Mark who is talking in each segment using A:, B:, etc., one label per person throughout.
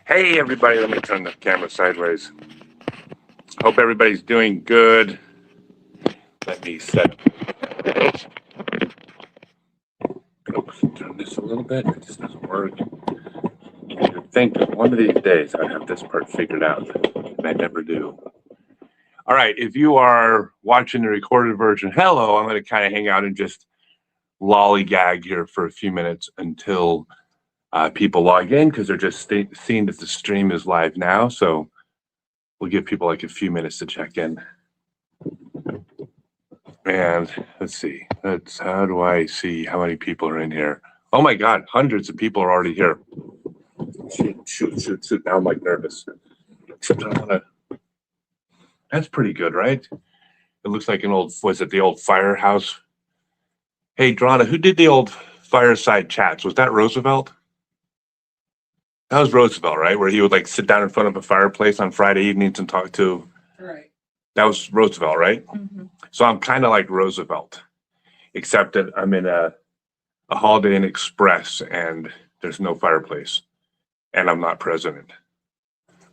A: Hey everybody, let me turn the camera sideways. Hope everybody's doing good. Let me set. Oops, turn this a little bit. It just doesn't work. You'd think that one of these days I'd have this part figured out, and I never do. All right, if you are watching the recorded version, hello, I'm going to kind of hang out and just lollygag here for a few minutes until people log in, because they're just seeing that the stream is live now. So we'll give people like a few minutes to check in. And let's see, how do I see how many people are in here? Oh my God, hundreds of people are already here. Shoot. Now I'm like nervous. Except I want to, that's pretty good, right? It looks like an old, was it the old firehouse? Hey, Drana, who did the old fireside chats? Was that Roosevelt? That was Roosevelt, right? Where he would like sit down in front of a fireplace on Friday evenings and talk to.
B: Right.
A: That was Roosevelt, right?
B: Mm-hmm.
A: So I'm kind of like Roosevelt, except that I'm in a Holiday Inn Express and there's no fireplace, and I'm not president.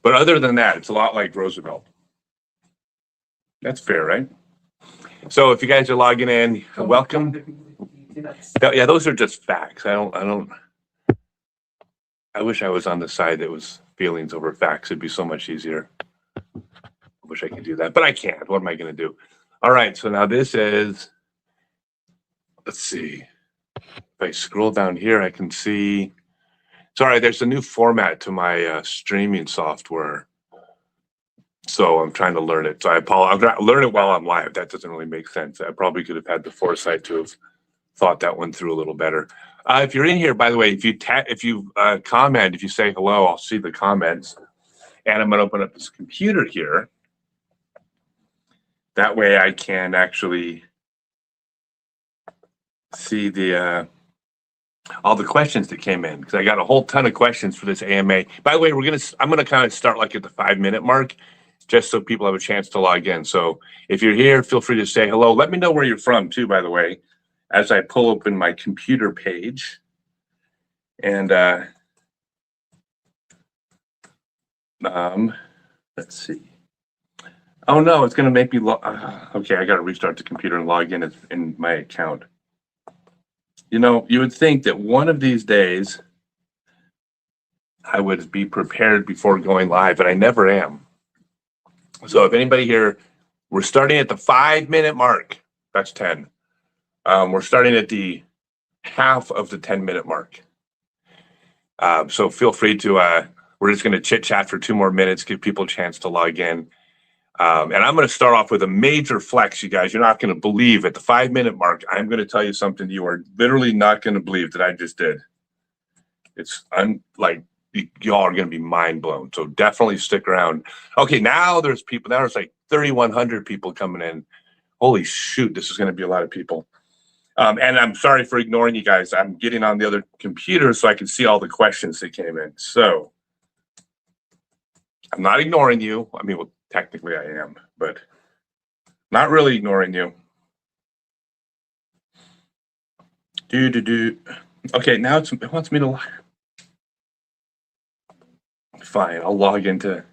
A: But other than that, it's a lot like Roosevelt. That's fair, right? So if you guys are logging in, welcome. Yeah, those are just facts. I wish I was on the side that was feelings over facts. It'd be so much easier. I wish I could do that, but I can't. What am I going to do? All right, so now this is, let's see. If I scroll down here, I can see, sorry, there's a new format to my streaming software. So I'm trying to learn it. So I apologize. I'm going to learn it while I'm live. That doesn't really make sense. I probably could have had the foresight to have thought that one through a little better. If you're in here, by the way, if you comment, if you say hello, I'll see the comments. And I'm going to open up this computer here. That way I can actually see the all the questions that came in, because I got a whole ton of questions for this AMA. By the way, I'm gonna kind of start like at the 5-minute mark, just so people have a chance to log in. So if you're here, feel free to say hello. Let me know where you're from too, by the way, as I pull open my computer page. And let's see. Oh no, it's gonna make me okay, I gotta restart the computer and log in my account. You know, you would think that one of these days I would be prepared before going live, but I never am. So if anybody here, we're starting at the 5-minute mark. That's 10. We're starting at the half of the 10-minute mark. So feel free to, we're just going to chit chat for 2 more minutes, give people a chance to log in. And I'm going to start off with a major flex, you guys. You're not going to believe at the 5-minute mark, I'm going to tell you something you are literally not going to believe that I just did. It's like, y'all are going to be mind blown. So definitely stick around. Okay, now there's like 3,100 people coming in. Holy shoot, this is going to be a lot of people. And I'm sorry for ignoring you guys. I'm getting on the other computer so I can see all the questions that came in. So I'm not ignoring you. I mean, well, technically I am, but not really ignoring you. Okay, now it wants me to. Fine, I'll log into.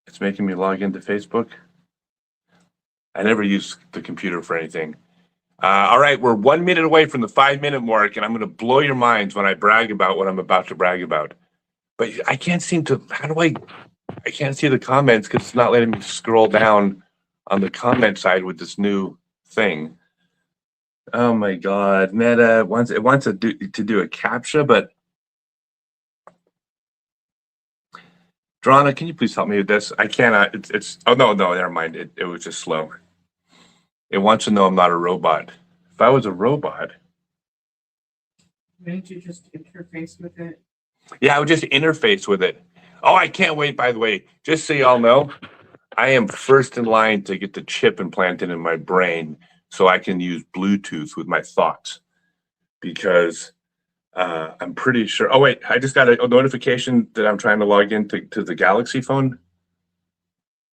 A: It's making me log into Facebook. I never use the computer for anything. All right, we're 1 minute away from the 5-minute mark, and I'm going to blow your minds when I brag about what I'm about to brag about. But I can't seem to. I can't see the comments because it's not letting me scroll down on the comment side with this new thing. Oh my God, Meta it wants to do a CAPTCHA, but Drana, can you please help me with this? I cannot. It's oh no, never mind. It was just slow. It wants to know I'm not a robot. If I was a robot,
B: Wouldn't you just interface with it?
A: Yeah, I would just interface with it. Oh, I can't wait, by the way. Just so y'all know, I am first in line to get the chip implanted in my brain so I can use Bluetooth with my thoughts. Because I'm pretty sure. Oh, wait, I just got a notification that I'm trying to log into the Galaxy phone.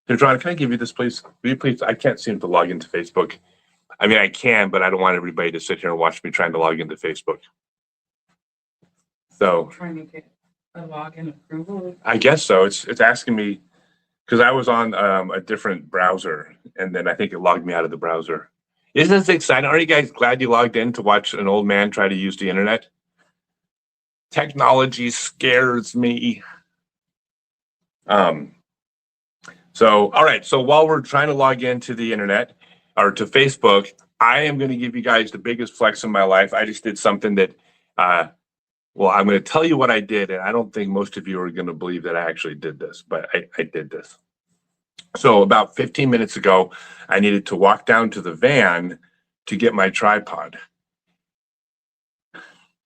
A: Here, John, can I give you this, please? Will you please? I can't seem to log into Facebook. I mean, I can, but I don't want everybody to sit here and watch me trying to log into Facebook. So
B: Trying to get a login approval.
A: I guess so. It's asking me because I was on a different browser, and then I think it logged me out of the browser. Isn't this exciting? Are you guys glad you logged in to watch an old man try to use the internet? Technology scares me. So, all right. So while we're trying to log into the internet or to Facebook, I am going to give you guys the biggest flex in my life. I just did something that, well, I'm going to tell you what I did, and I don't think most of you are going to believe that I actually did this, but I did this. So about 15 minutes ago, I needed to walk down to the van to get my tripod.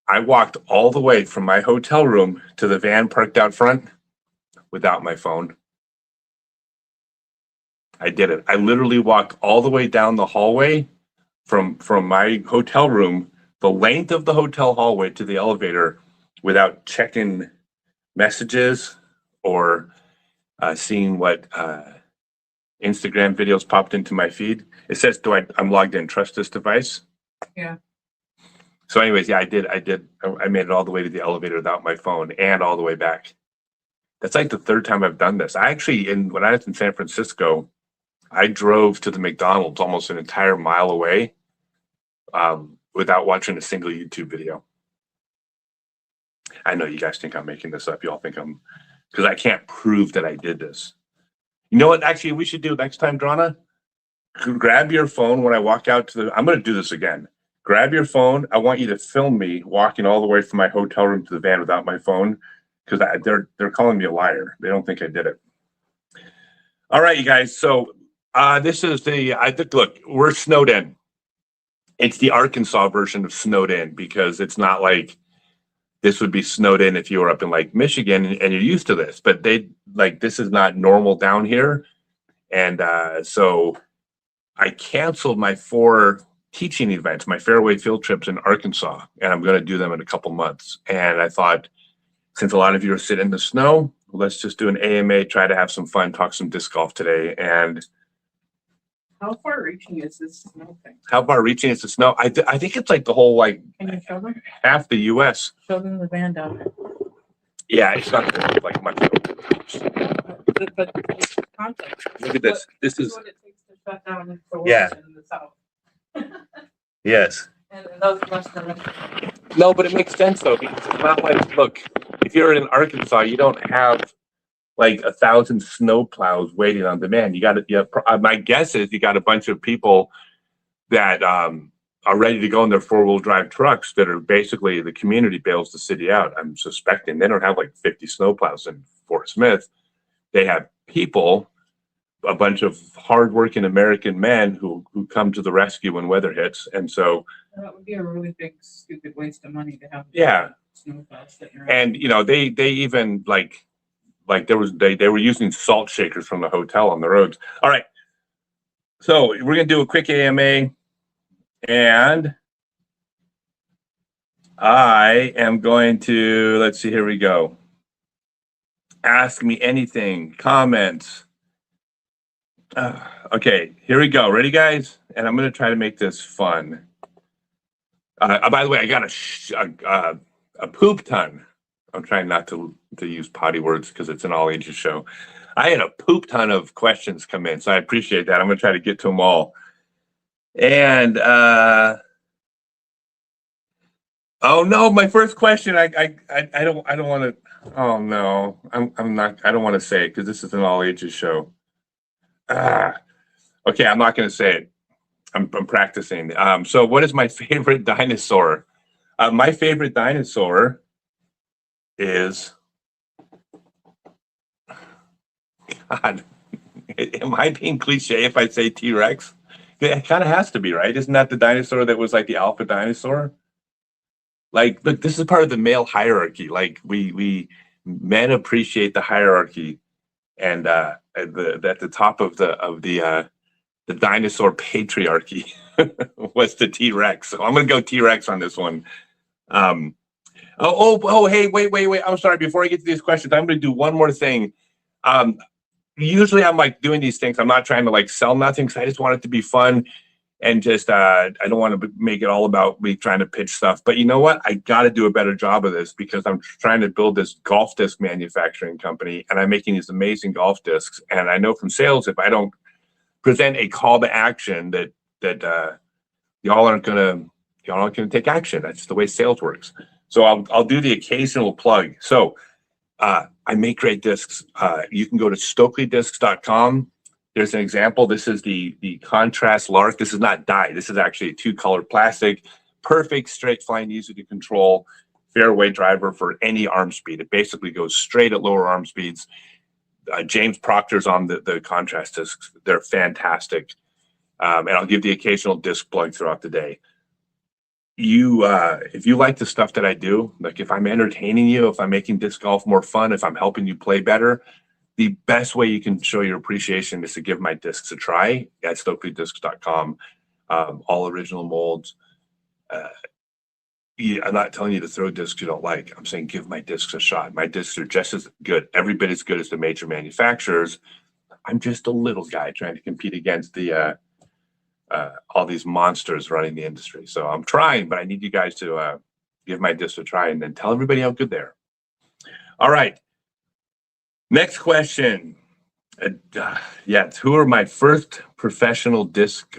A: I walked all the way from my hotel room to the van parked out front without my phone. I did it. I literally walked all the way down the hallway from my hotel room, the length of the hotel hallway to the elevator without checking messages or seeing what Instagram videos popped into my feed. It says, I'm logged in, trust this device.
B: Yeah.
A: So anyways, yeah, I did. I made it all the way to the elevator without my phone and all the way back. That's like the third time I've done this. I actually, when I was in San Francisco, I drove to the McDonald's almost an entire mile away without watching a single YouTube video. I know you guys think I'm making this up. You all think because I can't prove that I did this. You know what? Actually, we should do next time, Drana. Grab your phone when I walk out to I'm going to do this again. Grab your phone. I want you to film me walking all the way from my hotel room to the van without my phone, because they're calling me a liar. They don't think I did it. All right, you guys. So this is look, we're snowed in. It's the Arkansas version of snowed in, because it's not like this would be snowed in if you were up in like Michigan and you're used to this, but this is not normal down here. And so I canceled my 4 teaching events, my fairway field trips in Arkansas, and I'm going to do them in a couple months. And I thought, since a lot of you are sitting in the snow, let's just do an AMA, try to have some fun, talk some disc golf today. And
B: how far reaching is this snow thing?
A: How far reaching is the snow? I think it's like the whole, like,
B: Can you show them?
A: half the U.S.
B: Show them the van down there.
A: Yeah, it's not like much.
B: But context.
A: Look at this. This is
B: what it takes to shut down the world
A: Yeah.
B: in the south.
A: Yes.
B: And those western.
A: No, but it makes sense though, because it's not like, look, if you're in Arkansas, you don't have like 1,000 snow plows waiting on demand. My guess is you got a bunch of people that are ready to go in their 4-wheel drive trucks that are basically the community bails the city out. I'm suspecting they don't have like 50 snow plows in Fort Smith. They have people, a bunch of hardworking American men who come to the rescue when weather hits. And so
B: that would be a really big, stupid waste of money to have.
A: Yeah.
B: Snowplows sitting around.
A: And they even like they were using salt shakers from the hotel on the roads. All right. So we're gonna do a quick AMA, and I am going to, let's see, here we go. Ask me anything, comments. Okay, here we go. Ready, guys? And I'm going to try to make this fun. By the way, I got a poop ton. I'm trying not to use potty words because it's an all ages show. I had a poop ton of questions come in, so I appreciate that. I'm going to try to get to them all. And oh no, my first question. I don't want to. Oh no, I'm not. I don't want to say it because this is an all ages show. Okay, I'm not going to say it. I'm practicing. So what is my favorite dinosaur? My favorite dinosaur is, God, am I being cliche if I say T-Rex? It kind of has to be, right? Isn't that the dinosaur that was like the alpha dinosaur? Like, look, this is part of the male hierarchy. Like, we men appreciate the hierarchy, and at the top of the dinosaur patriarchy was the T-Rex. So I'm gonna go T-Rex on this one. Hey, wait. I'm sorry. Before I get to these questions, I'm gonna do one more thing. Usually I'm like doing these things. I'm not trying to like sell nothing, because I just want it to be fun. and just I don't want to make it all about me trying to pitch stuff. But you know what? I got to do a better job of this because I'm trying to build this golf disc manufacturing company, and I'm making these amazing golf discs. And I know from sales, if I don't present a call to action, that y'all aren't gonna take action. That's just the way sales works. So I'll do the occasional plug. So I make great discs. You can go to StokelyDiscs.com. There's an example. This is the contrast Lark. This is not dye. This is actually a 2-color plastic. Perfect, straight flying, easy to control fairway driver for any arm speed. It basically goes straight at lower arm speeds. James Proctor's on the contrast discs. They're fantastic. And I'll give the occasional disc plug throughout the day. If you like the stuff that I do, like if I'm entertaining you, if I'm making disc golf more fun, if I'm helping you play better, the best way you can show your appreciation is to give my discs a try at StokelyDiscs.com. All original molds. I'm not telling you to throw discs you don't like. I'm saying give my discs a shot. My discs are just as good, every bit as good as the major manufacturers. I'm just a little guy trying to compete against the all these monsters running the industry. So I'm trying, but I need you guys to give my discs a try and then tell everybody how good they are. All right. Next question. Yes, who are the first professional disc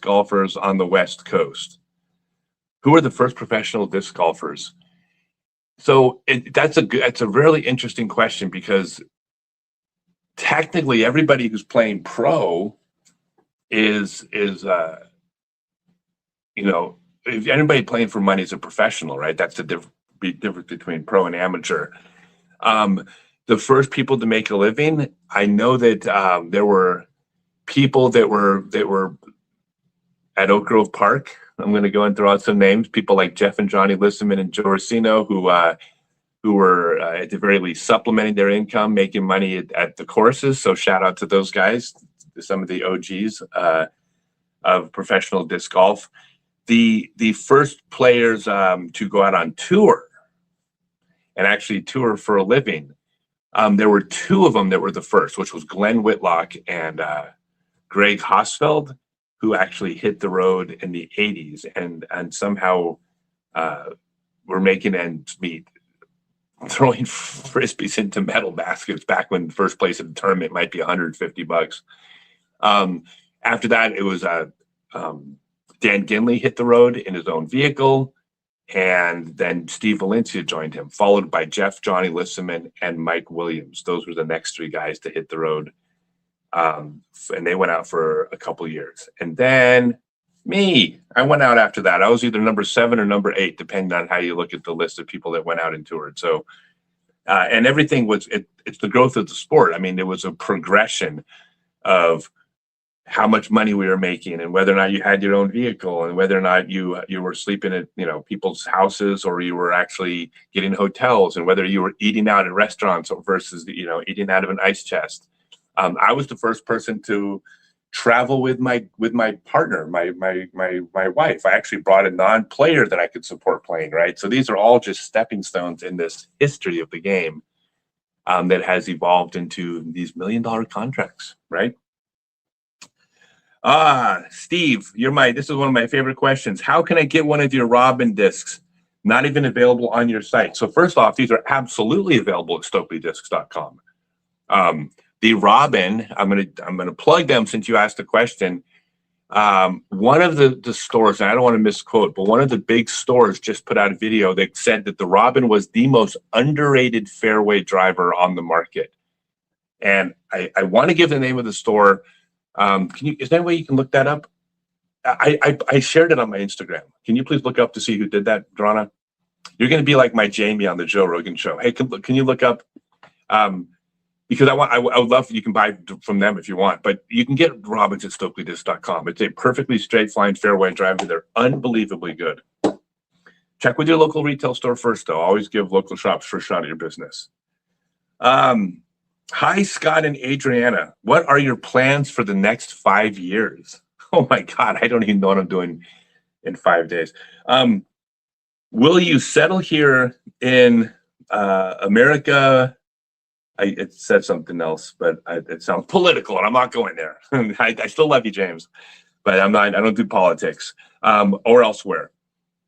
A: golfers on the West Coast? Who are the first professional disc golfers? So that's a really interesting question because technically everybody who's playing pro is if anybody playing for money is a professional, right? That's the difference between pro and amateur. The first people to make a living, I know that there were people that were at Oak Grove Park. I'm going to go and throw out some names. People like Jeff and Johnny Lissaman and Joe Orsino, who were at the very least supplementing their income, making money at the courses. So shout out to those guys, some of the OGs of professional disc golf. The first players to go out on tour and actually tour for a living. There were 2 of them that were the first, which was Glenn Whitlock and Greg Hosfeld, who actually hit the road in the 80s and somehow were making ends meet, throwing frisbees into metal baskets back when first place in the tournament might be $150. After that, it was Dan Ginley hit the road in his own vehicle. And then Steve Valencia joined him, followed by Jeff, Johnny Lissaman, and Mike Williams. Those were the next 3 guys to hit the road. And they went out for a couple of years. And then I went out after that. I was either number 7 or number 8, depending on how you look at the list of people that went out and toured. So, and everything it's the growth of the sport. I mean, there was a progression of how much money we were making and whether or not you had your own vehicle and whether or not you were sleeping at people's houses or you were actually getting hotels and whether you were eating out at restaurants versus eating out of an ice chest. I was the first person to travel with my partner, my wife. I actually brought a non-player that I could support playing, right? So these are all just stepping stones in this history of the game that has evolved into these $1 million contracts, right? Steve, this is one of my favorite questions. How can I get one of your Robin discs? Not even available on your site. So first off, these are absolutely available at StokelyDiscs.com. The Robin, I'm gonna plug them since you asked the question. One of the stores, and I don't want to misquote, but one of the big stores just put out a video that said that the Robin was the most underrated fairway driver on the market. And I want to give the name of the store. Is there any way you can look that up? I shared it on my Instagram. Can you please look up to see who did that, Drana? You're going to be like my Jamie on the Joe Rogan show. Hey, can you look up? Because I would love you can buy from them if you want, but you can get Robins at StokelyDiscs.com. It's a perfectly straight flying fairway driver. They're unbelievably good. Check with your local retail store first, though. Always give local shops first shot at your business. Hi, Scott and Adriana. What are your plans for the next 5 years? Oh my God, I don't even know what I'm doing in 5 days. Will you settle here in America? it said something else, but it sounds political, and I'm not going there. I still love you, James, but I'm not. I don't do politics or elsewhere.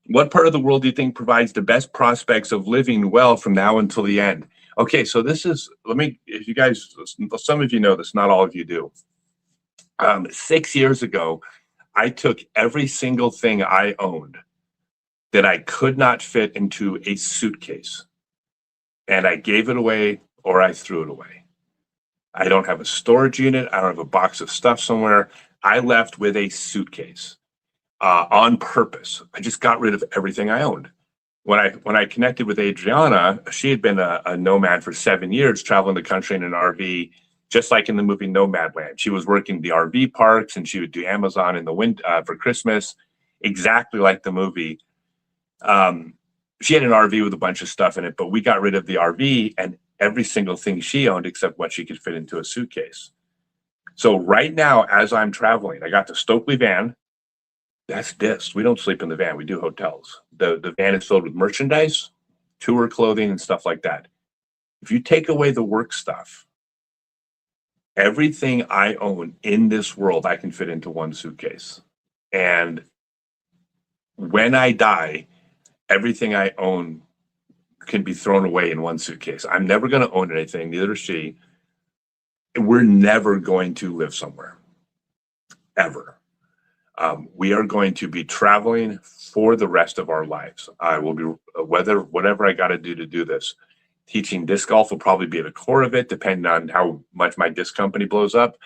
A: What part of the world do you think provides the best prospects of living well from now until the end? Okay, so this is. Let me. If you guys, some of you know this, not all of you do. 6 years ago, I took every single thing I owned that I could not fit into a suitcase, and I gave it away or I threw it away. I don't have a storage unit. I don't have a box of stuff somewhere. I left with a suitcase on purpose. I just got rid of everything I owned. When I connected with Adriana, she had been a nomad for 7 years, traveling the country in an RV, just like in the movie Nomadland. She was working the RV parks, and she would do Amazon in the winter for Christmas, exactly like the movie. She had an RV with a bunch of stuff in it, but we got rid of the RV and every single thing she owned except what she could fit into a suitcase. So right now, as I'm traveling, I got the Stokely van. That's this. We don't sleep in the van. We do hotels. The van is filled with merchandise, tour clothing, and stuff like that. If you take away the work stuff, everything I own in this world, I can fit into one suitcase. And when I die, everything I own can be thrown away in one suitcase. I'm never going to own anything, neither is she. We're never going to live somewhere, ever. We are going to be traveling for the rest of our lives. I will be, whatever I got to do this. Teaching disc golf will probably be at the core of it, depending on how much my disc company blows up.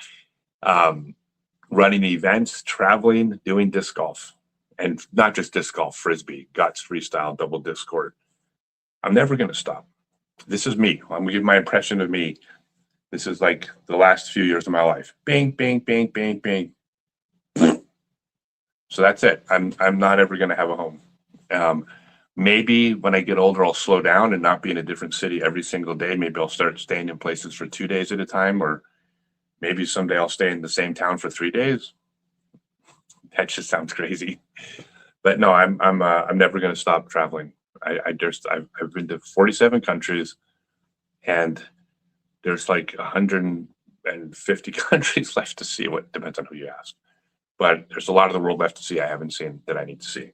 A: Running events, traveling, doing disc golf. And not just disc golf, frisbee, guts, freestyle, double disc court. I'm never going to stop. This is me. I'm going to give my impression of me. This is like the last few years of my life. Bing, bing, bing, bing, bing. So that's it. I'm not ever going to have a home. Maybe when I get older, I'll slow down and not be in a different city every single day. Maybe I'll start staying in places for 2 days at a time, or maybe someday I'll stay in the same town for 3 days. That just sounds crazy, but no, I'm never going to stop traveling. I've been to 47 countries, and there's like 150 countries left to see. What depends on who you ask, but there's a lot of the world left to see I haven't seen that I need to see.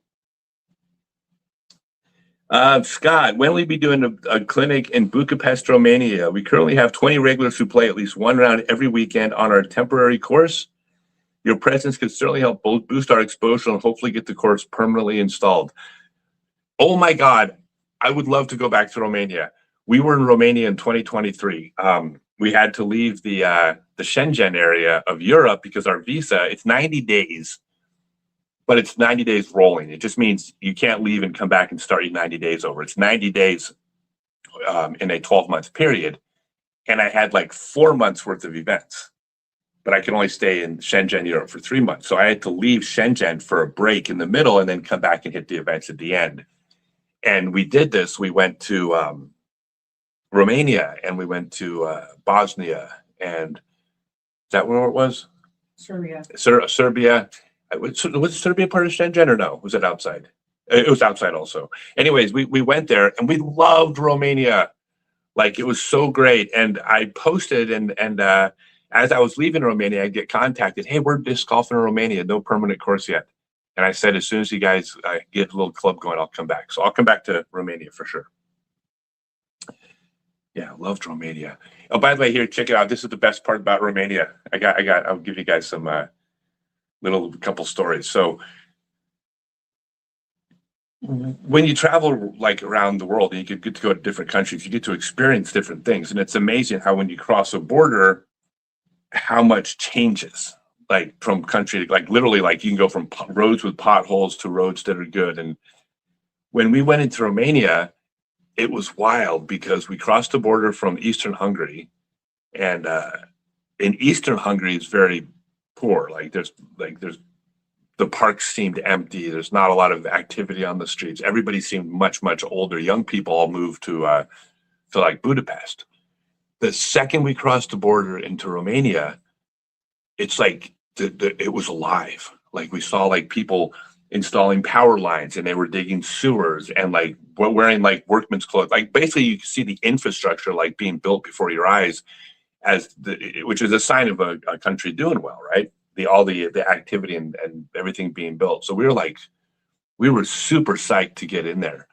A: Scott, when will we be doing a clinic in Bucharest, Romania? We currently have 20 regulars who play at least one round every weekend on our temporary course. Your presence could certainly help boost our exposure and hopefully get the course permanently installed. Oh my God, I would love to go back to Romania. We were in Romania in 2023. We had to leave the Schengen area of Europe because our visa, it's 90 days, but it's 90 days rolling. It just means you can't leave and come back and start your 90 days over. It's 90 days in a 12-month period. And I had like 4 months worth of events, but I can only stay in Schengen, Europe for 3 months. So I had to leave Schengen for a break in the middle and then come back and hit the events at the end. And we did this. We went to Romania, and we went to Bosnia, and is that where it was?
B: Serbia.
A: Serbia. Was Serbia part of Schengen or no? Was it outside? It was outside also. Anyways, we went there, and we loved Romania. Like, it was so great. And I posted, and as I was leaving Romania, I'd get contacted. Hey, we're disc golfing in Romania. No permanent course yet. And I said, as soon as you guys get a little club going, I'll come back. So I'll come back to Romania for sure. Yeah, loved Romania. Oh, by the way, here, check it out. This is the best part about Romania. I'll give you guys some little couple stories. So when you travel like around the world and you get to go to different countries, you get to experience different things. And it's amazing how when you cross a border, how much changes. Like from country, like literally, like you can go from roads with potholes to roads that are good. And when we went into Romania, it was wild because we crossed the border from Eastern Hungary, and in Eastern Hungary is very poor. There's the parks seemed empty. There's not a lot of activity on the streets. Everybody seemed much older. Young people all moved to like Budapest. The second we crossed the border into Romania, it's like it was alive. Like we saw like people installing power lines, and they were digging sewers, and like wearing like workman's clothes. Like basically, you can see the infrastructure like being built before your eyes, which is a sign of a country doing well, right? The activity and everything being built. So we were super psyched to get in there.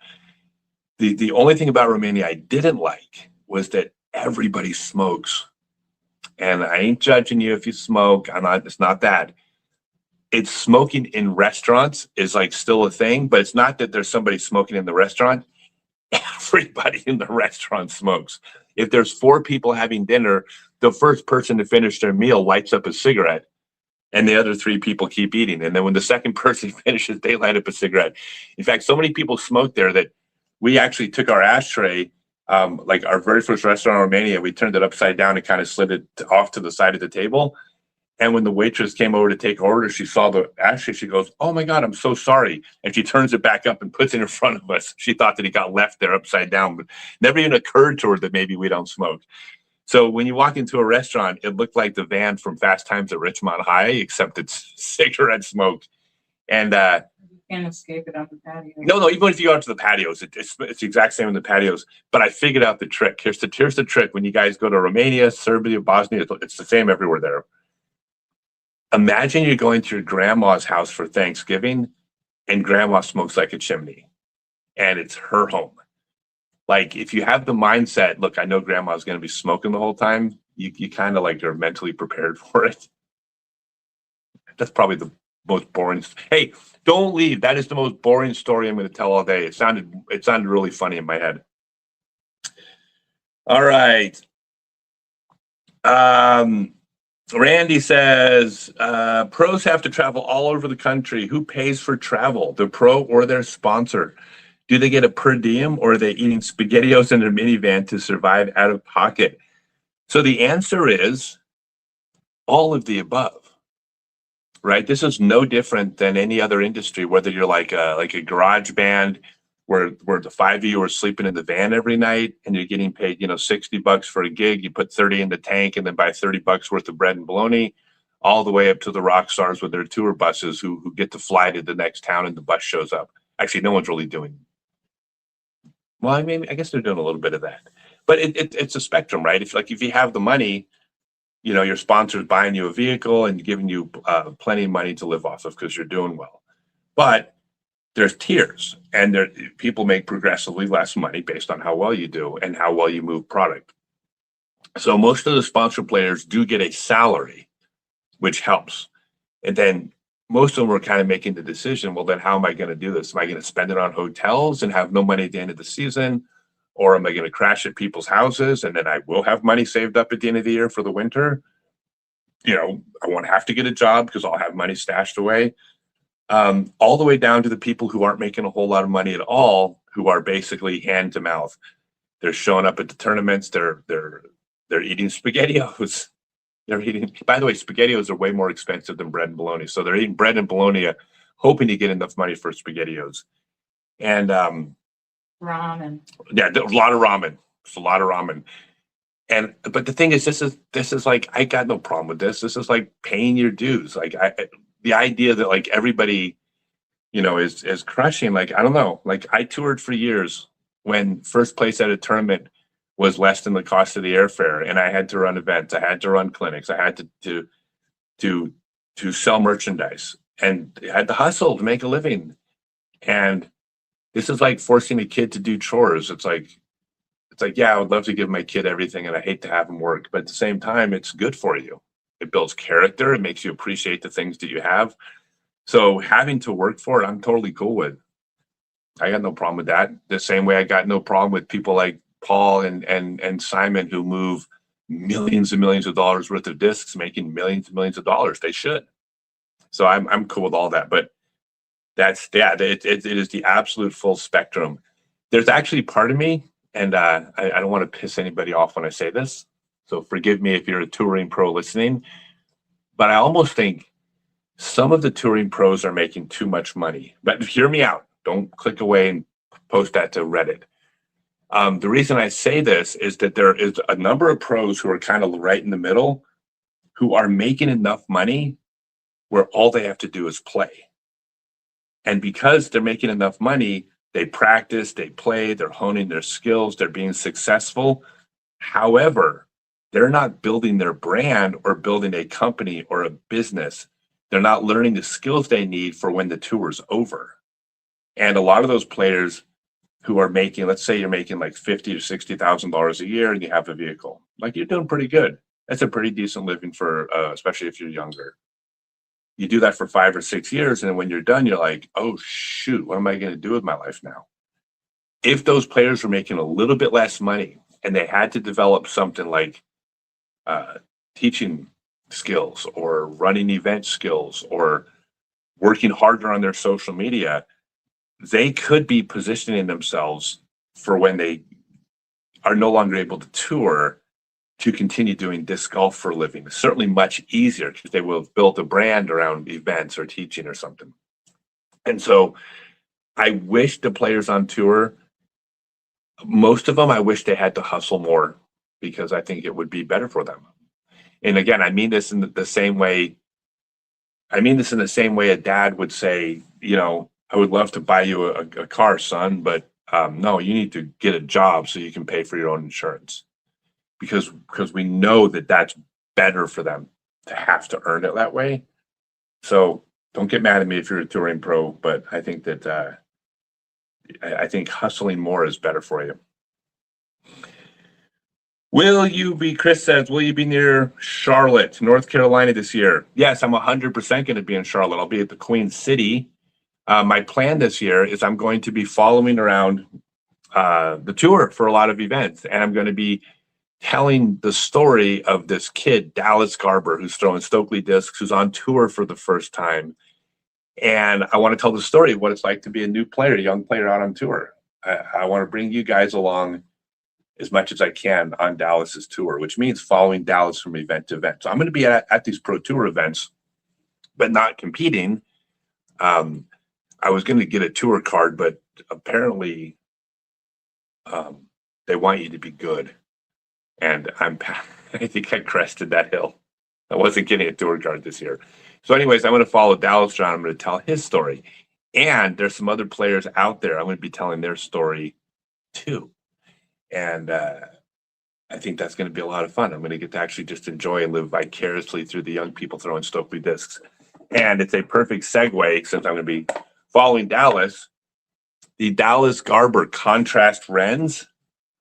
A: The only thing about Romania I didn't like was that everybody smokes. And I ain't judging you if you smoke. It's not that. It's smoking in restaurants is like still a thing, but it's not that there's somebody smoking in the restaurant. Everybody in the restaurant smokes. If there's 4 people having dinner, the first person to finish their meal lights up a cigarette, and the other 3 people keep eating. And then when the second person finishes, they light up a cigarette. In fact, so many people smoke there that we actually took our ashtray, like our very first restaurant in Romania, we turned it upside down and kind of slid it off to the side of the table. And when the waitress came over to take order, she saw the ashtray. She goes, "Oh my God, I'm so sorry." And she turns it back up and puts it in front of us. She thought that it got left there upside down, but never even occurred to her that maybe we don't smoke. So when you walk into a restaurant, it looked like the van from Fast Times at Ridgemont High, except it's cigarette smoke. And
B: You can't escape it on the patio.
A: no, even if you go out to the patios, it's the exact same in the patios. But I figured out the trick. Here's the trick. When you guys go to Romania, Serbia, Bosnia, it's the same everywhere there. Imagine you're going to your grandma's house for Thanksgiving, and grandma smokes like a chimney, and it's her home. Like if you have the mindset, look, I know grandma's going to be smoking the whole time, you kind of like are mentally prepared for it. That's probably the most boring. Hey, don't leave. That is the most boring story I'm going to tell all day. It sounded really funny in my head. All right. Randy says, pros have to travel all over the country. Who pays for travel, the pro or their sponsor? Do they get a per diem, or are they eating SpaghettiOs in their minivan to survive out of pocket? So the answer is all of the above, right? This is no different than any other industry, whether you're like a garage band where the 5 of you are sleeping in the van every night and you're getting paid, $60 for a gig. You put 30 in the tank and then buy $30 worth of bread and bologna, all the way up to the rock stars with their tour buses who get to fly to the next town and the bus shows up. Actually, no one's really doing. Well, I mean, I guess they're doing a little bit of that, but it's a spectrum, right? If you have the money, your sponsor's buying you a vehicle and giving you plenty of money to live off of because you're doing well. But there's tiers, and people make progressively less money based on how well you do and how well you move product. So most of the sponsor players do get a salary, which helps. And then most of them are kind of making the decision, well, then how am I going to do this? Am I going to spend it on hotels and have no money at the end of the season? Or am I going to crash at people's houses and then I will have money saved up at the end of the year for the winter? I won't have to get a job because I'll have money stashed away. All the way down to the people who aren't making a whole lot of money at all, who are basically hand to mouth. They're showing up at the tournaments. They're eating SpaghettiOs. They're eating. By the way, SpaghettiOs are way more expensive than bread and bologna. So they're eating bread and bologna, hoping to get enough money for SpaghettiOs. And
B: Ramen.
A: yeah, a lot of ramen. It's a lot of ramen. But the thing is, this is like, I got no problem with this. This is like paying your dues. Like the idea that like everybody, is crushing. Like, I don't know. Like I toured for years when first place at a tournament was less than the cost of the airfare, and I had to run events. I had to run clinics. I had to sell merchandise, and I had to hustle to make a living. And this is like forcing a kid to do chores. It's like, yeah, I would love to give my kid everything, and I hate to have him work, but at the same time, it's good for you. It builds character. It makes you appreciate the things that you have. So having to work for it, I'm totally cool with. I got no problem with that. The same way I got no problem with people like Paul and Simon who move millions and millions of dollars worth of discs, making millions and millions of dollars. They should. So I'm cool with all that. But it is the absolute full spectrum. There's actually part of me, and I don't want to piss anybody off when I say this, so forgive me if you're a touring pro listening, but I almost think some of the touring pros are making too much money. But hear me out. Don't click away and post that to Reddit. The reason I say this is that there is a number of pros who are kind of right in the middle who are making enough money where all they have to do is play. And because they're making enough money, they practice, they play, they're honing their skills, they're being successful. However, they're not building their brand or building a company or a business. They're not learning the skills they need for when the tour's over. And a lot of those players who are making, let's say you're making like $50,000 to $60,000 a year and you have a vehicle, like you're doing pretty good. That's a pretty decent living for, especially if you're younger. You do that for 5 or 6 years, and when you're done, you're like, oh shoot, what am I going to do with my life now? If those players were making a little bit less money and they had to develop something like teaching skills or running event skills or working harder on their social media, they could be positioning themselves for when they are no longer able to tour to continue doing disc golf for a living. It's certainly much easier because they will have built a brand around events or teaching or something. And so I wish the players on tour, most of them, I wish they had to hustle more because I think it would be better for them. And again, I mean this in the same way. I mean this in the same way a dad would say, you know, I would love to buy you a car, son, but no, you need to get a job so you can pay for your own insurance. Because we know that that's better for them to have to earn it that way. So don't get mad at me if you're a touring pro, but I think that I think hustling more is better for you. Chris says, will you be near Charlotte, North Carolina this year? Yes, I'm 100% going to be in Charlotte. I'll be at the Queen City. My plan this year is I'm going to be following around the tour for a lot of events, and I'm going to be telling the story of this kid, Dallas Garber, who's throwing Stokely discs, who's on tour for the first time. And I want to tell the story of what it's like to be a new player, a young player out on tour. I want to bring you guys along as much as I can on Dallas's tour, which means following Dallas from event to event. So I'm going to be at these pro tour events, but not competing. I was going to get a tour card, but apparently they want you to be good. And I think I crested that hill. I wasn't getting a tour card this year. So anyways, I'm going to follow Dallas around. I'm going to tell his story. And there's some other players out there. I'm going to be telling their story too. And I think that's going to be a lot of fun. I'm going to get to actually just enjoy and live vicariously through the young people throwing Stokely discs. And it's a perfect segue, since I'm going to be following Dallas, the Dallas Garber contrast Wrens.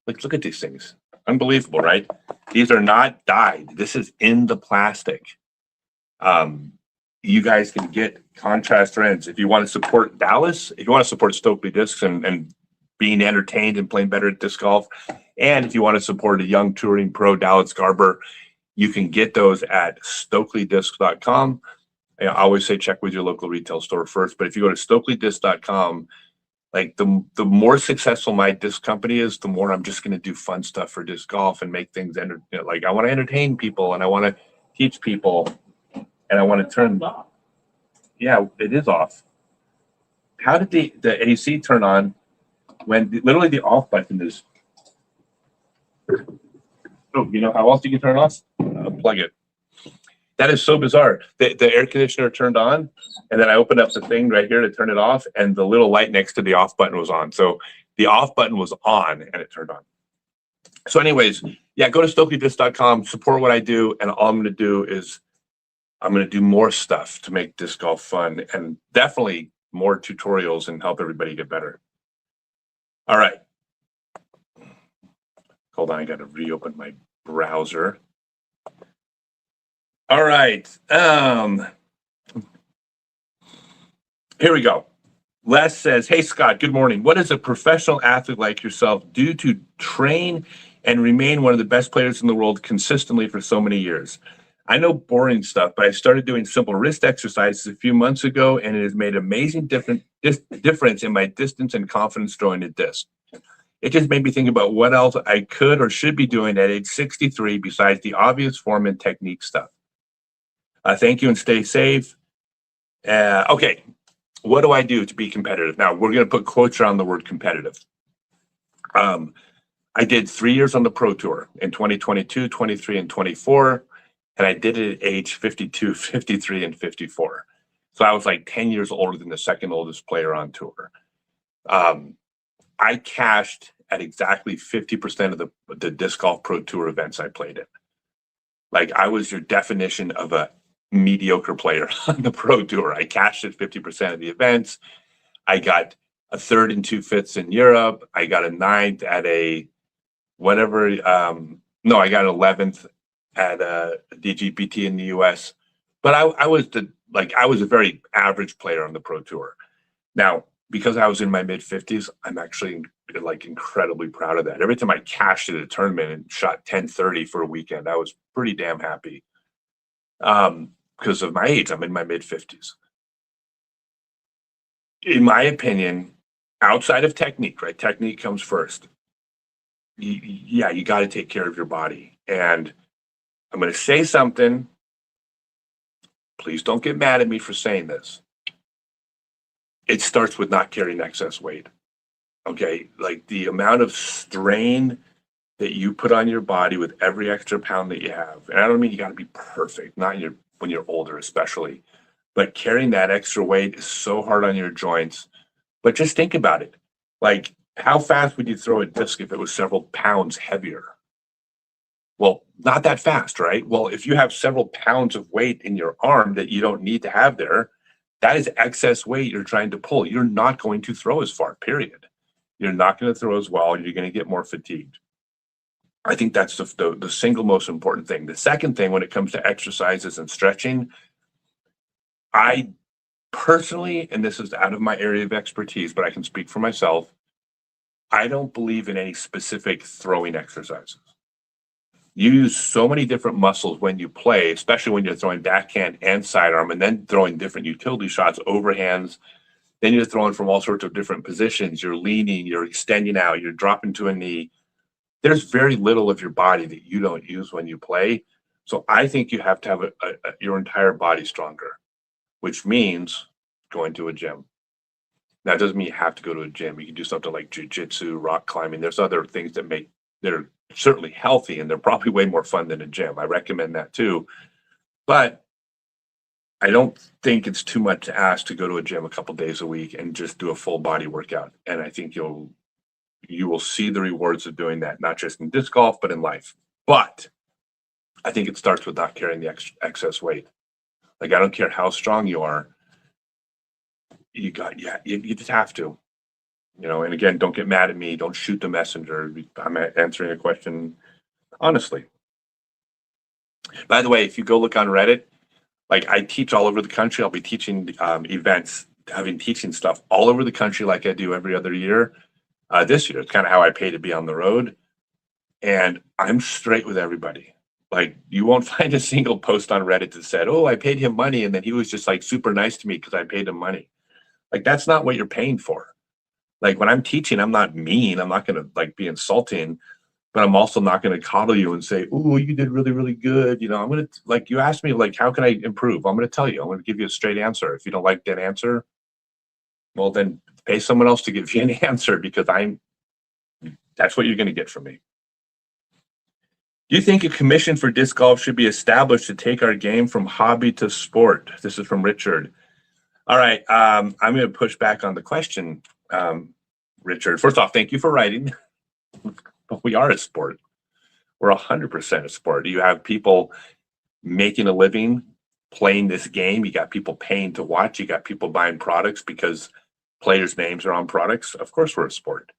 A: Like, look at these things. Unbelievable, right? These are not dyed. This is in the plastic. You guys can get contrast Wrens. If you want to support Dallas, if you want to support Stokely discs and being entertained and playing better at disc golf, and if you want to support a young touring pro, Dallas Garber, you can get those at StokelyDiscs.com. I always say check with your local retail store first, but if you go to StokelyDiscs.com, like the more successful my disc company is, the more I'm just going to do fun stuff for disc golf and make things like I want to entertain people and I want to teach people and I want to turn off. Yeah, it is off. How did the AC turn on when literally the off button is? Oh, you know how else you can turn it off? Plug it. That is so bizarre. The air conditioner turned on, and then I opened up the thing right here to turn it off, and the little light next to the off button was on. So the off button was on, and it turned on. So anyways, yeah, go to StokelyDisc.com, support what I do, and all I'm going to do is I'm going to do more stuff to make disc golf fun, and definitely more tutorials and help everybody get better. All right. Hold on, I got to reopen my browser. All right. Here we go. Les says, hey, Scott, good morning. What does a professional athlete like yourself do to train and remain one of the best players in the world consistently for so many years? I know boring stuff, but I started doing simple wrist exercises a few months ago, and it has made amazing difference in my distance and confidence throwing a disc. It just made me think about what else I could or should be doing at age 63 besides the obvious form and technique stuff. Thank you and stay safe. Okay, what do I do to be competitive? Now, we're going to put quotes around the word competitive. I did 3 years on the Pro Tour in 2022, 23, and 24, and I did it at age 52, 53, and 54. So I was like 10 years older than the second oldest player on tour. I cashed at exactly 50% of the disc golf pro tour events I played in. Like I was your definition of a mediocre player on the pro tour. I cashed at 50% of the events. I got a third and 2/5 in Europe. I got a ninth at a whatever. No, I got 11th at a DGPT in the US. But I was I was a very average player on the pro tour. Now, because I was in my mid 50s, I'm actually like incredibly proud of that. Every time I cashed at a tournament and shot 1030 for a weekend, I was pretty damn happy. Because of my age, I'm in my mid 50s. In my opinion, outside of technique, right? Technique comes first. Yeah, you got to take care of your body. And I'm going to say something. Please don't get mad at me for saying this. It starts with not carrying excess weight. Okay. Like the amount of strain that you put on your body with every extra pound that you have. And I don't mean you got to be perfect, not when you're older, especially. But carrying that extra weight is so hard on your joints. But just think about it. Like, how fast would you throw a disc if it was several pounds heavier? Well, not that fast, right? Well, if you have several pounds of weight in your arm that you don't need to have there, that is excess weight you're trying to pull. You're not going to throw as far, period. You're not going to throw as well. You're going to get more fatigued. I think that's the single most important thing. The second thing, when it comes to exercises and stretching, I personally, and this is out of my area of expertise, but I can speak for myself, I don't believe in any specific throwing exercises. You use so many different muscles when you play, especially when you're throwing backhand and sidearm, and then throwing different utility shots, overhands. Then you're throwing from all sorts of different positions. You're leaning, you're extending out, you're dropping to a knee. There's very little of your body that you don't use when you play. So I think you have to have your entire body stronger, which means going to a gym. That doesn't mean you have to go to a gym. You can do something like jujitsu, rock climbing. There's other things that are certainly healthy, and they're probably way more fun than a gym. I recommend that too. But I don't think it's too much to ask to go to a gym a couple days a week and just do a full body workout. And I think you will see the rewards of doing that, not just in disc golf, but in life. But I think it starts with not carrying the excess weight. Like, I don't care how strong you are. You just have to, and again, don't get mad at me. Don't shoot the messenger. I'm answering a question honestly. By the way, if you go look on Reddit, like I teach all over the country. I'll be teaching events, having teaching stuff all over the country like I do every other year. This year, it's kind of how I pay to be on the road. And I'm straight with everybody. Like, you won't find a single post on Reddit that said, oh, I paid him money, and then he was just like super nice to me because I paid him money. Like, that's not what you're paying for. Like, when I'm teaching, I'm not mean. I'm not going to like be insulting, but I'm also not going to coddle you and say, oh, you did really, really good. I'm going to, like, you asked me, like, how can I improve? I'm going to tell you. I'm going to give you a straight answer. If you don't like that answer, well, then pay someone else to give you an answer, because that's what you're going to get from me. Do you think a commission for disc golf should be established to take our game from hobby to sport? This is from Richard. All right. I'm going to push back on the question, Richard. First off, thank you for writing. But we are a sport. We're 100% a sport. You have people making a living playing this game. You got people paying to watch. You got people buying products because players' names are on products. Of course, we're a sport.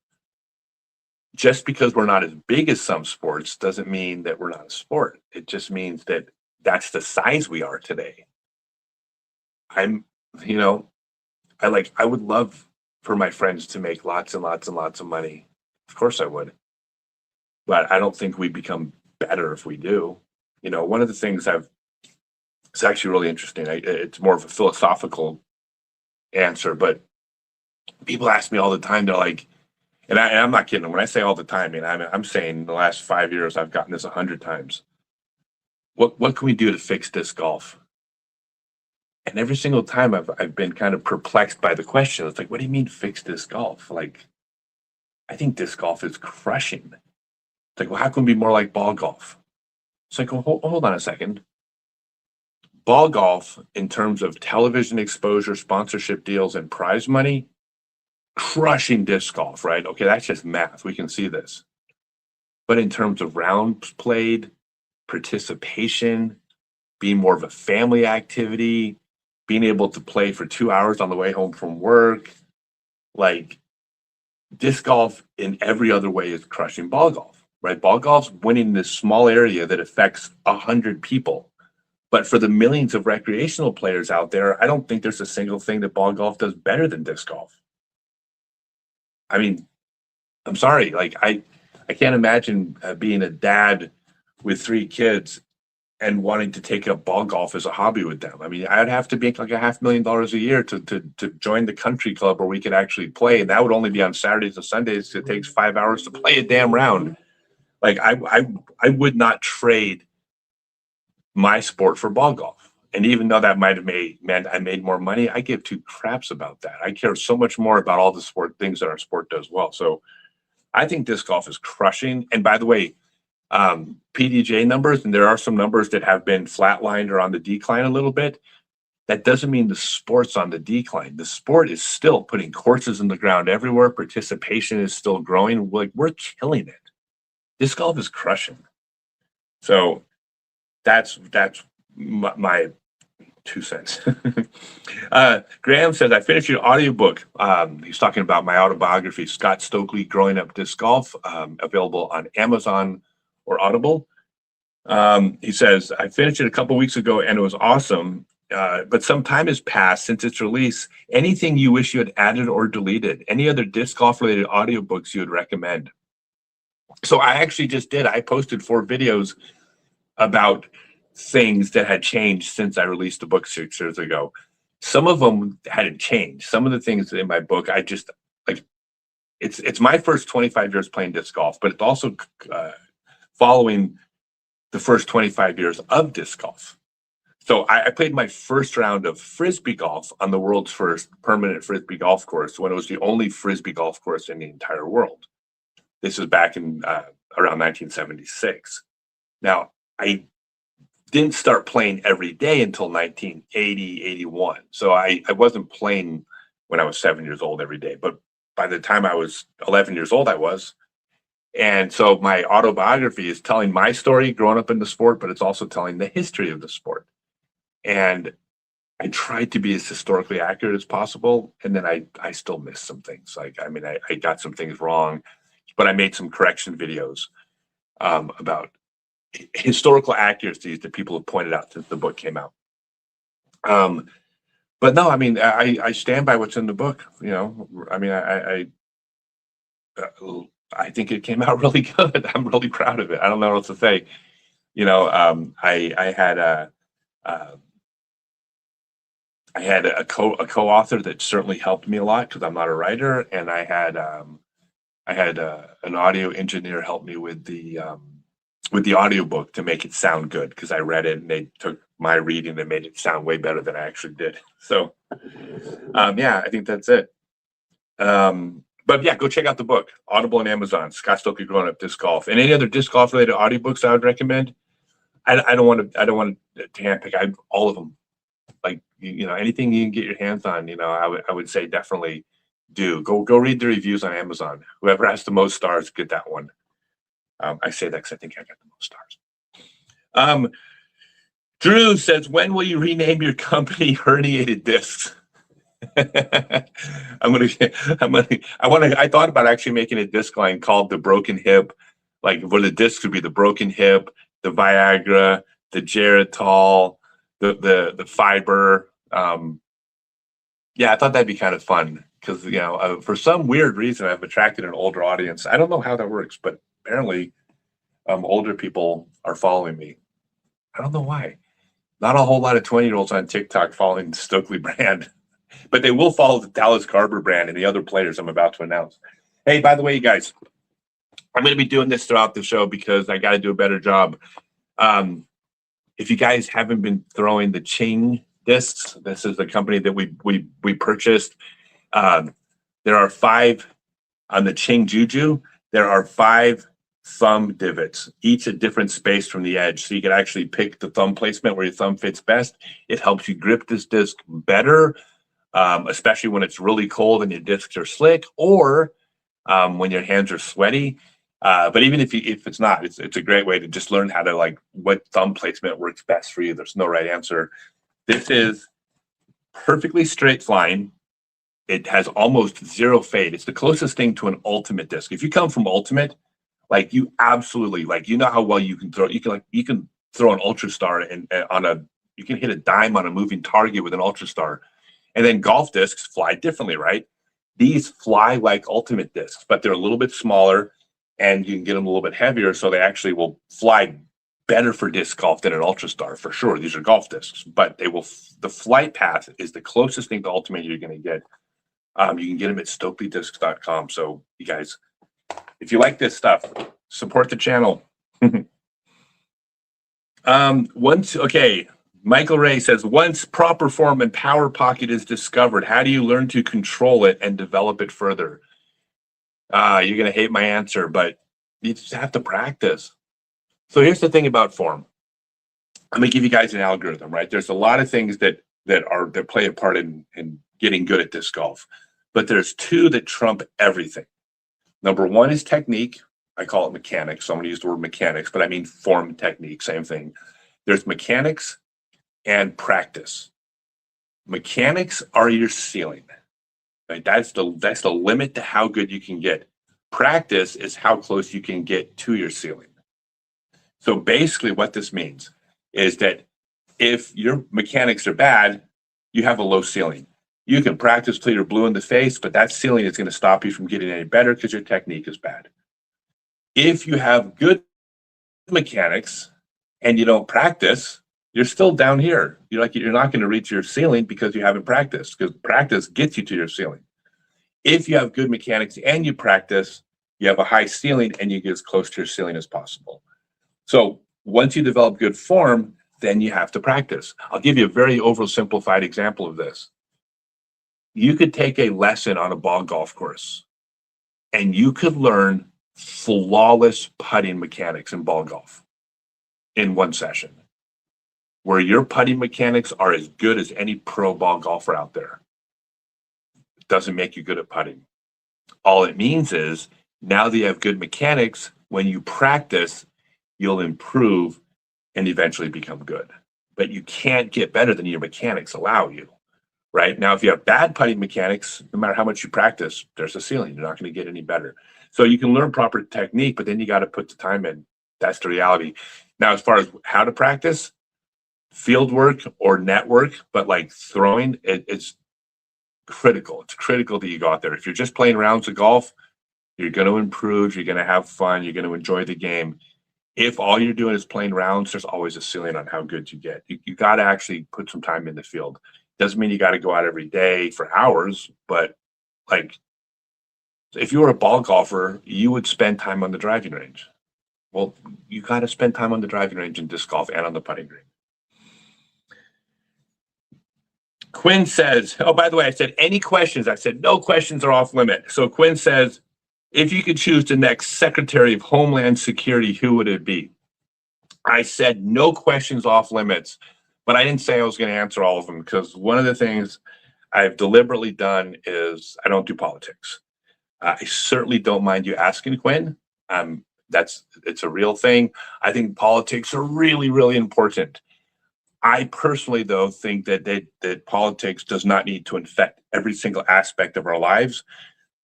A: Just because we're not as big as some sports doesn't mean that we're not a sport. It just means that that's the size we are today. I would love for my friends to make lots and lots and lots of money. Of course I would. But I don't think we become better if we do. One of the things it's actually really interesting. It's more of a philosophical answer, but people ask me all the time, they're like, and I'm not kidding. When I say all the time, I'm saying the last 5 years, I've gotten this 100 times. What can we do to fix disc golf? And every single time I've been kind of perplexed by the question. It's like, what do you mean fix disc golf? Like, I think disc golf is crushing. It's like, well, how can we be more like ball golf? It's like, well, hold on a second. ball golf, in terms of television exposure, sponsorship deals, and prize money, crushing disc golf, right? Okay, that's just math. We can see this. But in terms of rounds played, participation, being more of a family activity, being able to play for 2 hours on the way home from work, like disc golf in every other way is crushing ball golf, right? Ball golf's winning this small area that affects 100 people. But for the millions of recreational players out there, I don't think there's a single thing that ball golf does better than disc golf. I mean, I'm sorry, like I can't imagine being a dad with 3 kids and wanting to take up ball golf as a hobby with them. I mean, I'd have to make like $500,000 a year to join the country club where we could actually play, and that would only be on Saturdays and Sundays. It takes 5 hours to play a damn round. Like I would not trade my sport for ball golf. And even though that might have meant I made more money, I give two craps about that. I care so much more about all the sport things that our sport does well. So I think disc golf is crushing. And by the way, PDJ numbers, and there are some numbers that have been flatlined or on the decline a little bit. That doesn't mean the sport's on the decline. The sport is still putting courses in the ground everywhere. Participation is still growing. Like, we're killing it. Disc golf is crushing. So that's my 2 cents. Graham says, I finished your audiobook. He's talking about my autobiography, Scott Stokely, Growing Up Disc Golf, available on Amazon or Audible. He says, I finished it a couple weeks ago and it was awesome. But some time has passed since its release. Anything you wish you had added or deleted? Any other disc golf related audiobooks you would recommend? So I actually just did. I posted 4 videos about things that had changed since I released the book 6 years ago. Some of them hadn't changed. Some of the things in my book, I just like, it's my first 25 years playing disc golf, but it's also following the first 25 years of disc golf. So I played my first round of Frisbee golf on the world's first permanent Frisbee golf course when it was the only Frisbee golf course in the entire world. This was back in around 1976. Now, I didn't start playing every day until 1980, 81. So I wasn't playing when I was 7 years old every day. But by the time I was 11 years old, I was. And so my autobiography is telling my story growing up in the sport, but it's also telling the history of the sport. And I tried to be as historically accurate as possible. And then I still missed some things. Like, I mean, I got some things wrong, but I made some correction videos about historical accuracies that people have pointed out since the book came out. But no, I mean, I stand by what's in the book. You know, I mean, I think it came out really good. I'm really proud of it. I don't know what else to say. You know, I had a co-author that certainly helped me a lot because I'm not a writer, and I had an audio engineer help me with the audiobook to make it sound good because I read it and they took my reading and made it sound way better than I actually did. So, yeah, I think that's it. But yeah, go check out the book, Audible and Amazon, Scott Stokely, Growing Up Disc Golf, and any other disc golf related audiobooks I would recommend. I don't want to handpick. All of them. Like, you know, anything you can get your hands on, you know, I would say definitely do. Go read the reviews on Amazon. Whoever has the most stars, get that one. I say that because I think I got the most stars. Drew says, when will you rename your company Herniated Discs? I thought about actually making a disc line called the Broken Hip, like where the discs would be the Broken Hip, the Viagra, the Geritol, the fiber. Yeah, I thought that'd be kind of fun because, you know, for some weird reason, I've attracted an older audience. I don't know how that works, but apparently older people are following me. I don't know why. Not a whole lot of 20-year-olds on TikTok following the Stokely brand, but they will follow the Dallas Garber brand and the other players I'm about to announce. Hey, by the way, you guys, I'm going to be doing this throughout the show because I got to do a better job. If you guys haven't been throwing the Ching discs, this is the company that we purchased. There are 5 on the Ching Juju. There are 5 thumb divots, each a different space from the edge. So you can actually pick the thumb placement where your thumb fits best. It helps you grip this disc better, especially when it's really cold and your discs are slick, or when your hands are sweaty. But even if it's not, it's a great way to just learn how to like what thumb placement works best for you. There's no right answer. This is perfectly straight flying. It has almost zero fade. It's the closest thing to an ultimate disc. If you come from ultimate, like you absolutely like, you know how well you can throw. You can throw an ultra star and you can hit a dime on a moving target with an ultra star. And then golf discs fly differently, right? These fly like ultimate discs, but they're a little bit smaller and you can get them a little bit heavier. So they actually will fly better for disc golf than an ultra star for sure. These are golf discs, but the flight path is the closest thing to ultimate you're going to get. You can get them at StokeleyDiscs.com. So you guys, if you like this stuff, support the channel. Okay. Michael Ray says, once proper form and power pocket is discovered, how do you learn to control it and develop it further? You're going to hate my answer, but you just have to practice. So here's the thing about form. I'm going to give you guys an algorithm, right? There's a lot of things that play a part in getting good at disc golf, but there's two that trump everything. Number one is technique. I call it mechanics. So I'm going to use the word mechanics, but I mean form, technique, same thing. There's mechanics and practice. Mechanics are your ceiling. Right? That's the limit to how good you can get. Practice is how close you can get to your ceiling. So basically what this means is that if your mechanics are bad, you have a low ceiling. You can practice till you're blue in the face, but that ceiling is going to stop you from getting any better because your technique is bad. If you have good mechanics and you don't practice, you're still down here. You're not going to reach your ceiling because you haven't practiced, because practice gets you to your ceiling. If you have good mechanics and you practice, you have a high ceiling and you get as close to your ceiling as possible. So once you develop good form, then you have to practice. I'll give you a very oversimplified example of this. You could take a lesson on a ball golf course and you could learn flawless putting mechanics in ball golf in one session, where your putting mechanics are as good as any pro ball golfer out there. It doesn't make you good at putting. All it means is now that you have good mechanics, when you practice, you'll improve and eventually become good. But you can't get better than your mechanics allow you, right? Now, if you have bad putting mechanics, no matter how much you practice, there's a ceiling. You're not going to get any better. So you can learn proper technique, but then you got to put the time in. That's the reality. Now, as far as how to practice, field work or network, but like throwing, it's critical. It's critical that you go out there. If you're just playing rounds of golf, you're going to improve. You're going to have fun. You're going to enjoy the game. If all you're doing is playing rounds, there's always a ceiling on how good you get. You got to actually put some time in the field. Doesn't mean you got to go out every day for hours, but like if you were a ball golfer, you would spend time on the driving range. Well, you got to spend time on the driving range in disc golf and on the putting green. Quinn says, oh, by the way, I said any questions. I said no questions are off limit. So Quinn says, if you could choose the next Secretary of Homeland Security, who would it be? I said no questions off limits, but I didn't say I was going to answer all of them, because one of the things I've deliberately done is I don't do politics. I certainly don't mind you asking, Quinn. It's a real thing. I think politics are really, really important. I personally, though, think that politics does not need to infect every single aspect of our lives,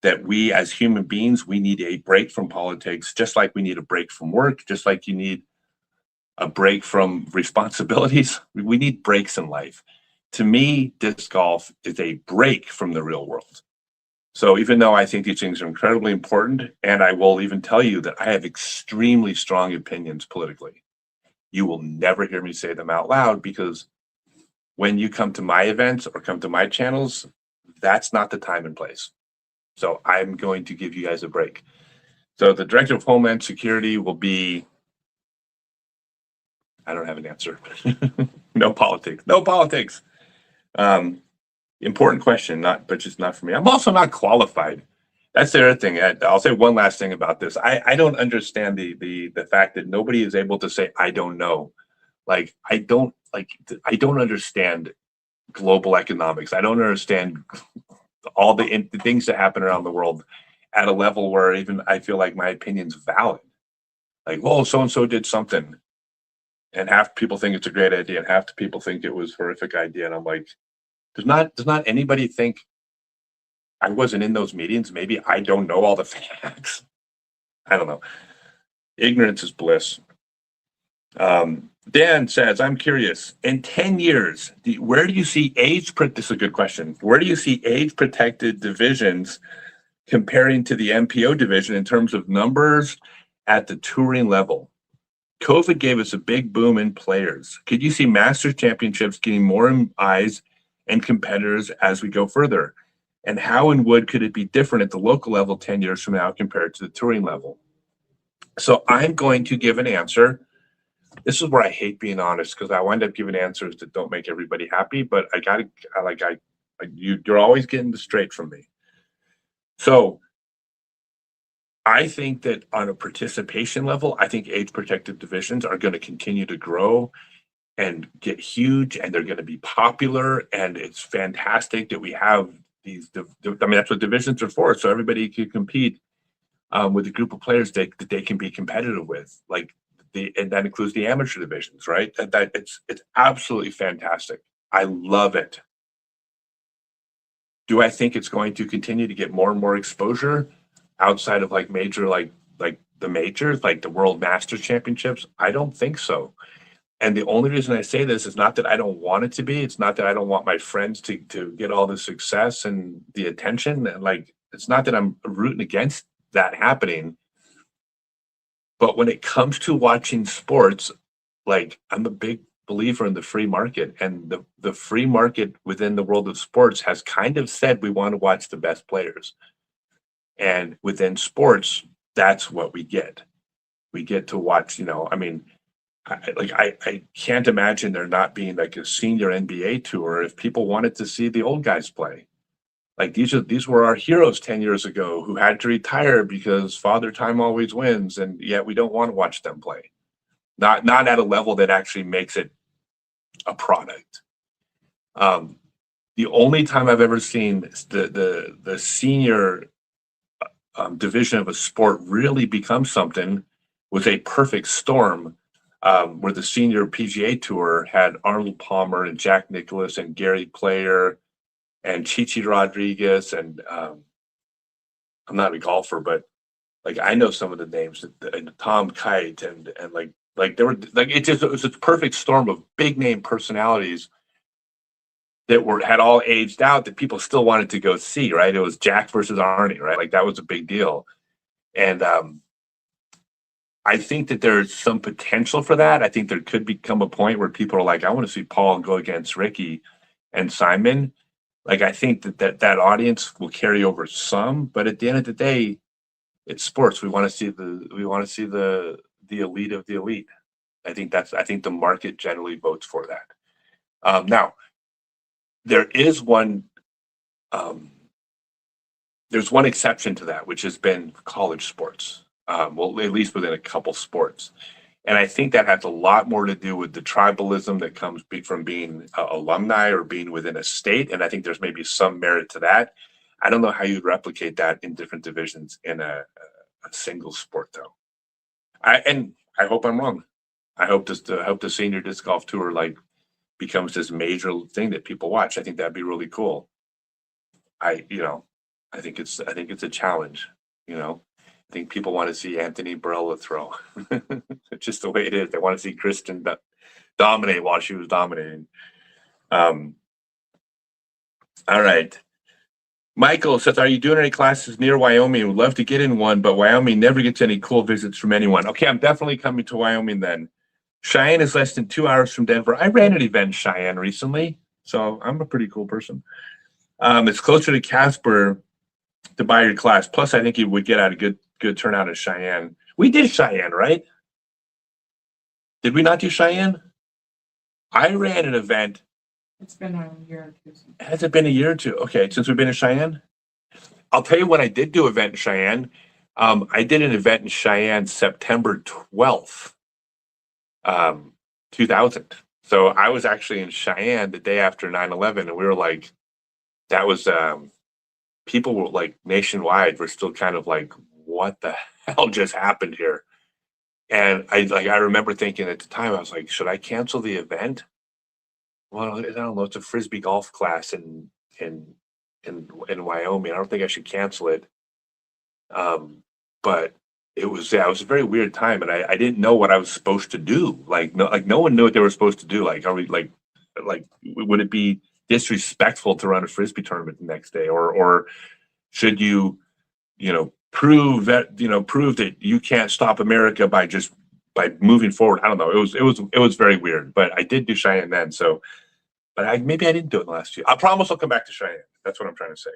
A: that we as human beings, we need a break from politics, just like we need a break from work, just like you need a break from responsibilities. We need breaks in life. To me, disc golf is a break from the real world. So even though I think these things are incredibly important, and I will even tell you that I have extremely strong opinions politically, you will never hear me say them out loud, because when you come to my events or come to my channels, that's not the time and place. So I'm going to give you guys a break. So the Director of Homeland Security will be, I don't have an answer. No politics. No politics. Important question, but just not for me. I'm also not qualified. That's the other thing. I'll say one last thing about this. I don't understand the fact that nobody is able to say I don't know. I don't understand global economics. I don't understand all the things that happen around the world at a level where even I feel like my opinion's valid. Like, well, so and so did something, and half people think it's a great idea, and half the people think it was a horrific idea. And I'm like, does not anybody think I wasn't in those meetings? Maybe I don't know all the facts. I don't know. Ignorance is bliss. Dan says, I'm curious, in 10 years, where do you see this is a good question. Where do you see age protected divisions comparing to the MPO division in terms of numbers at the touring level? COVID gave us a big boom in players. Could you see Masters Championships getting more eyes and competitors as we go further? And how and would could it be different at the local level 10 years from now compared to the touring level? So I'm going to give an answer. This is where I hate being honest because I wind up giving answers that don't make everybody happy. But you're always getting the straight from me. So I think that on a participation level, I think age protected divisions are going to continue to grow and get huge, and they're going to be popular. And it's fantastic that we have these. That's what divisions are for. So everybody can compete with a group of players that they can be competitive with, and that includes the amateur divisions, right? It's absolutely fantastic. I love it. Do I think it's going to continue to get more and more exposure outside of major, like the majors, like the World Masters Championships? I don't think so. And the only reason I say this is not that I don't want it to be. It's not that I don't want my friends to get all the success and the attention. And it's not that I'm rooting against that happening. But when it comes to watching sports, I'm a big believer in the free market, and the free market within the world of sports has kind of said we want to watch the best players. And within sports, that's what we get. We get to watch, I can't imagine there not being a senior NBA tour if people wanted to see the old guys play. These were our heroes 10 years ago who had to retire because Father Time always wins, and yet we don't want to watch them play. Not at a level that actually makes it a product. The only time I've ever seen the senior division of a sport really become something was a perfect storm, where the senior PGA Tour had Arnold Palmer and Jack Nicklaus and Gary Player and Chichi Rodriguez, and I'm not a golfer, but I know some of the names, and Tom Kite, and there were it was a perfect storm of big name personalities that had all aged out that people still wanted to go see. Right, it was Jack versus Arnie, right? That was a big deal, and I think that there's some potential for that. I think there could become a point where people are like, I want to see Paul go against Ricky and Simon. I think that audience will carry over some, but at the end of the day, it's sports. We want to see the elite of the elite. I think the market generally votes for that. Now, there is there's one exception to that, which has been college sports. Well, at least within a couple sports. And I think that has a lot more to do with the tribalism that comes from being alumni or being within a state. And I think there's maybe some merit to that. I don't know how you'd replicate that in different divisions in a single sport, though. I hope I'm wrong. I hope the senior disc golf tour becomes this major thing that people watch. I think that'd be really cool. I think it's a challenge. I think people want to see Anthony Barella throw. It's just the way it is. They want to see Kristen dominate while she was dominating. All right. Michael says, are you doing any classes near Wyoming? Would love to get in one, but Wyoming never gets any cool visits from anyone. Okay, I'm definitely coming to Wyoming then. Cheyenne is less than 2 hours from Denver. I ran an event in Cheyenne recently, so I'm a pretty cool person. It's closer to Casper to buy your class. Plus, I think you would get out a good turnout at Cheyenne. We did Cheyenne, right? Did we not do Cheyenne? I ran an event.
B: It's been a year or two.
A: Has it been a year or two? Okay, since we've been in Cheyenne? I'll tell you when I did do an event in Cheyenne. I did an event in Cheyenne September 12th, 2000. So I was actually in Cheyenne the day after 9/11, and we were like, that was people were like nationwide were still kind of like, what the hell just happened here? And I remember thinking at the time, I was like, should I cancel the event? Well, I don't know. It's a frisbee golf class in in Wyoming. I don't think I should cancel it. But it was a very weird time, and I didn't know what I was supposed to do. Like no one knew what they were supposed to do. Like, are we like would it be disrespectful to run a frisbee tournament the next day, or should you prove that you can't stop America by moving forward? I don't know. It was very weird, but I did do Cheyenne then. So, but maybe I didn't do it last year. I promise I'll come back to Cheyenne. That's what I'm trying to say.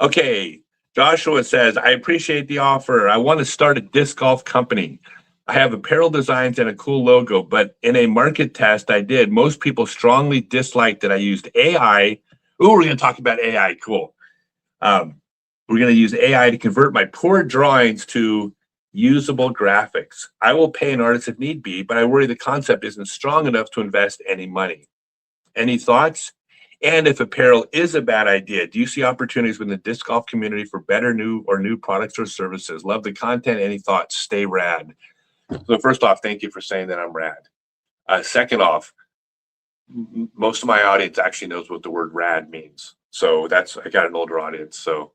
A: Okay. Joshua says, I appreciate the offer. I want to start a disc golf company. I have apparel designs and a cool logo, but in a market test I did, most people strongly disliked that I used AI. Ooh, we're going to talk about AI. Cool. We're going to use AI to convert my poor drawings to usable graphics. I will pay an artist if need be, but I worry the concept isn't strong enough to invest any money. Any thoughts? And if apparel is a bad idea, do you see opportunities within the disc golf community for better new products or services? Love the content. Any thoughts? Stay rad. So first off, thank you for saying that I'm rad. Second off, most of my audience actually knows what the word rad means. So I got an older audience. So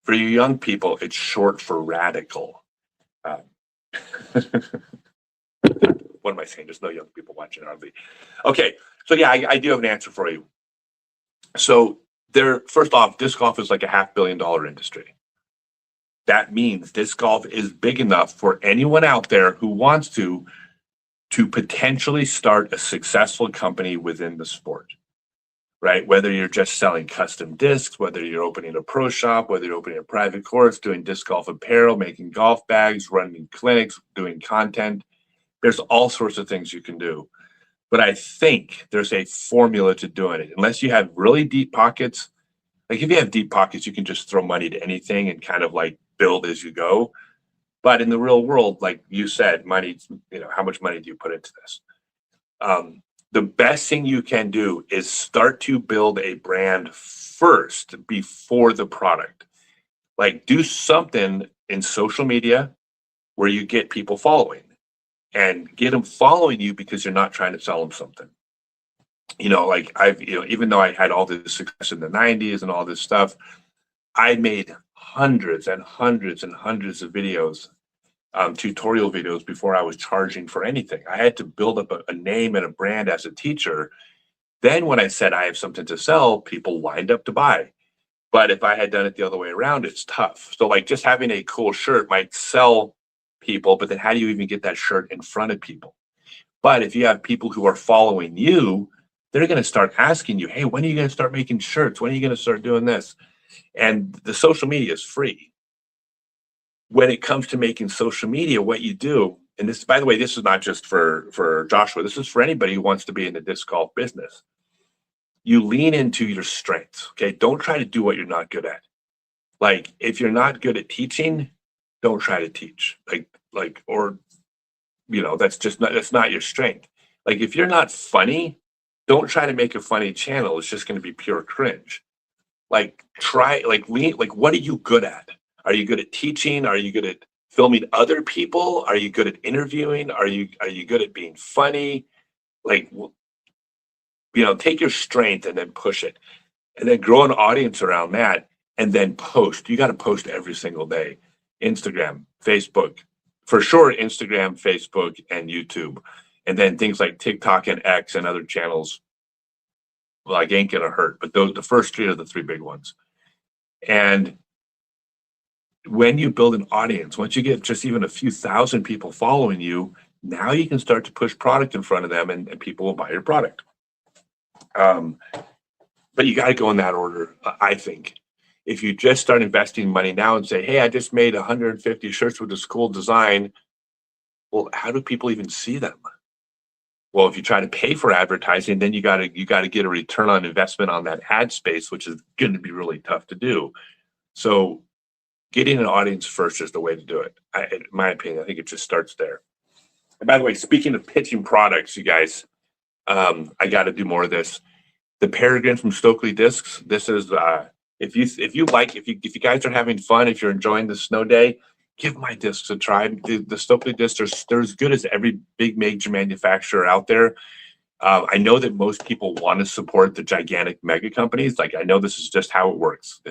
A: for you young people, it's short for radical. What am I saying? There's no young people watching hardly. Okay, so yeah, I do have an answer for you. So first off, disc golf is like a $500 million industry. That means disc golf is big enough for anyone out there who wants to potentially start a successful company within the sport, right? Whether you're just selling custom discs, whether you're opening a pro shop, whether you're opening a private course, doing disc golf apparel, making golf bags, running clinics, doing content, there's all sorts of things you can do. But I think there's a formula to doing it. Unless you have really deep pockets, like if you have deep pockets, you can just throw money to anything and kind of like build as you go. But in the real world, like you said, money, how much money do you put into this? The best thing you can do is start to build a brand first before the product. Like do something in social media where you get people following and get them following you because you're not trying to sell them something. Like even though I had all this success in the 90s and all this stuff, I made hundreds and hundreds and hundreds of videos, tutorial videos before I was charging for anything. I had to build up a name and a brand as a teacher. Then when I said I have something to sell, people lined up to buy. But if I had done it the other way around, it's tough. So like just having a cool shirt might sell people, but then how do you even get that shirt in front of people? But if you have people who are following you, they're going to start asking you, hey, when are you going to start making shirts? When are you going to start doing this? And the social media is free. When it comes to making social media, what you do, and this, by the way, this is not just for Joshua, this is for anybody who wants to be in the disc golf business. You lean into your strengths, okay? Don't try to do what you're not good at. Like, if you're not good at teaching, don't try to teach. That's not your strength. Like, if you're not funny, don't try to make a funny channel. It's just going to be pure cringe. Like, what are you good at? Are you good at teaching? Are you good at filming other people? Are you good at interviewing? Are you good at being funny? Like, take your strength and then push it, and then grow an audience around that, and then post. You got to post every single day. Instagram, Facebook, for sure. Instagram, Facebook, and YouTube, and then things like TikTok and X and other channels. Like ain't gonna hurt, but the first three are the three big ones. And when you build an audience, once you get just even a few thousand people following you, now you can start to push product in front of them, and people will buy your product. But you got to go in that order, I think. If you just start investing money now and say, hey, I just made 150 shirts with this cool design, well, how do people even see them? Well, if you try to pay for advertising, then you got to get a return on investment on that ad space, which is going to be really tough to do. So getting an audience first is the way to do it. In my opinion, I think it just starts there. And by the way, speaking of pitching products, you guys, I got to do more of this. The Peregrine from Stokely Discs. This is if you guys are having fun, if you're enjoying the snow day, give my discs a try. The Stokely discs they're as good as every big major manufacturer out there. I know that most people want to support the gigantic mega companies. Like I know this is just how it works.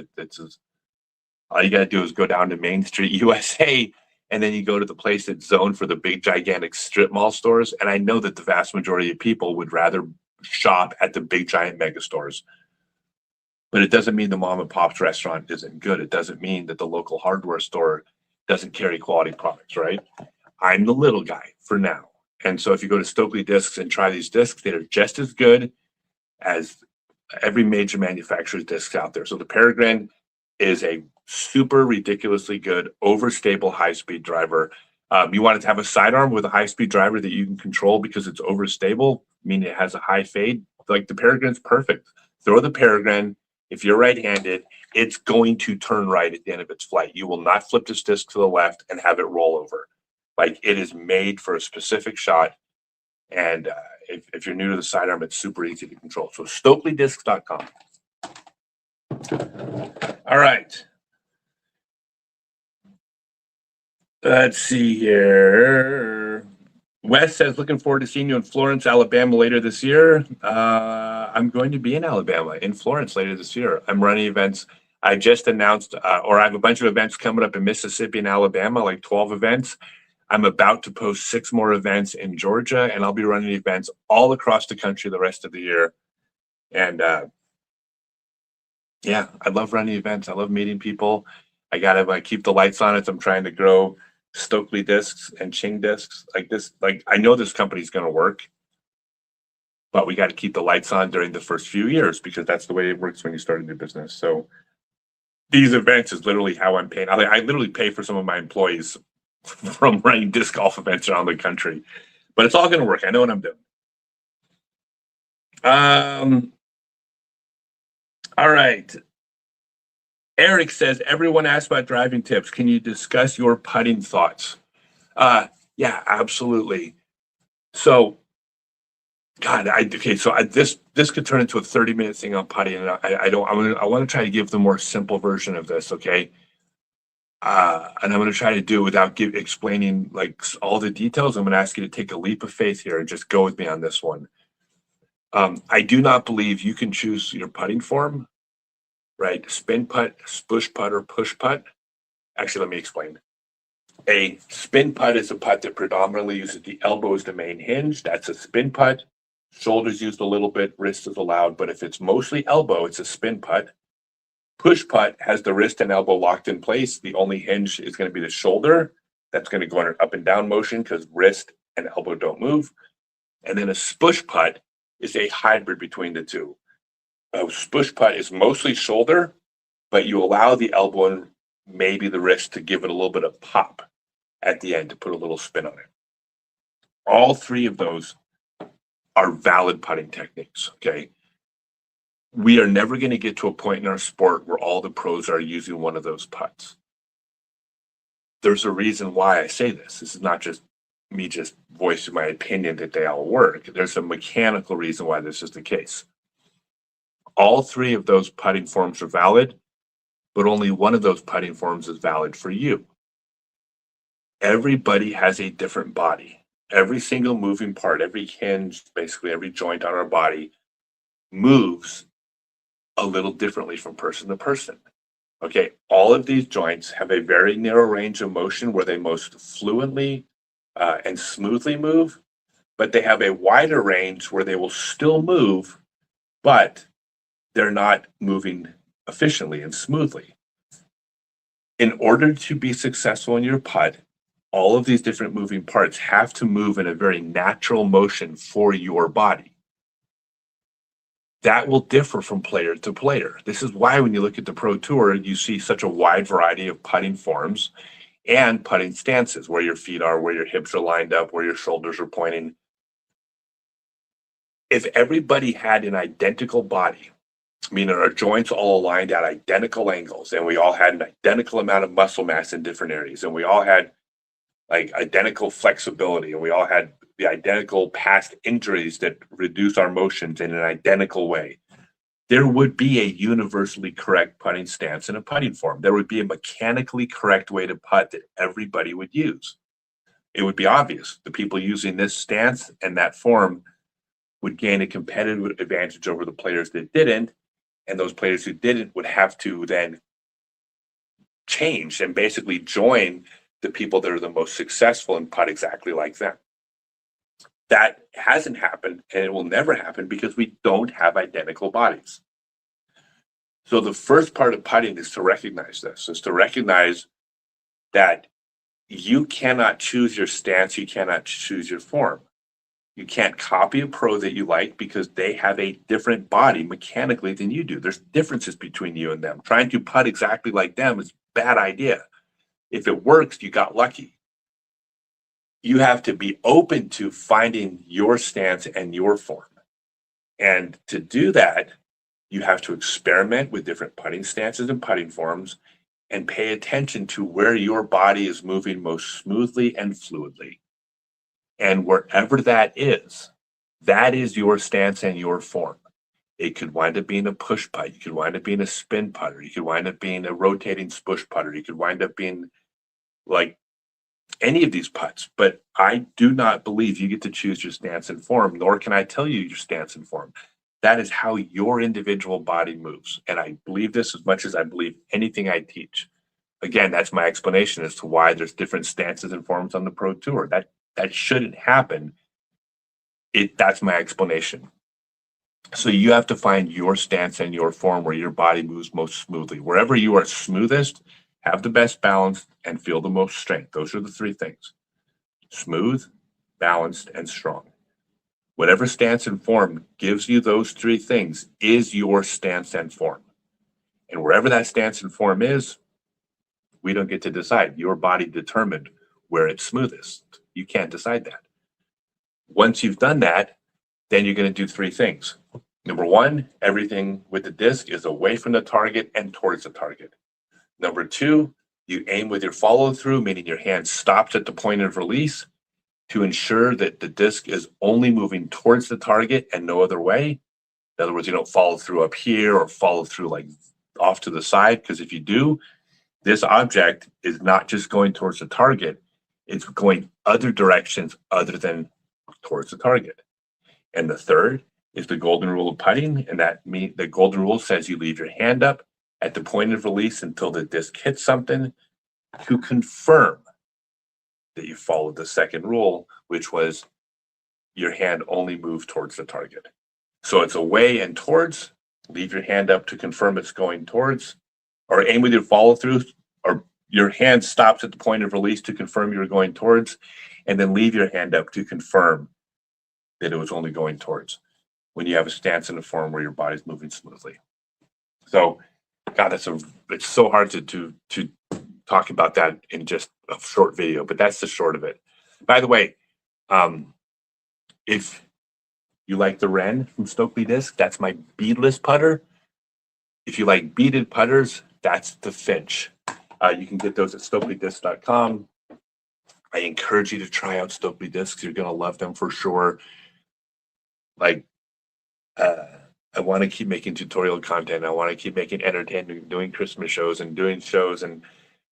A: All you got to do is go down to Main Street USA, and then you go to the place that's zoned for the big gigantic strip mall stores. And I know that the vast majority of people would rather shop at the big giant mega stores. But it doesn't mean the mom and pop's restaurant isn't good. It doesn't mean that the local hardware store doesn't carry quality products, right? I'm the little guy for now. And so if you go to Stokely Discs and try these discs, they're just as good as every major manufacturer's discs out there. So the Peregrine is a super ridiculously good, overstable high-speed driver. You want it to have a sidearm with a high-speed driver that you can control because it's overstable, meaning it has a high fade. Like the Peregrine's perfect. Throw the Peregrine. If you're right-handed, it's going to turn right at the end of its flight. You will not flip this disc to the left and have it roll over. Like it is made for a specific shot. And if you're new to the sidearm, it's super easy to control. So StokelyDiscs.com. All right. Let's see here. Wes says, looking forward to seeing you in Florence, Alabama later this year. I'm going to be in Alabama, in Florence later this year. I'm running events. I just announced, or I have a bunch of events coming up in Mississippi and Alabama, like 12 events. I'm about to post 6 more events in Georgia, and I'll be running events all across the country the rest of the year. And yeah, I love running events. I love meeting people. I gotta keep the lights on as I'm trying to grow Stokely discs and Ching discs like this. Like I know this company's gonna work, but we got to keep the lights on during the first few years because that's the way it works when you start a new business. So these events is literally how I'm paying. I literally pay for some of my employees from running disc golf events around the country, but it's all gonna work. I know what I'm doing. All right. Eric says, everyone asks about driving tips. Can you discuss your putting thoughts? Yeah, absolutely. So, God, this could turn into a 30-minute thing on putting, and I want to try to give the more simple version of this, okay? And I'm going to try to do it without explaining like all the details. I'm going to ask you to take a leap of faith here and just go with me on this one. I do not believe you can choose your putting form. Right, spin putt, push putt, or push putt. Actually, let me explain. A spin putt is a putt that predominantly uses the elbow as the main hinge. That's a spin putt. Shoulders used a little bit, wrist is allowed, but if it's mostly elbow, it's a spin putt. Push putt has the wrist and elbow locked in place. The only hinge is going to be the shoulder. That's going to go in an up and down motion because wrist and elbow don't move. And then a spush putt is a hybrid between the two. A push putt is mostly shoulder, but you allow the elbow and maybe the wrist to give it a little bit of pop at the end to put a little spin on it. All 3 of those are valid putting techniques, okay? We are never going to get to a point in our sport where all the pros are using one of those putts. There's a reason why I say this. This is not just me just voicing my opinion that they all work. There's a mechanical reason why this is the case. All 3 of those putting forms are valid, but only one of those putting forms is valid for you. Everybody has a different body. Every single moving part, every hinge, basically every joint on our body moves a little differently from person to person. Okay, all of these joints have a very narrow range of motion where they most fluently and smoothly move, but they have a wider range where they will still move, but they're not moving efficiently and smoothly. In order to be successful in your putt, all of these different moving parts have to move in a very natural motion for your body. That will differ from player to player. This is why when you look at the Pro Tour, you see such a wide variety of putting forms and putting stances, where your feet are, where your hips are lined up, where your shoulders are pointing. if everybody had an identical body, meaning our joints all aligned at identical angles, and we all had an identical amount of muscle mass in different areas, and we all had like identical flexibility, and we all had the identical past injuries that reduce our motions in an identical way, there would be a universally correct putting stance and a putting form. There would be a mechanically correct way to putt that everybody would use. It would be obvious. The people using this stance and that form would gain a competitive advantage over the players that didn't, and those players who didn't would have to then change and basically join the people that are the most successful and putt exactly like them. That hasn't happened, and it will never happen because we don't have identical bodies. So the first part of putting is to recognize this, is to recognize that you cannot choose your stance, you cannot choose your form. You can't copy a pro that you like because they have a different body mechanically than you do. There's differences between you and them. Trying to putt exactly like them is a bad idea. If it works, you got lucky. You have to be open to finding your stance and your form. And to do that, you have to experiment with different putting stances and putting forms and pay attention to where your body is moving most smoothly and fluidly. And wherever that is your stance and your form. It could wind up being a push putt. You could wind up being a spin putter. You could wind up being a rotating push putter. You could wind up being like any of these putts. But I do not believe you get to choose your stance and form, nor can I tell you your stance and form. That is how your individual body moves. And I believe this as much as I believe anything I teach. Again, that's my explanation as to why there's different stances and forms on the Pro Tour. That shouldn't happen. That's my explanation. So you have to find your stance and your form where your body moves most smoothly. Wherever you are smoothest, have the best balance, and feel the most strength. Those are the three things: smooth, balanced, and strong. Whatever stance and form gives you those three things is your stance and form. And wherever that stance and form is, we don't get to decide. Your body determined where it's smoothest. You can't decide that. Once you've done that, then you're going to do three things. Number one, everything with the disc is away from the target and towards the target. Number two, you aim with your follow through, meaning your hand stops at the point of release to ensure that the disc is only moving towards the target and no other way. In other words, you don't follow through up here or follow through like off to the side, because if you do, this object is not just going towards the target, it's going other directions other than towards the target. And the third is the golden rule of putting, and that means the golden rule says you leave your hand up at the point of release until the disc hits something to confirm that you followed the second rule, which was your hand only moved towards the target. So it's away and towards. Leave your hand up to confirm it's going towards, or aim with your follow through, or your hand stops at the point of release to confirm you're going towards, and then leave your hand up to confirm that it was only going towards, when you have a stance and a form where your body's moving smoothly. So, God, it's so hard to talk about that in just a short video, but that's the short of it. By the way, if you like the Wren from Stokely Disc, that's my beadless putter. If you like beaded putters, that's the Finch. You can get those at StokelyDisc.com. I encourage you to try out Stokely Discs. You're going to love them for sure. Like, I want to keep making tutorial content. I want to keep making entertainment, doing Christmas shows and doing shows and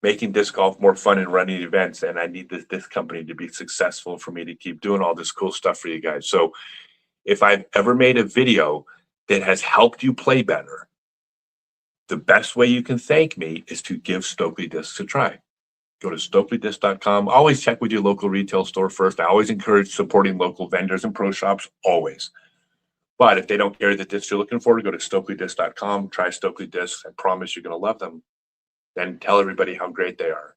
A: making disc golf more fun and running events. And I need this disc company to be successful for me to keep doing all this cool stuff for you guys. So if I've ever made a video that has helped you play better, the best way you can thank me is to give Stokely Discs a try. Go to StokelyDisc.com. Always check with your local retail store first. I always encourage supporting local vendors and pro shops, always. But if they don't carry the discs you're looking for, go to StokelyDisc.com. Try Stokely Discs. I promise you're going to love them. Then tell everybody how great they are.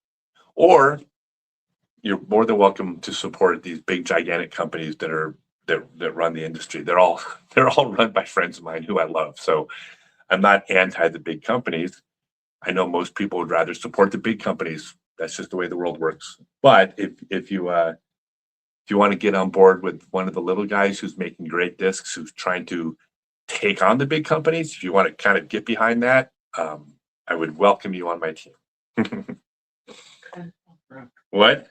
A: Or you're more than welcome to support these big, gigantic companies that run the industry. They're all run by friends of mine who I love. So I'm not anti the big companies. I know most people would rather support the big companies. That's just the way the world works. But if you if you want to get on board with one of the little guys who's making great discs, who's trying to take on the big companies, if you want to kind of get behind that, I would welcome you on my team. What?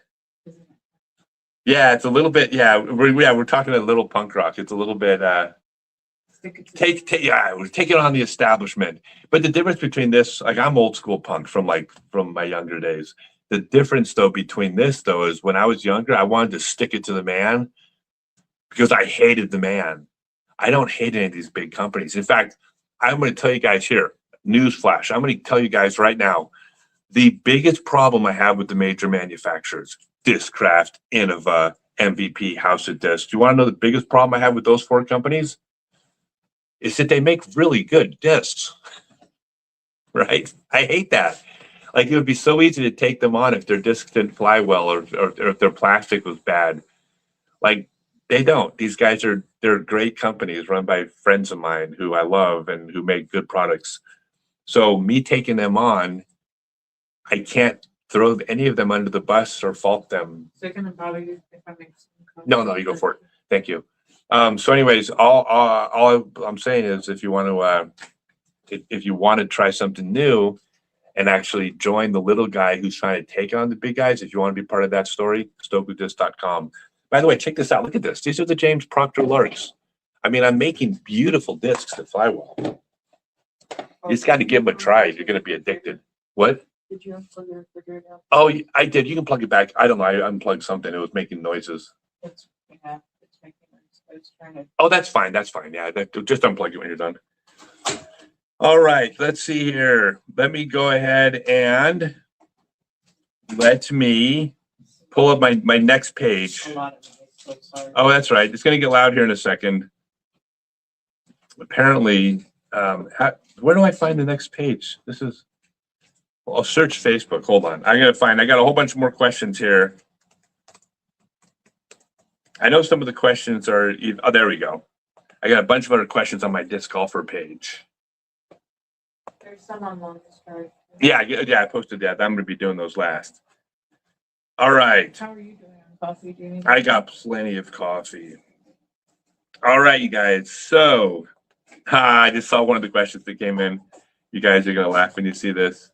A: Yeah, it's a little bit. Yeah, we're talking a little punk rock. It's a little bit. We're taking on the establishment. But the difference between this, like, I'm old school punk from my younger days. The difference though between this though is when I was younger, I wanted to stick it to the man because I hated the man. I don't hate any of these big companies. In fact, I'm going to tell you guys here, newsflash. I'm going to tell you guys right now, the biggest problem I have with the major manufacturers, Discraft, Innova, MVP, House of Disc. Do you want to know the biggest problem I have with those 4 companies? Is that they make really good discs, right? I hate that. Like, it would be so easy to take them on if their discs didn't fly well or if their plastic was bad. Like, they don't. These guys they're great companies run by friends of mine who I love and who make good products. So me taking them on, I can't throw any of them under the bus or fault them.
B: Is it gonna bother you if I make some?
A: No, you go for it. Thank you. So anyways, all I'm saying is if you want to try something new and actually join the little guy who's trying to take on the big guys, if you want to be part of that story, stokewithdisc.com. By the way, check this out. Look at this. These are the James Proctor Larks. I mean, I'm making beautiful discs that fly well. You just got to give them a try. You're going to be addicted. What?
B: Did you unplug your refrigerator?
A: Oh, I did. You can plug it back. I don't know. I unplugged something. It was making noises.
B: It's making noise. I was trying to.
A: Oh, that's fine. That's fine. Yeah, just unplug it when you're done. All right. Let's see here. Let me go ahead and let me pull up my next page.
B: A lot of noise, so sorry.
A: Oh, that's right. It's going to get loud here in a second. Apparently, where do I find the next page? I'll search Facebook. Hold on. I got a whole bunch more questions here. I know some of the questions are, oh, there we go. I got a bunch of other questions on my disc golfer page.
B: There's some on longest card.
A: Yeah, I posted that. I'm going to be doing those last. All right.
B: How are you doing on coffee? Do you need
A: I got plenty of coffee. All right, you guys. So, I just saw one of the questions that came in. You guys are going to laugh when you see this.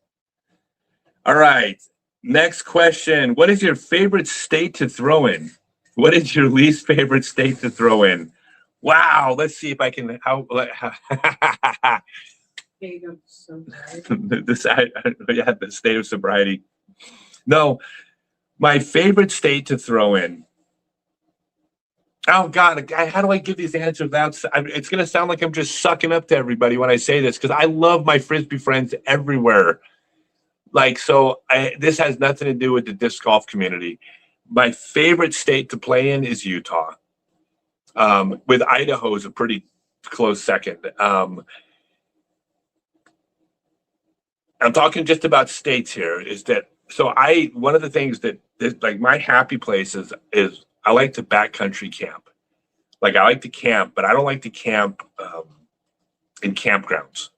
A: All right. Next question. What is your favorite state to throw in? What is your least favorite state to throw in? Wow. Let's see if I can.
B: State of sobriety.
A: The state of sobriety. No, my favorite state to throw in. Oh God, how do I give these answers without? It's going to sound like I'm just sucking up to everybody when I say this because I love my Frisbee friends everywhere. Like, so this has nothing to do with the disc golf community. My favorite state to play in is Utah. With Idaho is a pretty close second. I'm talking just about states here. Is that so? One of the things that like my happy place is I like to backcountry camp. Like I like to camp, but I don't like to camp in campgrounds.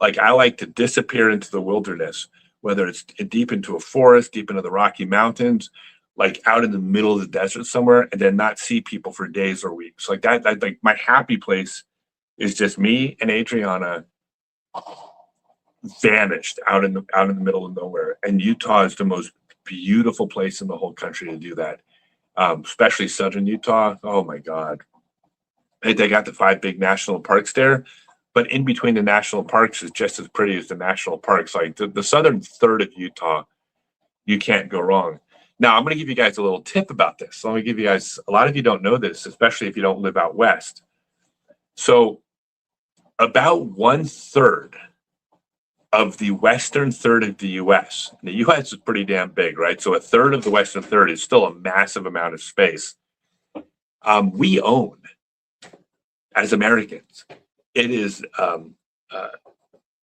A: Like I like to disappear into the wilderness, whether it's deep into a forest, deep into the Rocky Mountains, like out in the middle of the desert somewhere, and then not see people for days or weeks. Like that like my happy place is just me and Adriana vanished out in the middle of nowhere. And Utah is the most beautiful place in the whole country to do that. Especially southern Utah. Oh my God. They got the 5 big national parks there, but in between the national parks is just as pretty as the national parks. Like the southern third of Utah, you can't go wrong. Now I'm going to give you guys a little tip about this. Let me give you guys, a lot of you don't know this, especially if you don't live out west. So about 1/3 of the western third of the U.S. And the U.S. is pretty damn big, right? So 1/3 of the western third is still a massive amount of space. We own as Americans. It is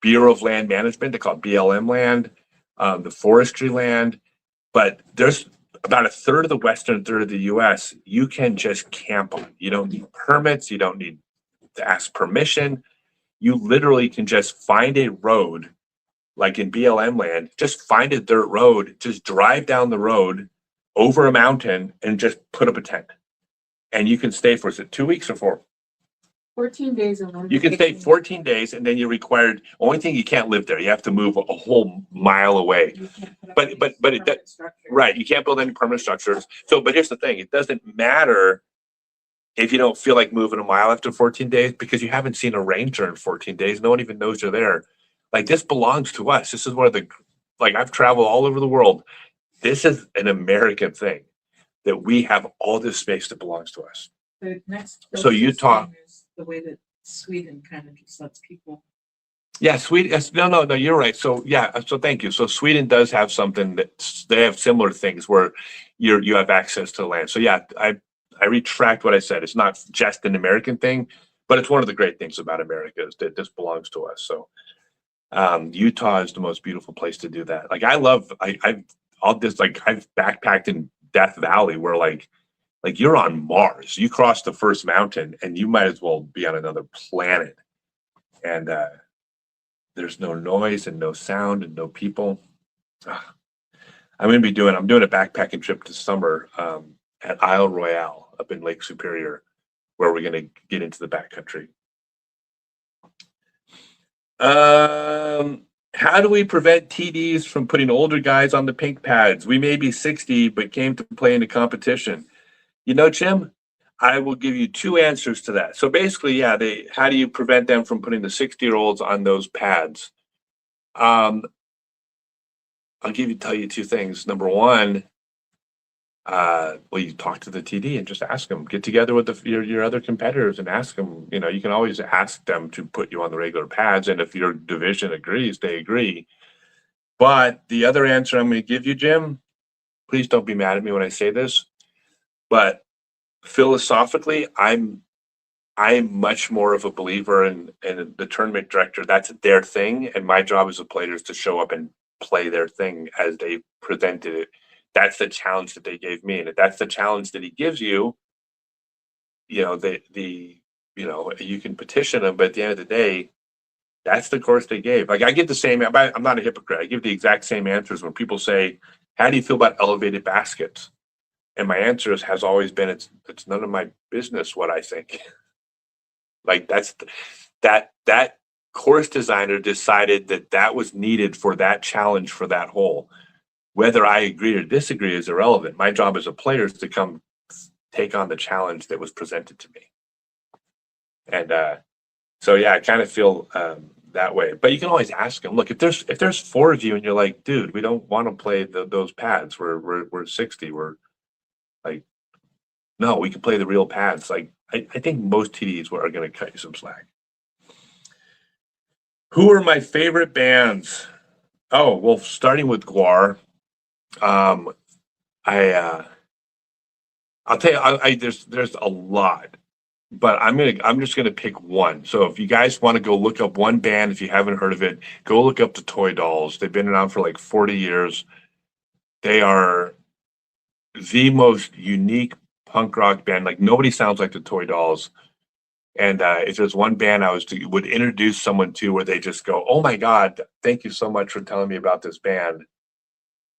A: Bureau of Land Management. They call it BLM land, the forestry land. But there's about 1/3 of the western third of the U.S. you can just camp on. You don't need permits. You don't need to ask permission. You literally can just find a road. Like in BLM land, just find a dirt road, just drive down the road over a mountain and just put up a tent. and you can stay for, is it 2 weeks or 4?
B: 14 days and one
A: You can stay
B: vacation.
A: 14 days, and then you're required. Only thing, you can't live there. You have to move a whole mile away.
B: You can't put up
A: But
B: any
A: it
B: permanent structure.
A: right. You can't build any permanent structures. So, but here's the thing: it doesn't matter if you don't feel like moving a mile after 14 days because you haven't seen a ranger in 14 days. No one even knows you're there. Like, this belongs to us. This is one of the, like, I've traveled all over the world. This is an American thing that we have all this space that belongs to us.
B: The next
A: So Utah-
B: thing is the way that Sweden kind of just lets people.
A: Yeah, Sweden. No, you're right. So yeah, so thank you. So Sweden does have something that they have similar things where you have access to land. So yeah, I retract what I said. It's not just an American thing, but it's one of the great things about America is that this belongs to us. So Utah is the most beautiful place to do that. Like, I've backpacked in Death Valley where like you're on Mars. You cross the first mountain and you might as well be on another planet. And there's no noise and no sound and no people. I'm doing a backpacking trip this summer at Isle Royale up in Lake Superior, where we're going to get into the backcountry. How do we prevent TDs from putting older guys on the pink pads? We may be 60, but came to play in a competition. You know, Jim, I will give you 2 answers to that. So basically, yeah, how do you prevent them from putting the 60-year-olds on those pads? I'll tell you 2 things. Number 1, you talk to the TD and just ask them. Get together with your other competitors and ask them. You know, you can always ask them to put you on the regular pads, and if your division agrees, they agree. But the other answer I'm going to give you, Jim, please don't be mad at me when I say this, but philosophically, I'm much more of a believer in the tournament director. That's their thing, and my job as a player is to show up and play their thing as they presented it. That's the challenge that they gave me, and if that's the challenge that he gives you, you know, you can petition them, but at the end of the day, that's the course they gave. Like, I give the same. I'm not a hypocrite. I give the exact same answers when people say, "How do you feel about elevated baskets?" And my answer has always been, "It's none of my business what I think." Like, that course designer decided that was needed for that challenge for that hole. Whether I agree or disagree is irrelevant. My job as a player is to come take on the challenge that was presented to me. And so yeah, I kind of feel that way. But you can always ask them. Look, if there's 4 of you and you're like, dude, we don't want to play those pads. We're 60. We're like, no, we can play the real pads. Like, I think most TDs are going to cut you some slack. Who are my favorite bands? Oh, well, starting with Guar. I'll tell you, there's a lot, but I'm just gonna pick one. So if you guys want to go look up one band, if you haven't heard of it, go look up the Toy Dolls. They've been around for like 40 years. They are the most unique punk rock band. Like, nobody sounds like the Toy Dolls. And if there's one band would introduce someone to where they just go, "Oh my God, thank you so much for telling me about this band,"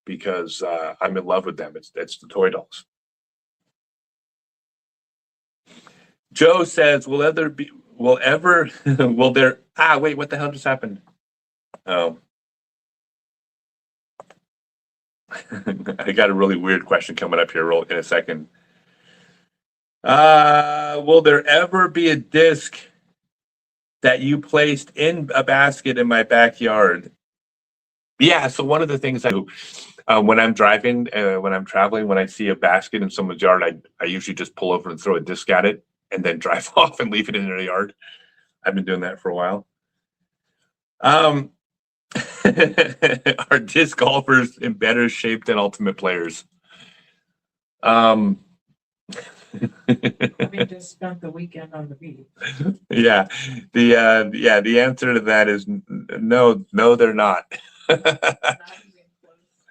A: because I'm in love with them. It's the Toy Dolls. Joe says, will there wait, what the hell just happened? Oh. I got a really weird question coming up here in a second. Will there ever be a disc that you placed in a basket in my backyard? Yeah, so one of the things I do when I'm driving, when I'm traveling, when I see a basket in someone's yard, I usually just pull over and throw a disc at it and then drive off and leave it in their yard. I've been doing that for a while. Are disc golfers in better shape than ultimate players?
B: I just spent the weekend on the beach.
A: Yeah, the answer to that is no, they're not.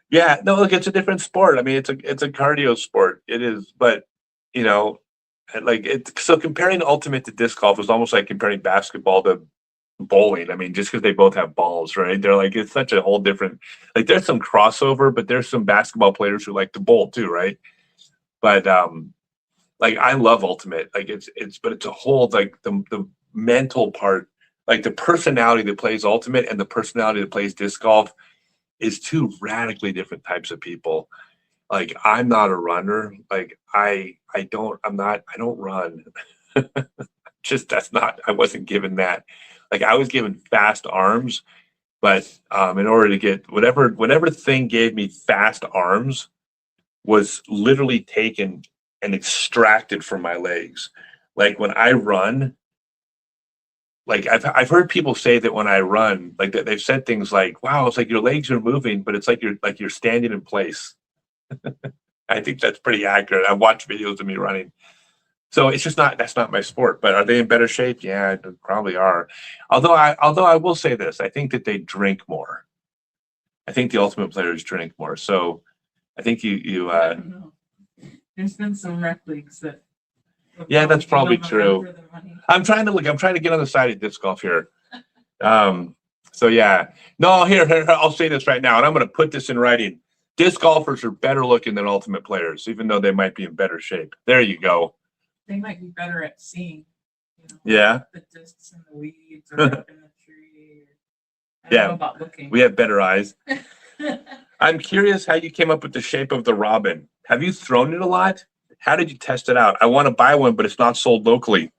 A: Yeah, no, look, it's a different sport. I mean, it's a cardio sport. It is, but you know, so comparing ultimate to disc golf is almost like comparing basketball to bowling. I mean, just because they both have balls, right? They're like, it's such a whole different. Like, there's some crossover, but there's some basketball players who like to bowl too, right? But like I love Ultimate. Like but it's a whole like the mental part, like the personality that plays Ultimate and the personality that plays disc golf is two radically different types of people. Like I'm not a runner. Like I don't run. Just that's not I wasn't given that. Like I was given fast arms, but in order to get whatever thing gave me fast arms was literally taken and extracted from my legs. Like when I run, like I've heard people say that when I run, like that they've said things like, "Wow, it's like your legs are moving, but it's like you're standing in place." I think that's pretty accurate. I've watched videos of me running. So it's just not that's not my sport. But are they in better shape? Yeah, they probably are. Although I will say this, I think that they drink more. I think the ultimate players drink more. So I think
B: I don't know. There's been some rec leagues that.
A: yeah, that's probably
B: give them a run
A: true.
B: for their money.
A: I'm trying to get on the side of disc golf here. So yeah. No, here, I'll say this right now, and I'm gonna put this in writing. Disc golfers are better looking than ultimate players, even though they might be in better shape. There you go.
B: They might be better at seeing.
A: Yeah.
B: The discs in the weeds or up in the tree. I don't
A: Yeah.
B: know about looking.
A: We have better eyes. I'm curious how you came up with the shape of the robin. Have you thrown it a lot? How did you test it out? I want to buy one, but it's not sold locally.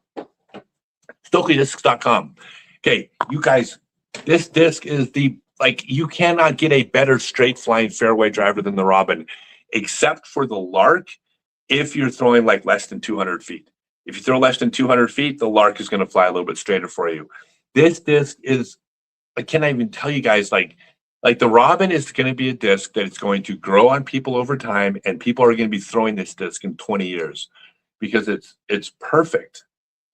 A: StokelyDiscs.com. Okay, you guys, this disc is you cannot get a better straight flying fairway driver than the Robin, except for the Lark if you're throwing like less than 200 feet. If you throw less than 200 feet, the Lark is going to fly a little bit straighter for you. This disc is, I can't even tell you guys, like the Robin is going to be a disc that it's going to grow on people over time, and people are going to be throwing this disc in 20 years because it's perfect.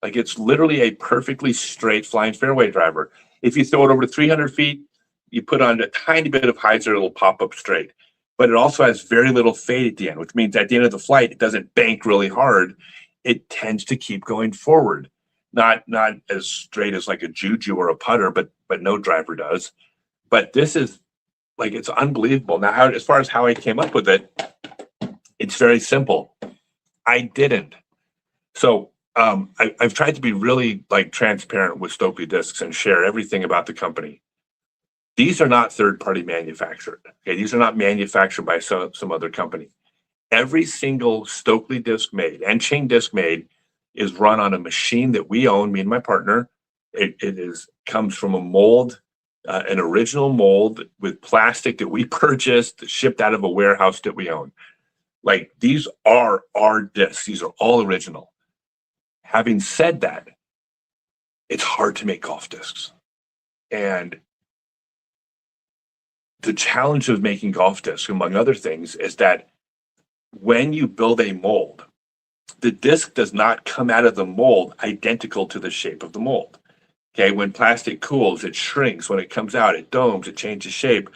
A: Like it's literally a perfectly straight flying fairway driver. If you throw it over 300 feet, you put on a tiny bit of hyzer, it'll pop up straight. But it also has very little fade at the end, which means at the end of the flight, it doesn't bank really hard. It tends to keep going forward. Not as straight as like a juju or a putter, but no driver does. But this is like it's unbelievable. Now, as far as how I came up with it, it's very simple. I didn't. So I've tried to be really like transparent with Stokely Discs and share everything about the company. These are not third-party manufactured. Okay, these are not manufactured by some other company. Every single Stokely disc made and chain disc made is run on a machine that we own, me and my partner. It comes from a mold, an original mold with plastic that we purchased, shipped out of a warehouse that we own. Like these are our discs. These are all original. Having said that, it's hard to make golf discs. And the challenge of making golf discs, among other things, is that when you build a mold, the disc does not come out of the mold identical to the shape of the mold. Okay, when plastic cools, it shrinks. When it comes out, it domes, it changes shape.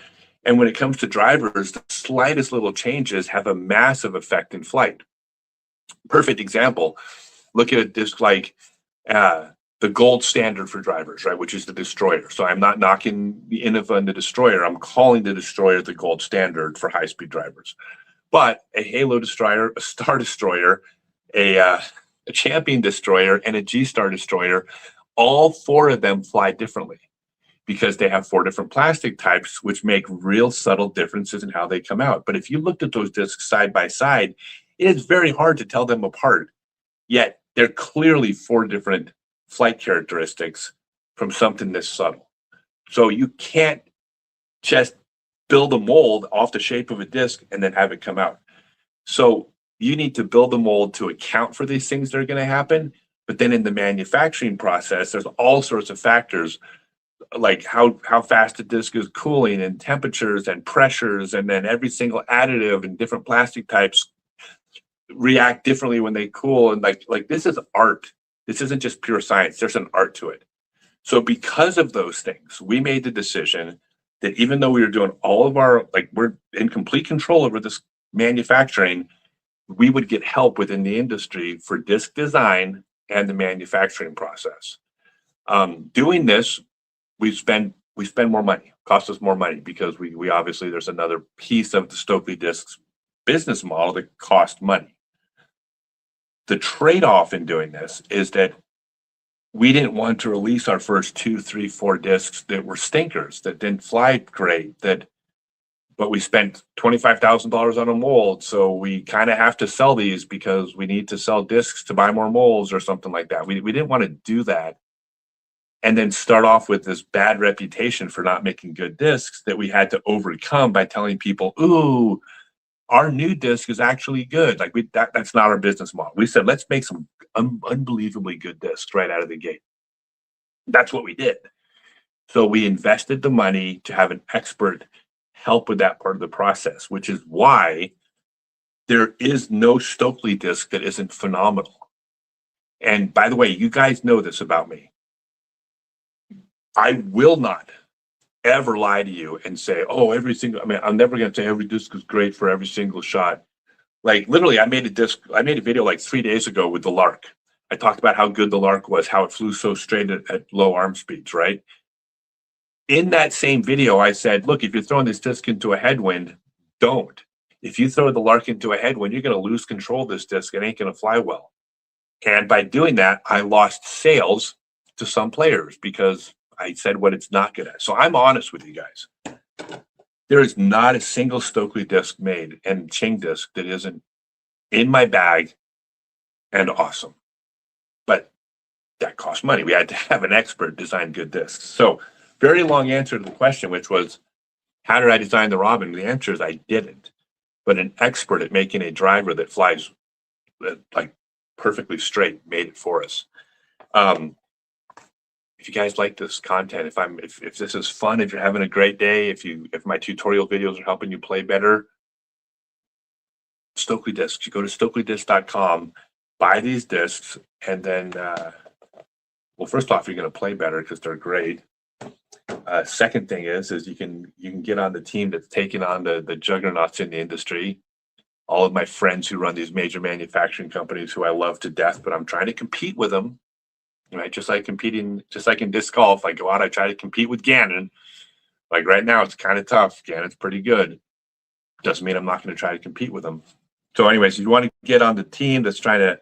A: And when it comes to drivers, the slightest little changes have a massive effect in flight. Perfect example. Look at a disc like the gold standard for drivers, right, which is the Destroyer. So I'm not knocking the Innova and the Destroyer. I'm calling the Destroyer the gold standard for high-speed drivers. But a Halo Destroyer, a Star Destroyer, a Champion Destroyer, and a G-Star Destroyer, all four of them fly differently because they have four different plastic types, which make real subtle differences in how they come out. But if you looked at those discs side by side, it is very hard to tell them apart. Yet they're clearly four different flight characteristics from something this subtle. So you can't just build a mold off the shape of a disc and then have it come out. So you need to build a mold to account for these things that are going to happen. But then in the manufacturing process, there's all sorts of factors like how fast the disc is cooling and temperatures and pressures, and then every single additive and different plastic types react differently when they cool. And like this is art. This isn't just pure science. There's an art to it. So because of those things, we made the decision that even though we were doing all of our, like we're in complete control over this manufacturing, we would get help within the industry for disc design and the manufacturing process. Doing this, we spend more money, cost us more money because we obviously there's another piece of the Stokely Discs business model that cost money. The trade-off in doing this is that we didn't want to release our first 2, 3, 4 discs that were stinkers, that didn't fly great, but we spent $25,000 on a mold, so we kind of have to sell these because we need to sell discs to buy more molds or something like that. We didn't want to do that and then start off with this bad reputation for not making good discs that we had to overcome by telling people, ooh, our new disc is actually good. Like that's not our business model. We said, let's make some unbelievably good discs right out of the gate. That's what we did. So we invested the money to have an expert help with that part of the process, which is why there is no Stokely disc that isn't phenomenal. And by the way, you guys know this about me. I will not ever lie to you and say, oh, I'm never going to say every disc is great for every single shot. Like literally, I made a video like 3 days ago with the Lark. I talked about how good the Lark was, how it flew so straight at low arm speeds, right? In that same video, I said, look, if you're throwing this disc into a headwind, don't. If you throw the Lark into a headwind, you're going to lose control of this disc. It ain't going to fly well. And by doing that, I lost sales to some players because I said what it's not good at. So I'm honest with you guys. There is not a single Stokely disc made and Ching disc that isn't in my bag and awesome. But that cost money. We had to have an expert design good discs. So very long answer to the question, which was, how did I design the Robin? The answer is I didn't. But an expert at making a driver that flies like perfectly straight made it for us. If you guys like this content, if this is fun, if you're having a great day, if my tutorial videos are helping you play better, Stokely discs. You go to StokelyDiscs.com, buy these discs, and then well, first off, you're going to play better because they're great. Second thing is you can get on the team that's taking on the juggernauts in the industry. All of my friends who run these major manufacturing companies who I love to death, but I'm trying to compete with them. Right, just like in disc golf, I go out, I try to compete with Gannon. Like right now, it's kind of tough. Gannon's pretty good. Doesn't mean I'm not going to try to compete with them. So, anyways, if you want to get on the team that's trying to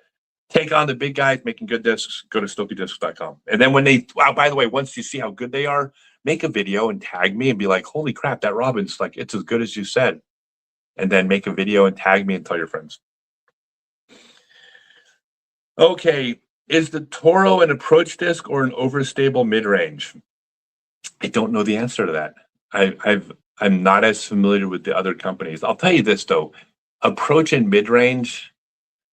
A: take on the big guys making good discs, go to StokelyDiscs.com. And then by the way, once you see how good they are, make a video and tag me and be like, holy crap, that Robin's like, it's as good as you said. And then make a video and tag me and tell your friends. Okay, is the Toro an approach disc or an overstable mid-range? I don't know the answer to that. I'm not as familiar with the other companies. I'll tell you this though, approach and mid-range,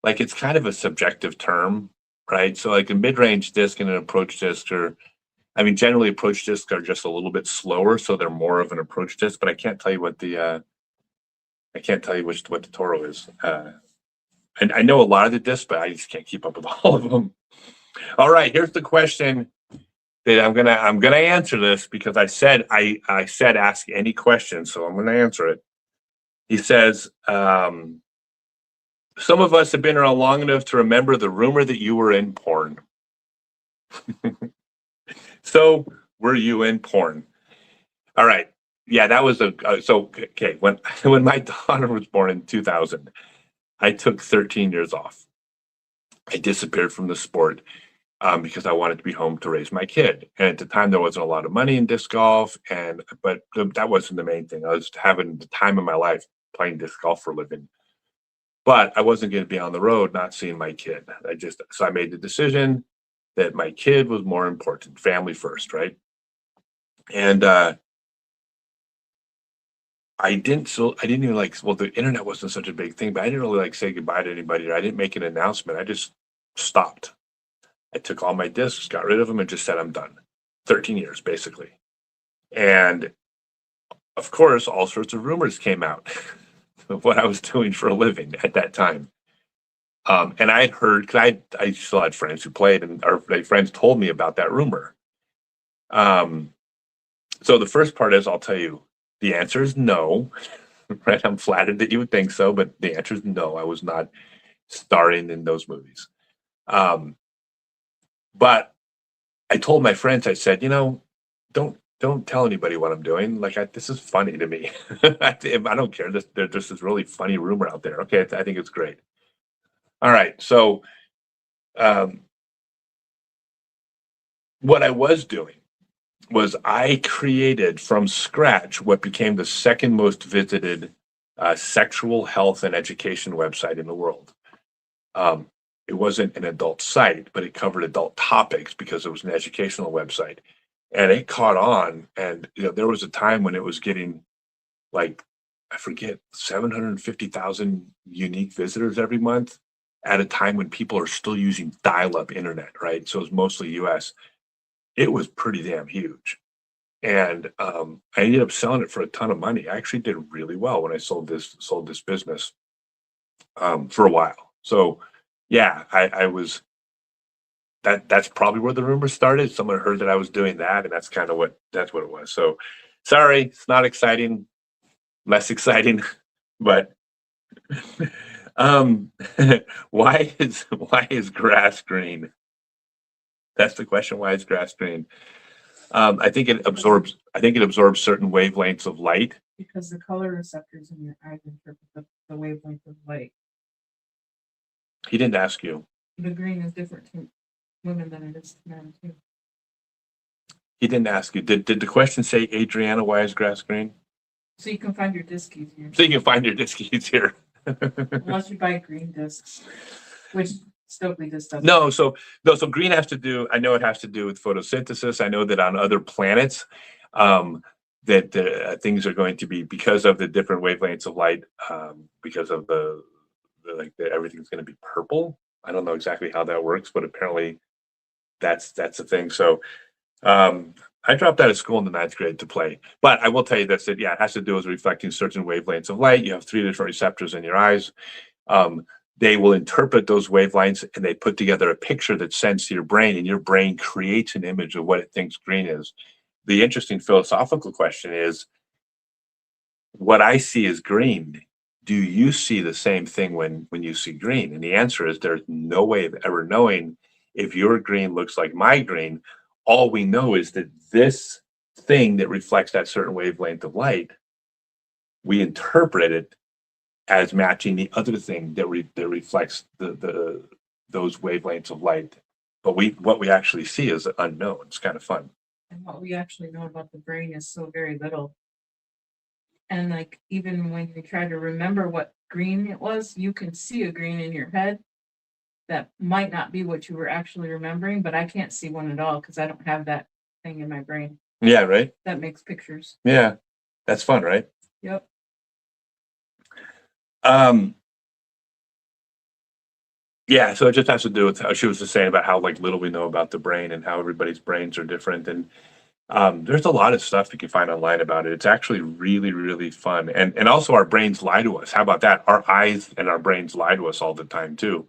A: like it's kind of a subjective term, right? So like a mid-range disc and an approach disc generally approach discs are just a little bit slower, so they're more of an approach disc, but I can't tell you what the Toro is. And I know a lot of the discs, but I just can't keep up with all of them. All right, here's the question that I'm gonna answer this because I said ask any question, so I'm gonna answer it. He says, some of us have been around long enough to remember the rumor that you were in porn. So were you in porn? All right. Yeah, that was okay. When my daughter was born in 2000, I took 13 years off. I disappeared from the sport because I wanted to be home to raise my kid. And at the time, there wasn't a lot of money in disc golf, but that wasn't the main thing. I was having the time of my life playing disc golf for a living. But I wasn't going to be on the road not seeing my kid. So I made the decision that my kid was more important, family first, right? And I didn't even the internet wasn't such a big thing, but I didn't really say goodbye to anybody. I didn't make an announcement. I just stopped. I took all my discs, got rid of them, and just said I'm done. 13 years, basically. And of course, all sorts of rumors came out of what I was doing for a living at that time. And I had heard, because I still had friends who played, and our friends told me about that rumor. So the first part is, I'll tell you, the answer is no. Right? I'm flattered that you would think so, but the answer is no. I was not starring in those movies. But I told my friends, I said, don't tell anybody what I'm doing. This is funny to me. I don't care. There's this really funny rumor out there. Okay, I think it's great. All right, so Um, what I was doing was I created from scratch what became the second most visited sexual health and education website in the world. Um, it wasn't an adult site, but it covered adult topics because it was an educational website, and it caught on. And there was a time when it was getting like, I forget, 750,000 unique visitors every month at a time when people are still using dial-up internet, right? So it was mostly US. It was pretty damn huge. And I ended up selling it for a ton of money. I actually did really well when I sold this business for a while. So yeah, I was that's probably where the rumor started. Someone heard that I was doing that, and that's what it was. So sorry, it's not exciting, less exciting, but um why is grass green? That's the question. Why is grass green? I think it absorbs certain wavelengths of light.
B: Because the color receptors in your eyes interpret the wavelength of light.
A: He didn't ask you.
B: The green is different to women than it is to men too.
A: He didn't ask you. Did the question say, Adriana, why is grass green?
B: So you can find your disc easier.
A: So you can find your disc easier.
B: Unless you buy green discs, which Stokely just doesn't.
A: No, so green has to do. I know it has to do with photosynthesis. I know that on other planets, that things are going to be, because of the different wavelengths of light, because of everything's going to be purple. I don't know exactly how that works, but apparently that's the thing. So I dropped out of school in the ninth grade to play, but I will tell you this: that yeah, it has to do with reflecting certain wavelengths of light. You have three different receptors in your eyes. They will interpret those wavelengths, and they put together a picture that's sent to your brain, and your brain creates an image of what it thinks green is. The interesting philosophical question is, what I see is green. Do you see the same thing when you see green? And the answer is, there's no way of ever knowing if your green looks like my green. All we know is that this thing that reflects that certain wavelength of light, we interpret it as matching the other thing that reflects those wavelengths of light. But what we actually see is unknown. It's kind of fun.
B: And what we actually know about the brain is so very little. And like, even when you try to remember what green it was, you can see a green in your head that might not be what you were actually remembering, but I can't see one at all because I don't have that thing in my brain
A: Yeah, right.
B: that makes pictures.
A: Yeah, that's fun, right?
B: Yep.
A: Yeah, so it just has to do with how she was just saying about how like little we know about the brain and how everybody's brains are different. And there's a lot of stuff you can find online about it. It's actually really, really fun. And also, our brains lie to us. How about that? Our eyes and our brains lie to us all the time too.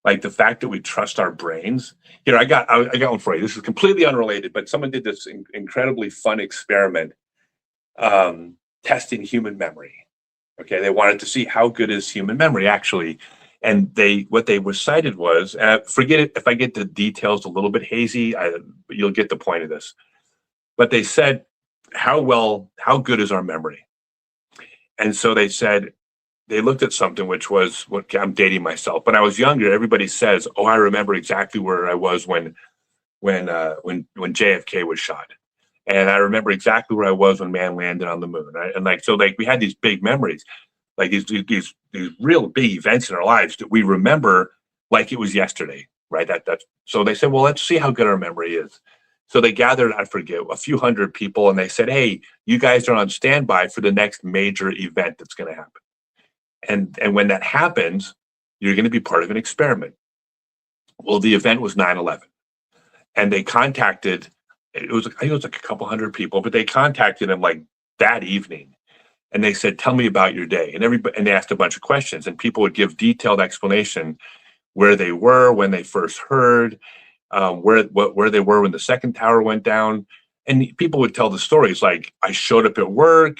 A: Like the fact that we trust our brains. I got one for you. This is completely unrelated, but someone did this incredibly fun experiment, testing human memory. Okay, they wanted to see how good is human memory actually. And what they recited was, forget it if I get the details a little bit hazy, you'll get the point of this. But they said, how good is our memory? And so they said, they looked at something which was, what I'm dating myself. When I was younger, everybody says, "Oh, I remember exactly where I was when JFK was shot, and I remember exactly where I was when man landed on the moon." Right? And we had these big memories, like these real big events in our lives that we remember like it was yesterday, right? That's so they said, well, let's see how good our memory is. So they gathered, I forget, a few hundred people, and they said, hey, you guys are on standby for the next major event that's going to happen. And when that happens, you're going to be part of an experiment. Well, the event was 9/11, and they contacted, I think it was like a couple hundred people, but they contacted them like that evening. And they said, tell me about your day. And they asked a bunch of questions, and people would give detailed explanation where they were when they first heard, where they were when the second tower went down. And people would tell the stories like, I showed up at work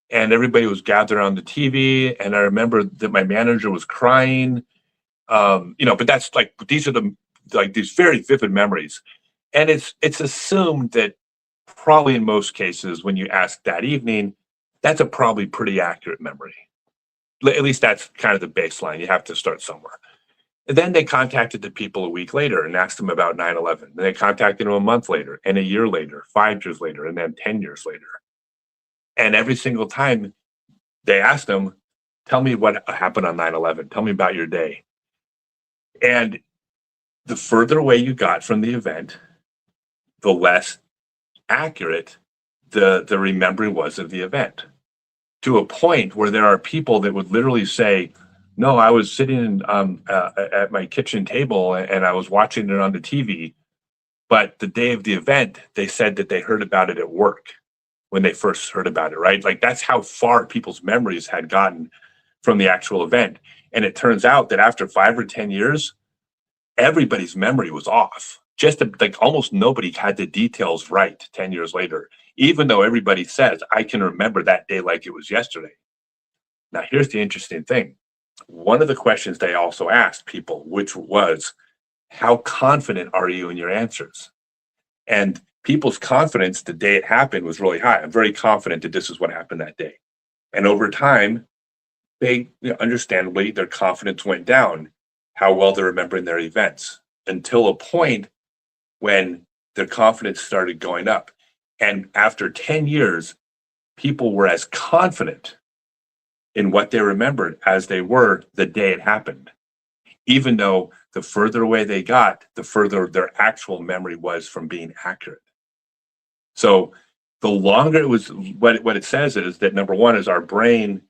A: and everybody was gathered on the TV. And I remember that my manager was crying, but that's like, these are these very vivid memories. And it's assumed that probably in most cases, when you ask that evening, that's a probably pretty accurate memory. At least that's kind of the baseline. You have to start somewhere. And then they contacted the people a week later and asked them about 9/11. Then they contacted them a month later, and a year later, 5 years later, and then 10 years later. And every single time they asked them, tell me what happened on 9/11. Tell me about your day. And the further away you got from the event, the less accurate the remembering was of the event, to a point where there are people that would literally say, no, I was sitting at my kitchen table and I was watching it on the TV. But the day of the event, they said that they heard about it at work when they first heard about it, right? Like that's how far people's memories had gotten from the actual event. And it turns out that after 5 or 10 years, everybody's memory was off. Just like almost nobody had the details right 10 years later, even though everybody says, I can remember that day like it was yesterday. Now, here's the interesting thing. One of the questions they also asked people, which was, how confident are you in your answers? And people's confidence the day it happened was really high. I'm very confident that this is what happened that day. And over time, they, understandably, their confidence went down, how well they're remembering their events, until a point when their confidence started going up. And after 10 years, people were as confident in what they remembered as they were the day it happened, even though the further away they got, the further their actual memory was from being accurate. So the longer it was, what it says is that number one is our brain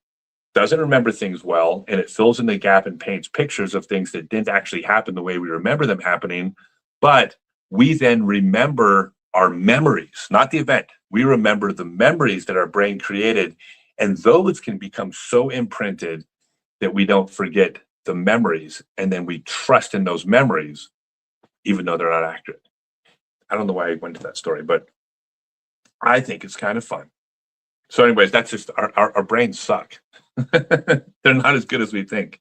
A: doesn't remember things well, and it fills in the gap and paints pictures of things that didn't actually happen the way we remember them happening. But we then remember our memories, not the event. We remember the memories that our brain created, and those can become so imprinted that we don't forget the memories, and then we trust in those memories, even though they're not accurate. I don't know why I went to that story, but I think it's kind of fun. So anyways, that's just our brains suck. They're not as good as we think.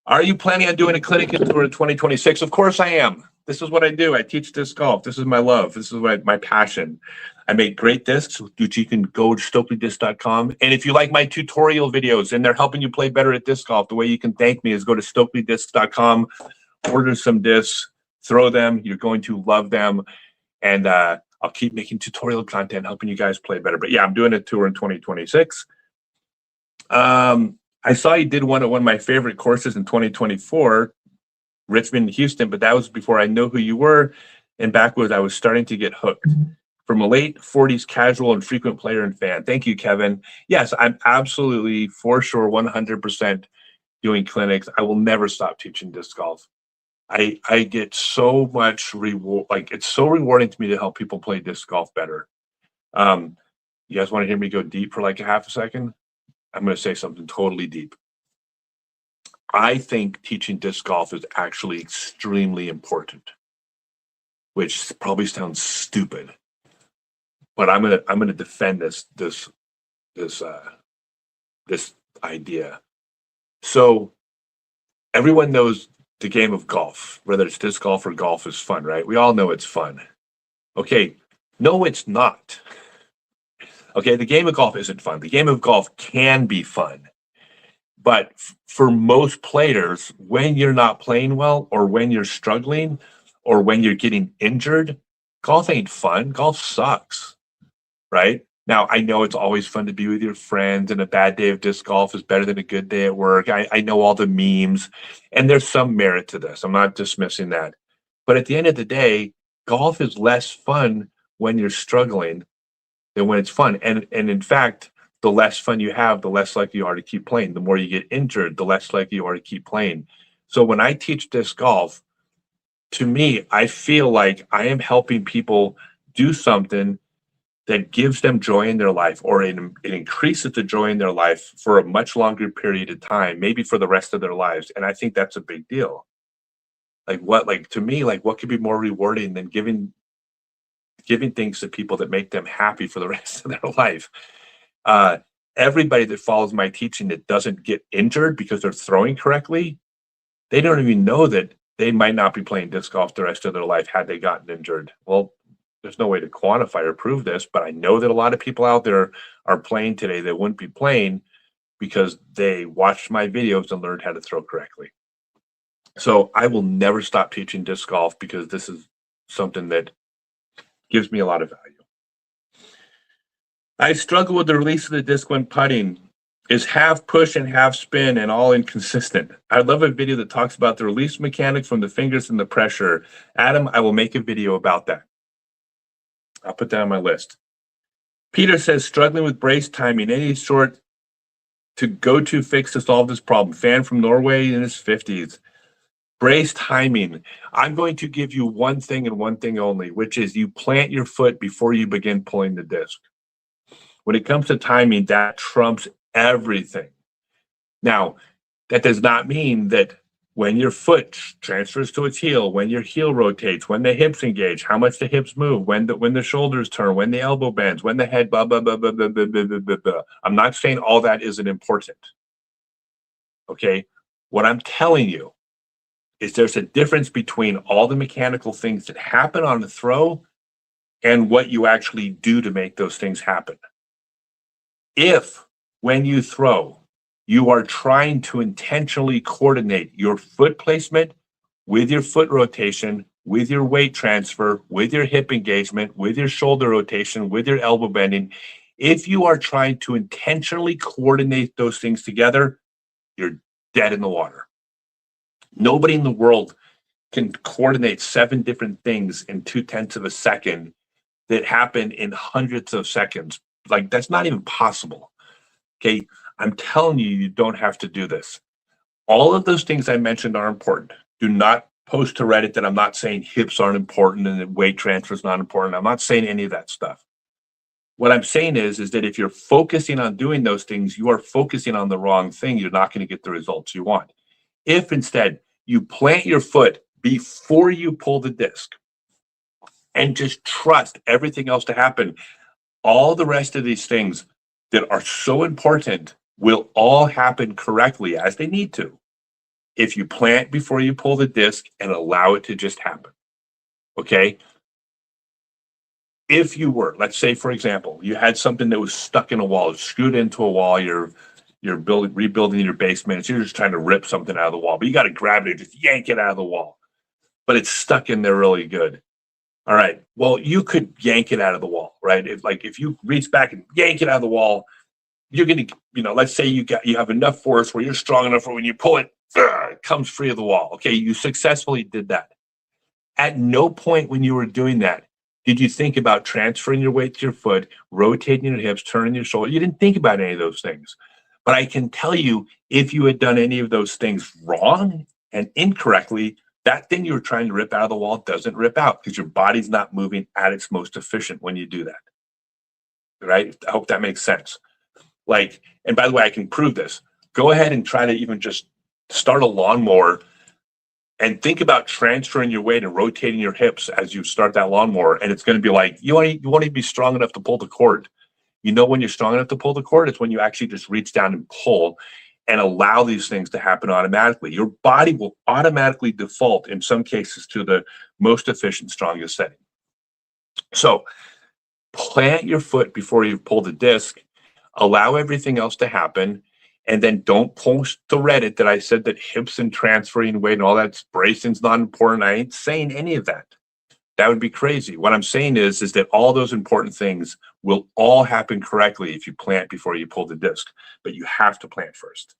A: Are you planning on doing a clinic tour in 2026? Of course I am. This is what I do. I teach disc golf. This is my love. This is my passion. I make great discs, which you can go to StokeleyDisc.com. And if you like my tutorial videos and they're helping you play better at disc golf, the way you can thank me is go to StokeleyDisc.com, order some discs, throw them. You're going to love them. And I'll keep making tutorial content, helping you guys play better. But yeah, I'm doing a tour in 2026. I saw you did one of my favorite courses in 2024, Richmond, Houston, but that was before I know who you were. And back when I was starting to get hooked. From a late 40s casual and frequent player and fan. Thank you, Kevin. Yes, I'm absolutely, for sure, 100% doing clinics. I will never stop teaching disc golf. I get so much reward, like it's so rewarding to me to help people play disc golf better. You guys want to hear me go deep for like a half a second? I'm going to say something totally deep. I think teaching disc golf is actually extremely important, which probably sounds stupid, but I'm gonna defend this idea. So everyone knows the game of golf, whether it's disc golf or golf, is fun, right? We all know it's fun. Okay, no, it's not. Okay, the game of golf isn't fun. The game of golf can be fun. But for most players, when you're not playing well, or when you're struggling, or when you're getting injured, golf ain't fun. Golf sucks, right? Now, I know it's always fun to be with your friends, and a bad day of disc golf is better than a good day at work. I know all the memes, and there's some merit to this. I'm not dismissing that. But at the end of the day, golf is less fun when you're struggling than when it's fun. And in fact, the less fun you have, the less likely you are to keep playing. The more you get injured, the less likely you are to keep playing. So when I teach disc golf, to me, I feel like I am helping people do something that gives them joy in their life, or it increases the joy in their life for a much longer period of time, maybe for the rest of their lives. And I think that's a big deal. To me, what could be more rewarding than giving things to people that make them happy for the rest of their life? Everybody that follows my teaching that doesn't get injured because they're throwing correctly, they don't even know that they might not be playing disc golf the rest of their life had they gotten injured. Well, there's no way to quantify or prove this, but I know that a lot of people out there are playing today that wouldn't be playing because they watched my videos and learned how to throw correctly. So I will never stop teaching disc golf because this is something that gives me a lot of value. I struggle with the release of the disc when putting. Is half push and half spin and all inconsistent. I love a video that talks about the release mechanics from the fingers and the pressure. Adam, I will make a video about that. I'll put that on my list. Peter says, struggling with brace timing. Any short to go-to fix to solve this problem? Fan from Norway in his 50s. Brace timing. I'm going to give you one thing and one thing only, which is you plant your foot before you begin pulling the disc. When it comes to timing, that trumps everything. Now, that does not mean that when your foot transfers to its heel, when your heel rotates, when the hips engage, how much the hips move, when the shoulders turn, when the elbow bends, when the head blah blah blah blah blah blah blah blah blah, blah. I'm not saying all that isn't important. Okay, what I'm telling you is there's a difference between all the mechanical things that happen on the throw and what you actually do to make those things happen. If when you throw, you are trying to intentionally coordinate your foot placement with your foot rotation, with your weight transfer, with your hip engagement, with your shoulder rotation, with your elbow bending. If you are trying to intentionally coordinate those things together, you're dead in the water. Nobody in the world can coordinate 7 different things in 0.2 of a second that happen in hundreds of seconds. Like, that's not even possible. Okay, I'm telling you, you don't have to do this. All of those things I mentioned are important. Do not post to Reddit that I'm not saying hips aren't important and that weight transfer is not important. I'm not saying any of that stuff. What I'm saying is that if you're focusing on doing those things, you are focusing on the wrong thing. You're not going to get the results you want. If instead you plant your foot before you pull the disc and just trust everything else to happen, all the rest of these things that are so important will all happen correctly as they need to if you plant before you pull the disc and allow it to just happen. Okay? If you were, let's say, for example, you had something that was stuck in a wall, screwed into a wall, you're rebuilding your basement, so you're just trying to rip something out of the wall, but you got to grab it and just yank it out of the wall, but it's stuck in there really good. All right. Well, you could yank it out of the wall, right? If you reach back and yank it out of the wall, you're going to, let's say you have enough force where you're strong enough for when you pull it, it comes free of the wall. Okay. You successfully did that. At no point when you were doing that did you think about transferring your weight to your foot, rotating your hips, turning your shoulder. You didn't think about any of those things. But I can tell you, if you had done any of those things wrong and incorrectly, that thing you were trying to rip out of the wall doesn't rip out because your body's not moving at its most efficient when you do that. Right? I hope that makes sense. And by the way, I can prove this. Go ahead and try to even just start a lawnmower and think about transferring your weight and rotating your hips as you start that lawnmower. And it's going to be like, you won't even be strong enough to pull the cord. You know when you're strong enough to pull the cord? It's when you actually just reach down and pull and allow these things to happen automatically. Your body will automatically default in some cases to the most efficient, strongest setting. So plant your foot before you pull the disc, allow everything else to happen, and then don't post to Reddit that I said that hips and transferring weight and all that bracing's not important. I ain't saying any of that. That would be crazy. What I'm saying is that all those important things will all happen correctly if you plant before you pull the disc, but you have to plant first.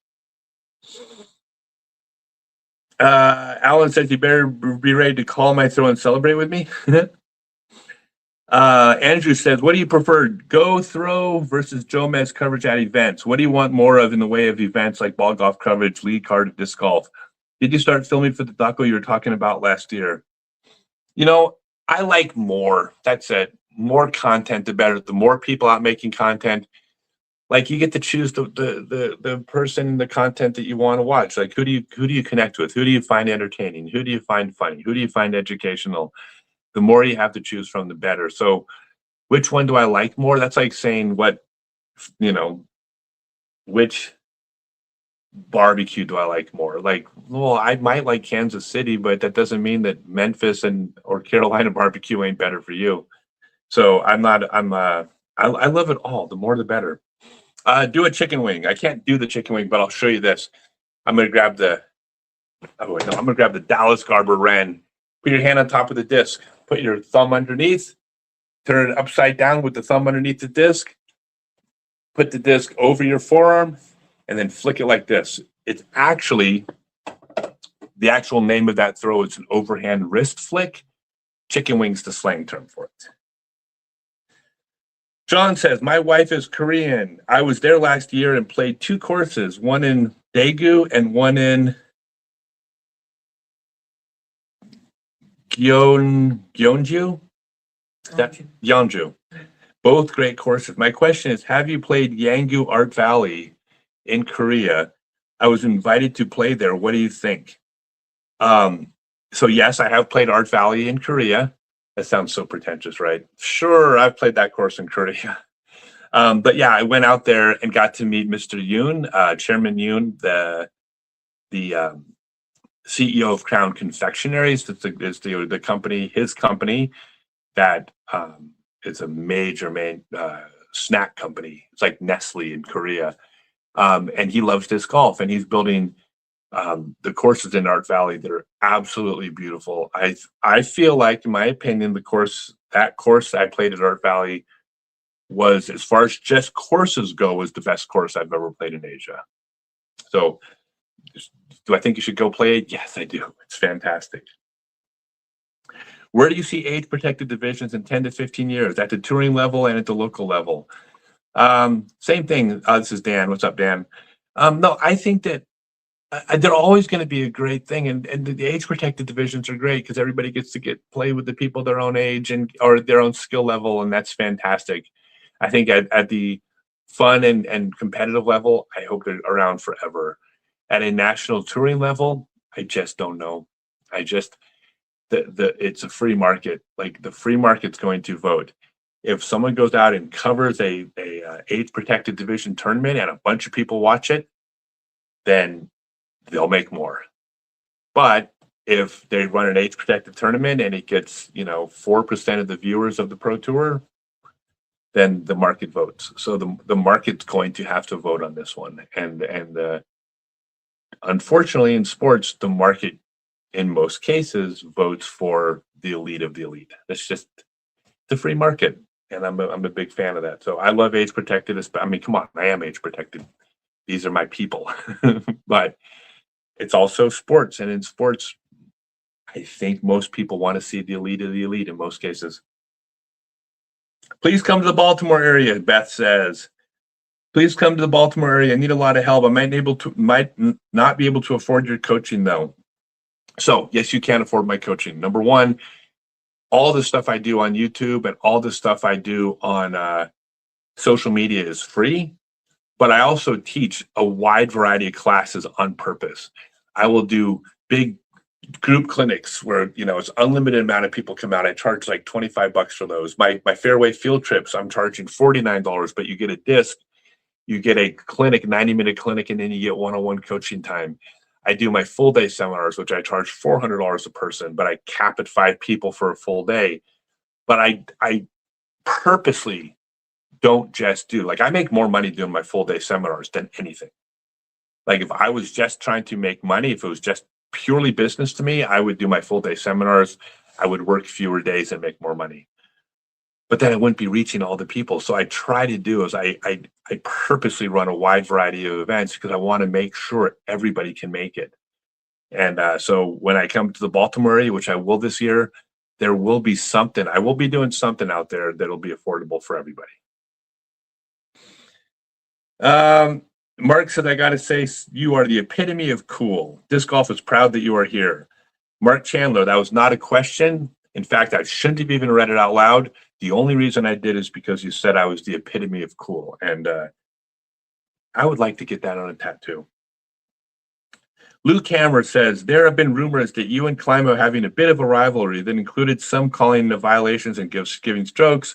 A: Alan says you better be ready to call my throw and celebrate with me. Andrew says, what do you prefer, go throw versus Joe Mez coverage at events? What do you want more of in the way of events like ball golf coverage, lead card, disc golf? Did you start filming for the doco you were talking about last year? I like more. That's it. More content, the better. The more people out making content, you get to choose the person, the content that you want to watch. Who do you connect with? Who do you find entertaining? Who do you find funny? Who do you find educational? The more you have to choose from, the better. So which one do I like more? That's like saying which barbecue do I like more? I might like Kansas City, but that doesn't mean that Memphis or Carolina barbecue ain't better for you. So I love it all. The more, the better. Do a chicken wing. I can't do the chicken wing, but I'll show you this. I'm going to grab the Oh, wait, no, I'm gonna grab the Dallas Garber Wren. Put your hand on top of the disc. Put your thumb underneath. Turn it upside down with the thumb underneath the disc. Put the disc over your forearm, and then flick it like this. It's actually, the actual name of that throw is an overhand wrist flick. Chicken wings, the slang term for it. John says, my wife is Korean. I was there last year and played 2 courses, one in Daegu and one in Gyeongju. Yeonju. Both great courses. My question is, have you played Yanggu Art Valley in Korea? I was invited to play there. What do you think? So yes, I have played Art Valley in Korea. That sounds so pretentious, right? Sure, I've played that course in Korea. But yeah, I went out there and got to meet Mr. Yoon, Chairman Yoon, the CEO of Crown Confectionaries. It's the company, his company that is a major snack company. It's like Nestle in Korea. And he loves disc golf, and he's building the courses in Art Valley that are absolutely beautiful. I feel like, in my opinion, that course I played at Art Valley was, as far as just courses go, was the best course I've ever played in Asia. So, do I think you should go play it? Yes, I do. It's fantastic. Where do you see age protected divisions in 10 to 15 years, at the touring level and at the local level? Same thing. This is Dan. What's up, Dan? No, I think that they're always going to be a great thing, and the age protected divisions are great because everybody gets to play with the people their own age or their own skill level, and that's fantastic. I think at the fun and competitive level, I hope they're around forever. At a national touring level, I just don't know. It's a free market. Like, the free market's going to vote. If someone goes out and covers a age protected division tournament and a bunch of people watch it, then they'll make more. But if they run an age protected tournament and it gets 4% of the viewers of the Pro Tour, then the market votes. So the market's going to have to vote on this one. And unfortunately, in sports, the market in most cases votes for the elite of the elite. That's just the free market, and I'm a big fan of that. So I love age protected. I mean, come on, I am age protected. These are my people. But it's also sports, and in sports, I think most people want to see the elite of the elite in most cases. Please come to the Baltimore area, Beth says. Please come to the Baltimore area. I need a lot of help. I might not be able to afford your coaching, though. So yes, you can afford my coaching. Number one, all the stuff I do on YouTube and all the stuff I do on social media is free, but I also teach a wide variety of classes on purpose. I will do big group clinics where it's unlimited amount of people come out. I charge like $25 for those. My fairway field trips, I'm charging $49, but you get a disc, you get a clinic, 90-minute clinic, and then you get one-on-one coaching time. I do my full day seminars, which I charge $400 a person, but I cap at 5 people for a full day. But I purposely don't just do, like, I make more money doing my full day seminars than anything. Like, if I was just trying to make money, if it was just purely business to me, I would do my full day seminars. I would work fewer days and make more money. But then I wouldn't be reaching all the people. So I try to do is I purposely run a wide variety of events because I want to make sure everybody can make it. And so when I come to the Baltimore area, which I will this year, there will be something. I will be doing something out there that'll be affordable for everybody. Mark said, I got to say, you are the epitome of cool. Disc Golf is proud that you are here. Mark Chandler, that was not a question. In fact, I shouldn't have even read it out loud. The only reason I did is because you said I was the epitome of cool. And I would like to get that on a tattoo. Lou Cameron says, there have been rumors that you and Climo having a bit of a rivalry that included some calling the violations and giving strokes.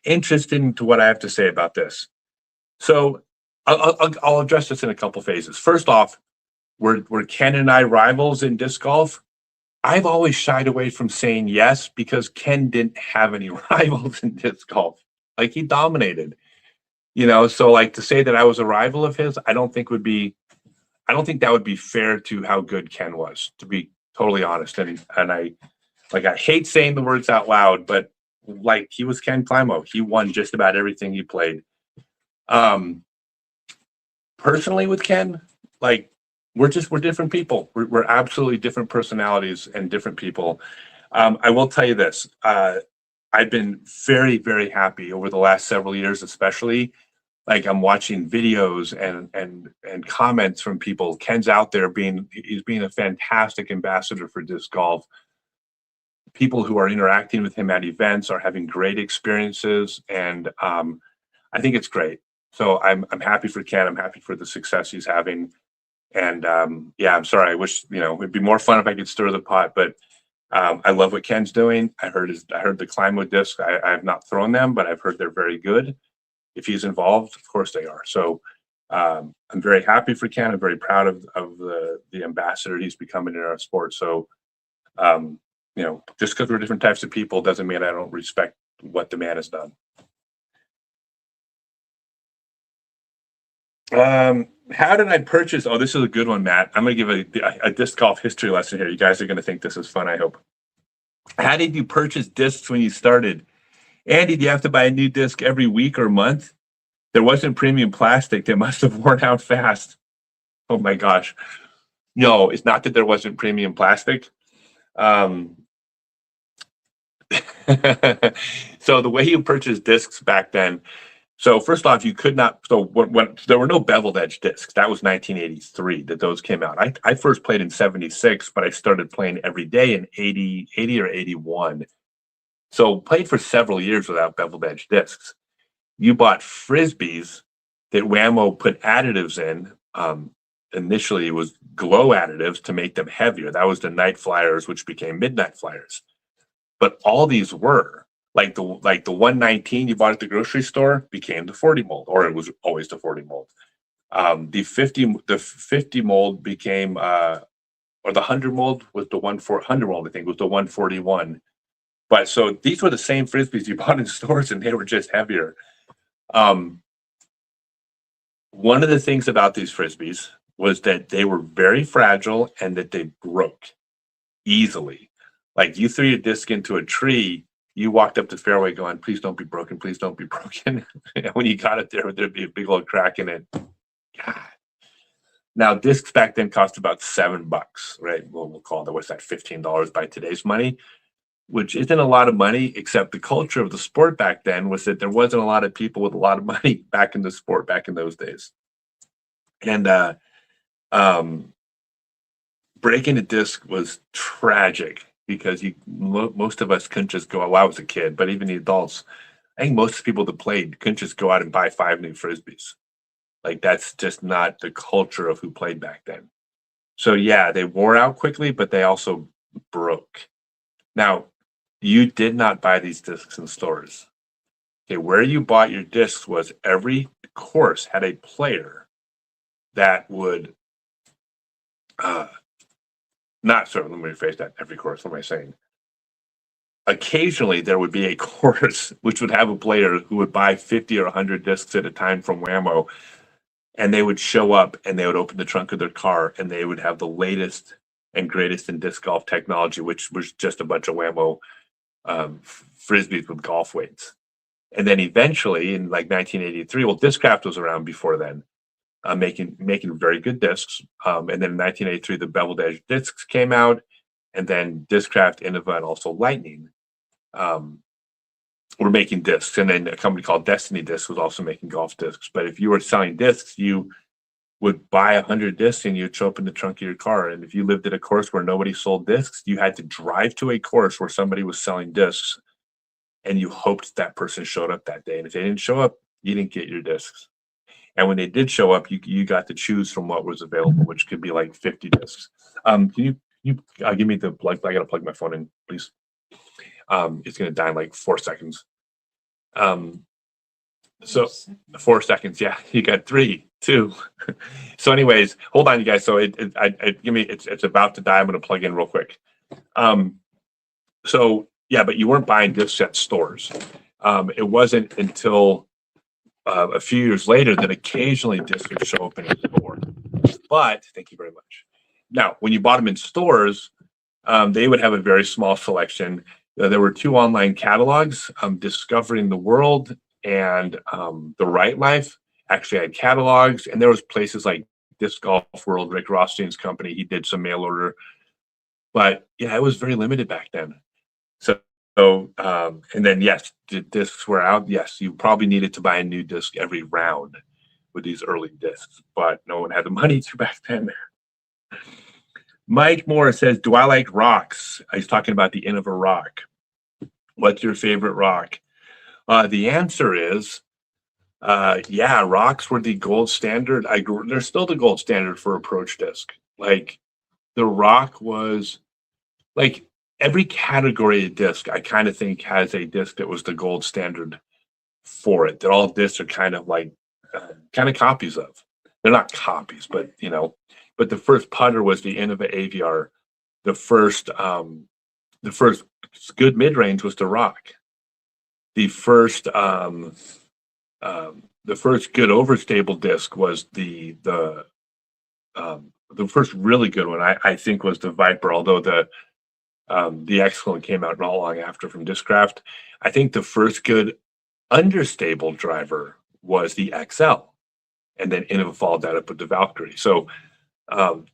A: Interested into what I have to say about this. So I'll address this in a couple phases. First off, were Ken and I rivals in disc golf? I've always shied away from saying yes because Ken didn't have any rivals in disc golf. Like, he dominated, so like to say that I was a rival of his, I don't think I don't think that would be fair to how good Ken was, to be totally honest. And I hate saying the words out loud, but like he was Ken Climo. He won just about everything he played. Personally with Ken, like we're different people. We're absolutely different personalities and different people. I will tell you this. I've been very, very happy over the last several years, especially. Like I'm watching videos and comments from people. Ken's out there he's being a fantastic ambassador for disc golf. People who are interacting with him at events are having great experiences, and I think it's great. So I'm happy for Ken. I'm happy for the success he's having, and yeah, I'm sorry. I wish it'd be more fun if I could stir the pot, but I love what Ken's doing. I heard the Climo discs. I have not thrown them, but I've heard they're very good. If he's involved, of course they are. So I'm very happy for Ken. I'm very proud of the ambassador he's becoming in our sport. So just because we're different types of people doesn't mean I don't respect what the man has done. How did I purchase? Oh, this is a good one, Matt. I'm going to give a disc golf history lesson here. You guys are going to think this is fun, I hope. How did you purchase discs when you started? Andy, do you have to buy a new disc every week or month? There wasn't premium plastic. They must have worn out fast. Oh my gosh. No, it's not that there wasn't premium plastic. So the way you purchased discs back then, so first off, you could not. So when there were no beveled edge discs, that was 1983 that those came out. I first played in 76, but I started playing every day in 80 or 81. So played for several years without beveled edge discs. You bought Frisbees that Whammo put additives in. Initially, it was glow additives to make them heavier. That was the Night Flyers, which became Midnight Flyers. But all these were like the 119 you bought at the grocery store became the 40 mold, or it was always the 40 mold. The 50 mold became, or the 100 mold was the 100 mold. I think was the 141. But so these were the same Frisbees you bought in stores, and they were just heavier. One of the things about these Frisbees was that they were very fragile and that they broke easily. Like you threw your disc into a tree, you walked up the fairway going, please don't be broken, please don't be broken. And when you got it there, there'd be a big old crack in it. God. Now, discs back then cost about $7, right? We'll call that, what's that, $15 by today's money, which isn't a lot of money, except the culture of the sport back then was that there wasn't a lot of people with a lot of money back in the sport back in those days. And breaking a disc was tragic because most of us couldn't just go, well, I was a kid, but even the adults, I think most people that played couldn't just go out and buy 5 new Frisbees. Like that's just not the culture of who played back then. So yeah, they wore out quickly, but they also broke. Now, you did not buy these discs in stores. Okay, where you bought your discs was every course had a player that would not sort of, let me rephrase that. Every course, what am I saying? Occasionally, there would be a course which would have a player who would buy 50 or 100 discs at a time from Whammo, and they would show up and they would open the trunk of their car and they would have the latest and greatest in disc golf technology, which was just a bunch of Whammo Frisbees with golf weights. And then eventually, in like 1983, well, Discraft was around before then, making very good discs. And then in 1983, the beveled edge discs came out, and then Discraft, Innova, and also Lightning were making discs. And then a company called Destiny Discs was also making golf discs. But if you were selling discs, you would buy 100 discs and you'd show up in the trunk of your car. And if you lived at a course where nobody sold discs, you had to drive to a course where somebody was selling discs, and you hoped that person showed up that day. And if they didn't show up, you didn't get your discs. And when they did show up, you got to choose from what was available, which could be like 50 discs. Can you give me the plug? I got to plug my phone in, please. It's going to die in like 4 seconds. So 4 seconds. Yeah, you got 3, 2. So anyways, hold on, you guys. So it's about to die. I'm going to plug in real quick. So yeah, but you weren't buying discs at stores. It wasn't until a few years later that occasionally discs would show up in a store. But thank you very much. Now, when you bought them in stores, they would have a very small selection. There were two online catalogs, Discovering the World and The Right Life actually had catalogs, and there was places like Disc Golf World, Rick Rothstein's company. He did some mail order, but yeah, it was very limited back then. And then yes, the discs were out. Yes, you probably needed to buy a new disc every round with these early discs, but no one had the money to back then. Mike Moore says, "Do I like rocks?" He's talking about the end of a rock. What's your favorite rock? The answer is, yeah, rocks were the gold standard. They're still the gold standard for approach disc. Like the rock was like every category of disc, I kind of think has a disc that was the gold standard for it. That all discs are kind of like kind of copies of. They're not copies, but but the first putter was the Innova AVR. The first good mid range was the Rock. The first good overstable disc was the first really good one I think was the Viper, although the Excellent came out not long after from Discraft. I think the first good understable driver was the XL, and then Innova followed that up with the Valkyrie. So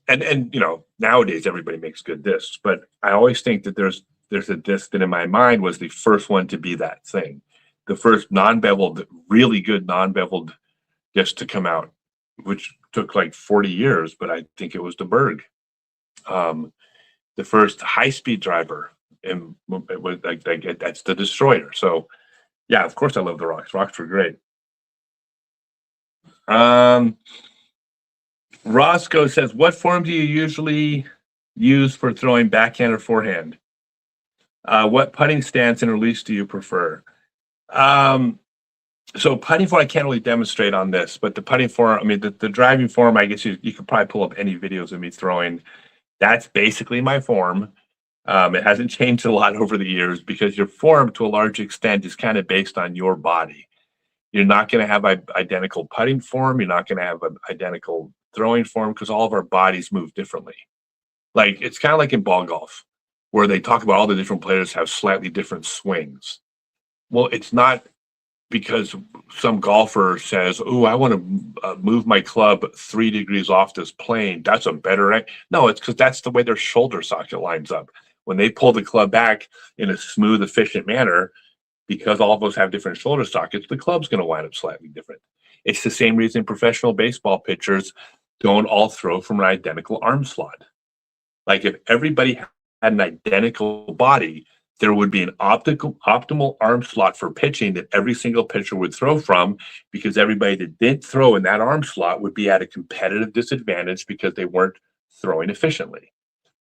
A: and nowadays everybody makes good discs, but I always think that there's a disc that in my mind was the first one to be that thing, the first non-beveled, really good non-beveled disc to come out, which took like 40 years, but I think it was the Berg. The first high-speed driver, and it was like that's the Destroyer. So yeah, of course I love the Rocks. Rocks were great. Roscoe says, "What form do you usually use for throwing backhand or forehand? What putting stance and release do you prefer?" So putting form, I can't really demonstrate on this, but the putting form, I mean, the driving form, I guess you could probably pull up any videos of me throwing. That's basically my form. It hasn't changed a lot over the years because your form, to a large extent, is kind of based on your body. You're not going to have identical putting form. You're not going to have an identical throwing form because all of our bodies move differently. Like it's kind of like in ball golf, where they talk about all the different players have slightly different swings. Well, it's not because some golfer says, "Oh, I want to move my club 3 degrees off this plane. That's a better." No, it's because that's the way their shoulder socket lines up. When they pull the club back in a smooth, efficient manner, because all of us have different shoulder sockets, the club's going to wind up slightly different. It's the same reason professional baseball pitchers don't all throw from an identical arm slot. Like if everybody had an identical body, there would be an optimal arm slot for pitching that every single pitcher would throw from, because everybody that didn't throw in that arm slot would be at a competitive disadvantage because they weren't throwing efficiently.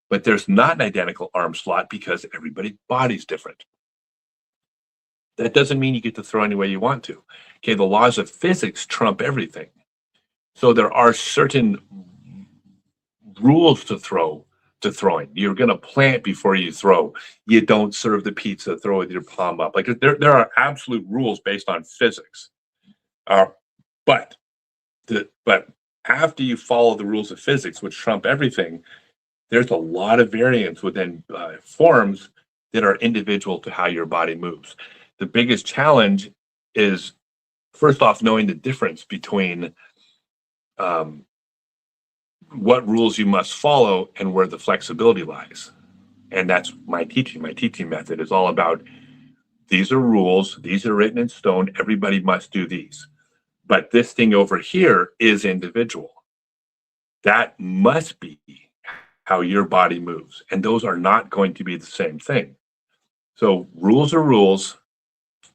A: But there's not an identical arm slot because everybody's body's different. That doesn't mean you get to throw any way you want to. Okay, the laws of physics trump everything. So there are certain rules to throwing. You're going to plant before you throw. You don't serve the pizza, throw with your palm up. Like there are absolute rules based on physics. But after you follow the rules of physics, which trump everything, there's a lot of variance within forms that are individual to how your body moves. The biggest challenge is, first off, knowing the difference between what rules you must follow and where the flexibility lies. And that's my teaching. My teaching method is all about, these are rules, these are written in stone, everybody must do these. But this thing over here is individual. That must be how your body moves. And those are not going to be the same thing. So rules are rules.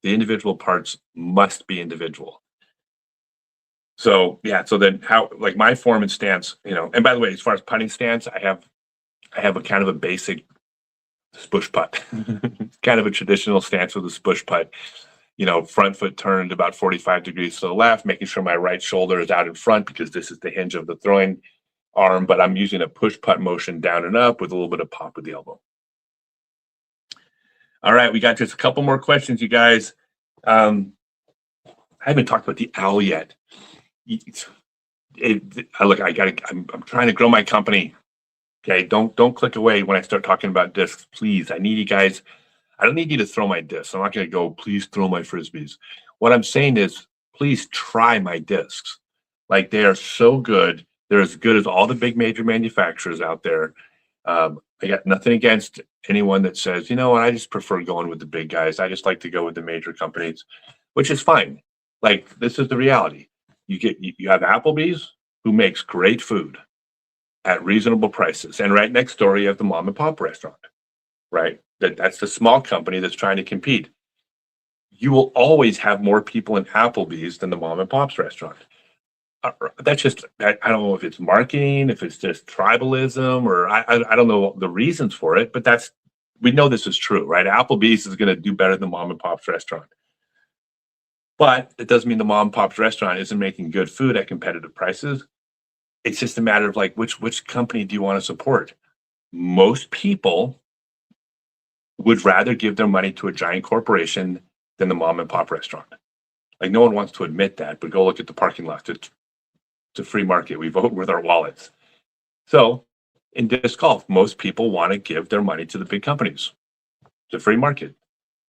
A: The individual parts must be individual. So yeah, so then how, like my form and stance, and by the way, as far as putting stance, I have a kind of a basic spush putt, kind of a traditional stance with a spush putt, front foot turned about 45 degrees to the left, making sure my right shoulder is out in front because this is the hinge of the throwing arm, but I'm using a push putt motion down and up with a little bit of pop with the elbow. All right, we got just a couple more questions, you guys. I haven't talked about the owl yet. I'm trying to grow my company. Okay, don't click away when I start talking about discs, please. I need you guys. I don't need you to throw my discs. I'm not going to go, please throw my frisbees. What I'm saying is, please try my discs. Like, they are so good. They're as good as all the big major manufacturers out there. I got nothing against anyone that says, you know what, I just prefer going with the big guys. I just like to go with the major companies, which is fine. Like, this is the reality. You have Applebee's, who makes great food at reasonable prices, and right next door you have the mom and pop restaurant, right? That's the small company that's trying to compete. You will always have more people in Applebee's than the mom and pop's restaurant. That's just, I don't know if it's marketing, if it's just tribalism, or I don't know the reasons for it, but we know this is true, right? Applebee's is going to do better than mom and pop's restaurant. But it doesn't mean the mom and pop's restaurant isn't making good food at competitive prices. It's just a matter of, like, which company do you want to support? Most people would rather give their money to a giant corporation than the mom and pop restaurant. Like, no one wants to admit that, but go look at the parking lot. It's a free market. We vote with our wallets. So in disc golf, most people want to give their money to the big companies. It's a free market.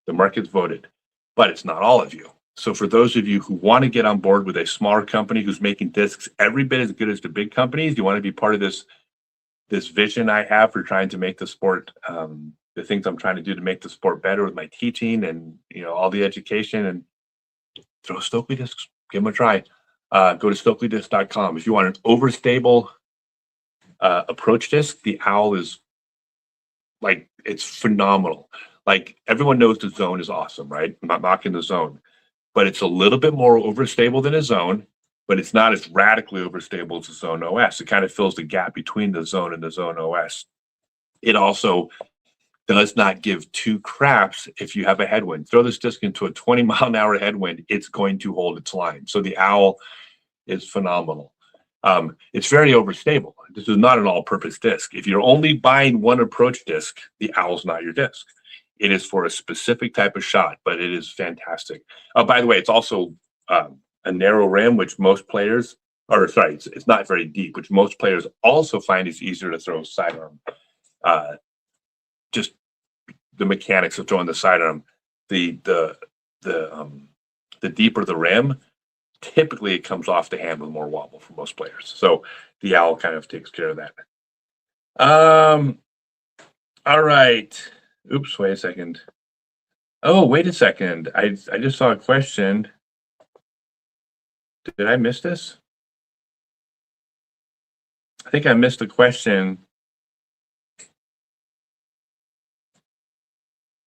A: The market's voted, but it's not all of you. So for those of you who want to get on board with a smaller company who's making discs every bit as good as the big companies, you want to be part of this vision I have for trying to make the sport, the things I'm trying to do to make the sport better with my teaching and, all the education, and throw Stokely discs, give them a try. Go to StokelyDisc.com. If you want an overstable approach disc, the Owl is, like, it's phenomenal. Like, everyone knows the Zone is awesome, right? I'm not knocking the Zone, but it's a little bit more overstable than a Zone, but it's not as radically overstable as the Zone OS. It kind of fills the gap between the Zone and the Zone OS. It also does not give two craps if you have a headwind. Throw this disc into a 20-mile-an-hour headwind, it's going to hold its line. So the Owl is phenomenal. It's very overstable. This is not an all-purpose disc. If you're only buying one approach disc, the Owl's not your disc. It is for a specific type of shot, but it is fantastic. By the way, it's also a narrow rim, which most players, or sorry, it's not very deep, which most players also find is easier to throw sidearm. Just the mechanics of throwing the sidearm, the deeper the rim, typically it comes off the hand with more wobble for most players. So the Owl kind of takes care of that. All right. Oops, wait a second. Oh, wait a second. I just saw a question. Did I miss this? I think I missed the question.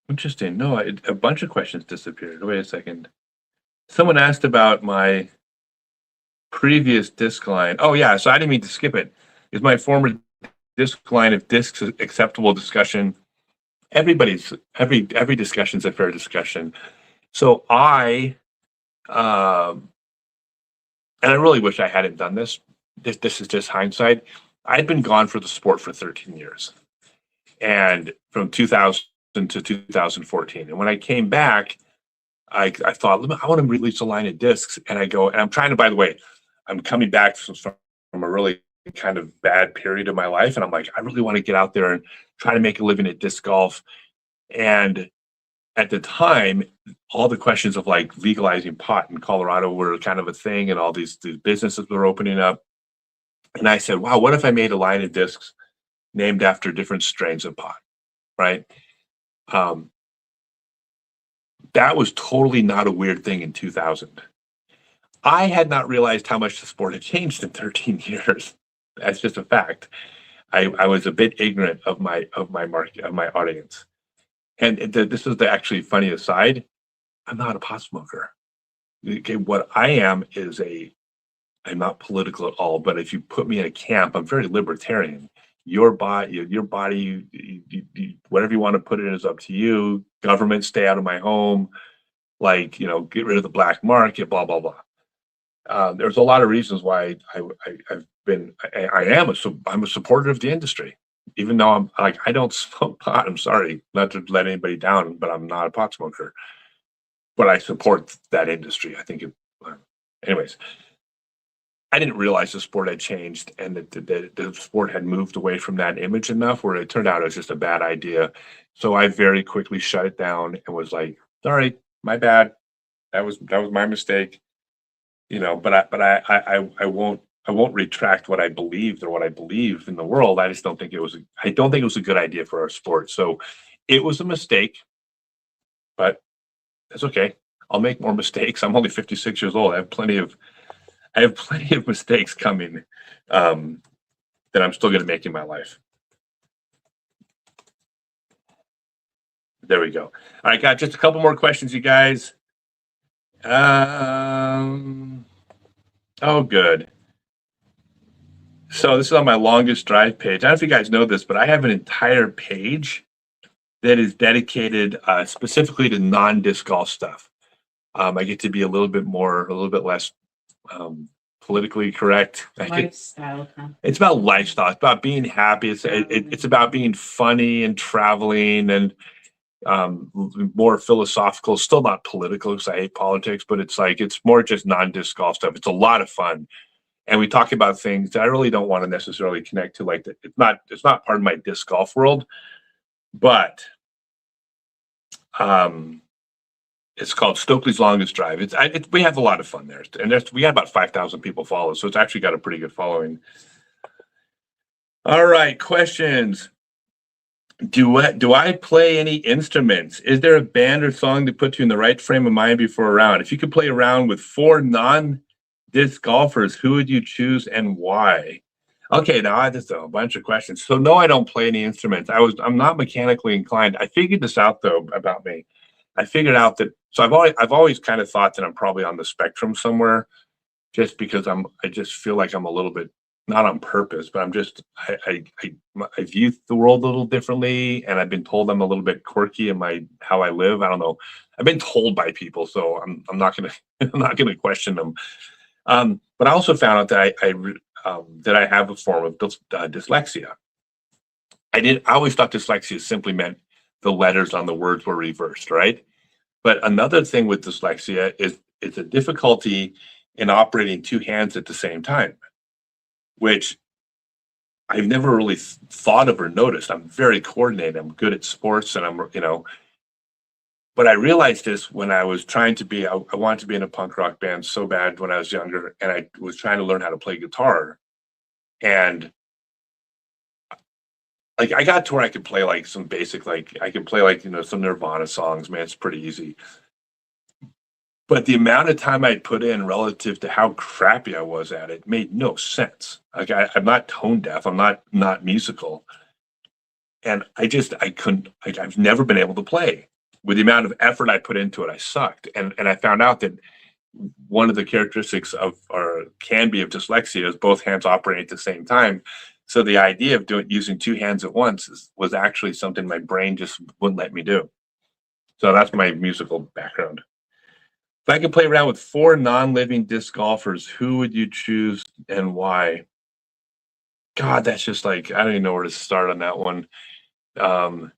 A: Interesting. No, a bunch of questions disappeared. Wait a second. Someone asked about my previous disc line. Oh, yeah. So I didn't mean to skip it. Is my former disc line of discs acceptable discussion? Every discussion is a fair discussion. So and I really wish I hadn't done this. This is just hindsight. I'd been gone for the sport for 13 years, and from 2000 to 2014. And when I came back, I thought, I want to release a line of discs. And I'm trying to, by the way, I'm coming back from a really kind of bad period of my life. And I'm like, I really want to get out there and try to make a living at disc golf. And at the time, all the questions of, like, legalizing pot in Colorado were kind of a thing, and all these businesses were opening up. And I said, wow, what if I made a line of discs named after different strains of pot, right? That was totally not a weird thing in 2000. I had not realized how much the sport had changed in 13 years. That's just a fact. I was a bit ignorant of my market, of my audience. And this is the actually funny aside. I'm not a pot smoker. Okay, what I am is I'm not political at all, but if you put me in a camp, I'm very libertarian. Your body, whatever you want to put it in is up to you. Government, stay out of my home. Like, get rid of the black market, blah, blah, blah. There's a lot of reasons why I'm a supporter of the industry, even though I'm like, I don't smoke pot. I'm sorry, not to let anybody down, but I'm not a pot smoker. But I support that industry. I think anyways, I didn't realize the sport had changed and that the sport had moved away from that image enough where it turned out it was just a bad idea. So I very quickly shut it down and was like, sorry, my bad. That was my mistake. But I won't retract what I believed or what I believe in the world. I just don't think I don't think it was a good idea for our sport. So it was a mistake, but that's okay. I'll make more mistakes. I'm only 56 years old. I have plenty of mistakes coming um, that I'm still going to make in my life. There we go. All right, got just a couple more questions, you guys. Oh, good. So this is on my longest drive page. I don't know if you guys know this, but I have an entire page that is dedicated specifically to non-disc golf stuff. I get to be a little bit less um, politically correct.
B: Lifestyle.
A: It's about lifestyle. It's about being happy. It's about being funny and traveling and more philosophical. Still not political because I hate politics, but it's more just non-disc golf stuff. It's a lot of fun, and we talk about things that I really don't want to necessarily connect to. Like it's not part of my disc golf world, but it's called Stokely's Longest Drive. We have a lot of fun there, and we got about 5,000 people follow, so it's actually got a pretty good following. All right, questions. Do I play any instruments? Is there a band or song to put you in the right frame of mind before a round? If you could play a round with 4 non-disc golfers, who would you choose and why? Okay, now I just a bunch of questions. So no, I don't play any instruments. I'm not mechanically inclined. I figured this out though about me. I figured out that I've always kind of thought that I'm probably on the spectrum somewhere, just because I just feel like I'm a little bit, not on purpose, but I view the world a little differently, and I've been told I'm a little bit quirky in how I live. I don't know. I've been told by people, so I'm not gonna I'm not gonna question them. But I also found out that I have a form of dyslexia. I always thought dyslexia simply meant the letters on the words were reversed, right? But another thing with dyslexia is it's a difficulty in operating 2 hands at the same time, which I've never really thought of or noticed. I'm very coordinated. I'm good at sports, and but I realized this when I was trying to be. I wanted to be in a punk rock band so bad when I was younger, and I was trying to learn how to play guitar, and like I got to where I could play like some basic, like I could play like some Nirvana songs. Man, it's pretty easy. But the amount of time I'd put in relative to how crappy I was at it made no sense. Like I'm not tone deaf. I'm not musical, and I couldn't. Like I've never been able to play with the amount of effort I put into it. I sucked, and I found out that one of the characteristics of or can be of dyslexia is both hands operating at the same time. So the idea of using 2 hands at once was actually something my brain just wouldn't let me do. So that's my musical background. If I could play around with 4 non-living disc golfers, who would you choose and why? God, that's just like I don't even know where to start on that one. Um,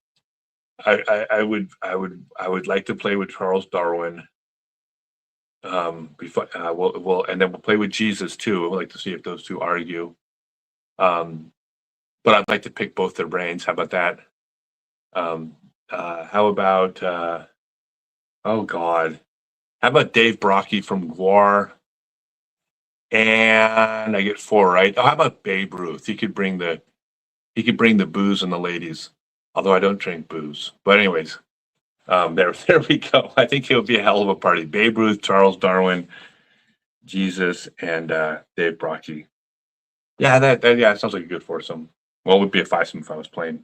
A: I would like to play with Charles Darwin. Before and then we'll play with Jesus too. I'd like to see if those two argue. Um, but I'd like to pick both their brains. How about that? How about oh God, how about Dave Brocky from Guar? And I get 4 right. Oh, how about Babe Ruth? He could bring the booze and the ladies. Although I don't drink booze, but anyways, there we go. I think it'll be a hell of a party. Babe Ruth, Charles Darwin, Jesus, and Dave Brocky. Yeah, that sounds like a good foursome. Well, it would be a fivesome if I was playing.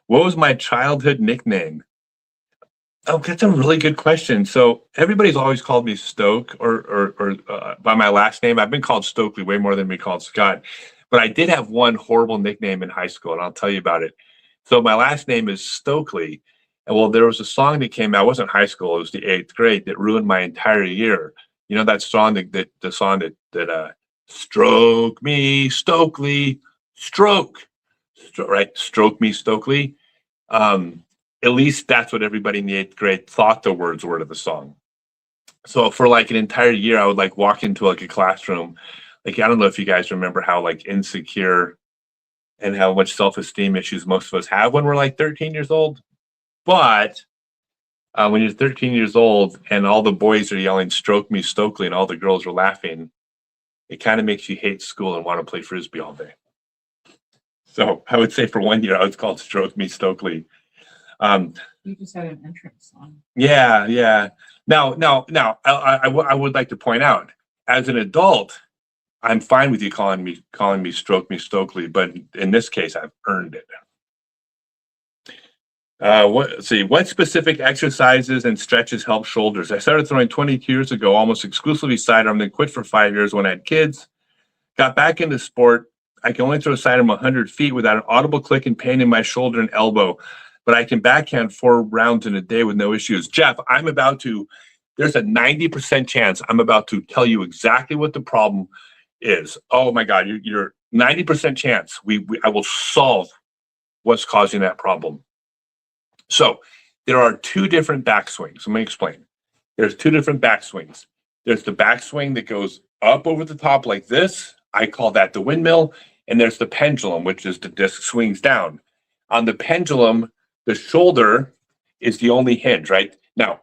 A: What was my childhood nickname? Oh, that's a really good question. So everybody's always called me Stoke or by my last name. I've been called Stokely way more than me called Scott. But I did have one horrible nickname in high school, and I'll tell you about it. So my last name is Stokely. And well, there was a song that came out. It wasn't high school. It was the 8th grade that ruined my entire year. You know that song the song that stroke me Stokely, right? Stroke me Stokely. Um, at least that's what everybody in the 8th grade thought the words were to the song. So for like an entire year, I would like walk into like a classroom. Like, I don't know if you guys remember how like insecure and how much self-esteem issues most of us have when we're like 13 years old. But when you're 13 years old and all the boys are yelling, "Stroke me, Stokely," and all the girls are laughing, it kind of makes you hate school and want to play frisbee all day. So I would say for 1 year, I was called "Stroke me, Stokely." Um,
B: You just had an entrance song.
A: yeah, yeah. Now, I would like to point out, as an adult, I'm fine with you calling me "Stroke me, Stokely," but in this case, I've earned it. Let's see. What specific exercises and stretches help shoulders? I started throwing 20 years ago, almost exclusively sidearm, then quit for 5 years when I had kids. Got back into sport. I can only throw sidearm 100 feet without an audible click and pain in my shoulder and elbow, but I can backhand 4 rounds in a day with no issues. Jeff, there's a 90% chance I'm about to tell you exactly what the problem is. Oh my God, you're 90% chance I will solve what's causing that problem. So there are 2 different backswings. Let me explain. There's 2 different backswings. There's the backswing that goes up over the top like this. I call that the windmill. And there's the pendulum, which is the disc swings down. On the pendulum, the shoulder is the only hinge, right? Now,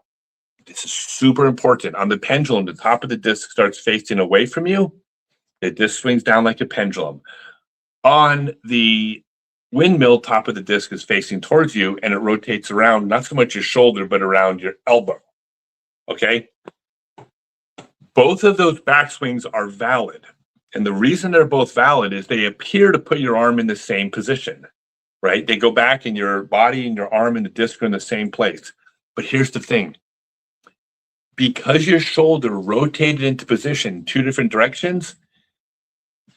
A: this is super important. On the pendulum, the top of the disc starts facing away from you. The disc swings down like a pendulum. On the windmill, top of the disc is facing towards you and it rotates around, not so much your shoulder, but around your elbow. Okay? Both of those backswings are valid. And the reason they're both valid is they appear to put your arm in the same position, right? They go back and your body and your arm and the disc are in the same place. But here's the thing. Because your shoulder rotated into position 2 different directions,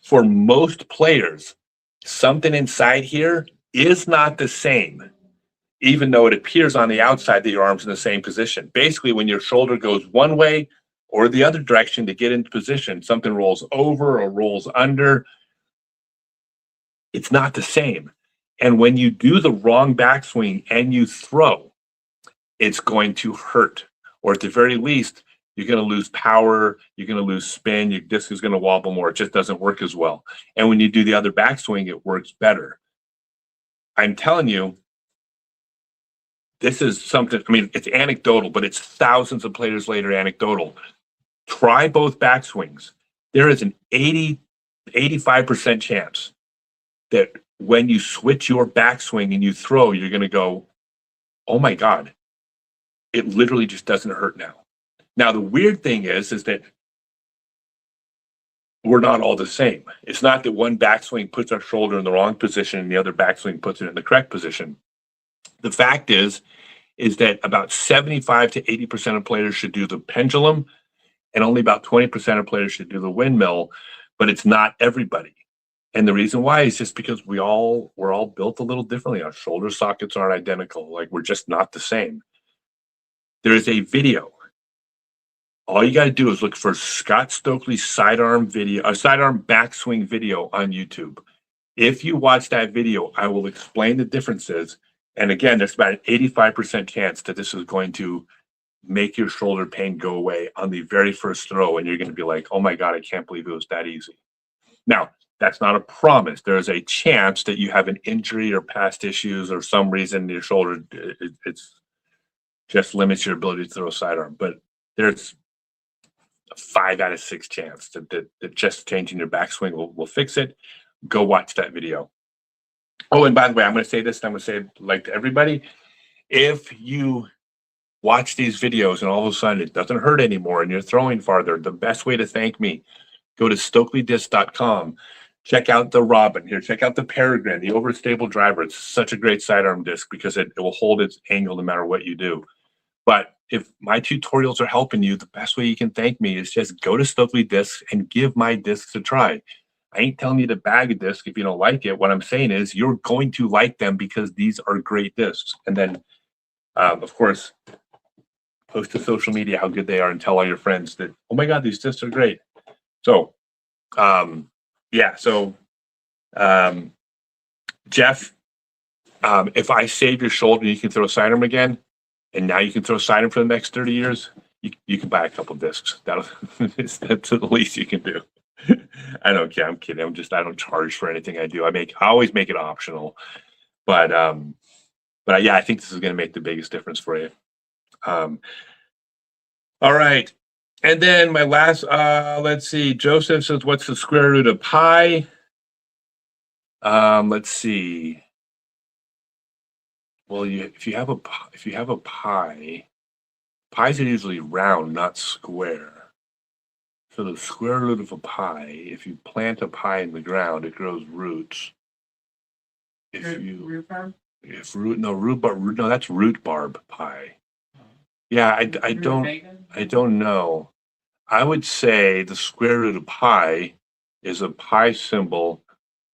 A: for most players, something inside here is not the same, even though it appears on the outside that your arm's in the same position. Basically, when your shoulder goes one way or the other direction to get into position, something rolls over or rolls under, it's not the same. And when you do the wrong backswing and you throw, it's going to hurt. Or at the very least, you're going to lose power, you're going to lose spin, your disc is going to wobble more. It just doesn't work as well. And when you do the other backswing, it works better. I'm telling you, this is something, I mean, it's anecdotal, but it's thousands of players later anecdotal. Try both backswings. There is an 85% chance that when you switch your backswing and you throw, you're going to go, oh my God, it literally just doesn't hurt now. Now, the weird thing is that we're not all the same. It's not that one backswing puts our shoulder in the wrong position and the other backswing puts it in the correct position. The fact is that about 75 to 80% of players should do the pendulum and only about 20% of players should do the windmill, but it's not everybody. And the reason why is just because we're all built a little differently. Our shoulder sockets aren't identical. Like, we're just not the same. There is a video. All you got to do is look for Scott Stokely sidearm backswing video on YouTube. If you watch that video, I will explain the differences. And again, there's about an 85% chance that this is going to make your shoulder pain go away on the very first throw. And you're going to be like, oh my God, I can't believe it was that easy. Now, that's not a promise. There is a chance that you have an injury or past issues or some reason your shoulder, it's just limits your ability to throw a sidearm. But there's a 5 out of 6 chance that just changing your backswing will fix it. Go watch that video. Oh, and by the way, I'm going to say this, and I'm going to say it like to everybody. If you watch these videos and all of a sudden it doesn't hurt anymore and you're throwing farther, the best way to thank me, go to StokelyDisc.com. Check out the Robin here. Check out the Peregrine, the overstable driver. It's such a great sidearm disc because it will hold its angle no matter what you do. But if my tutorials are helping you, the best way you can thank me is just go to Stokely Discs and give my discs a try. I ain't telling you to bag a disc if you don't like it. What I'm saying is you're going to like them because these are great discs. And then, of course, post to social media how good they are and tell all your friends that, oh my God, these discs are great. So, yeah. So, Jeff, if I save your shoulder, you can throw sidearm again, and now you can throw sidearm for the next 30 years. you can buy a couple discs. That's the least you can do. I don't care. I'm kidding. I don't charge for anything I do. I always make it optional. But yeah, I think this is going to make the biggest difference for you. All right. And then my last, let's see. Joseph says, what's the square root of pi? Let's see. Well, if you have a pie, pies are usually round, not square. So the square root of a pie, if you plant a pie in the ground, it grows roots.
B: Root barb?
A: No, that's rhubarb pie. Yeah, I don't know. I would say the square root of pi is a pi symbol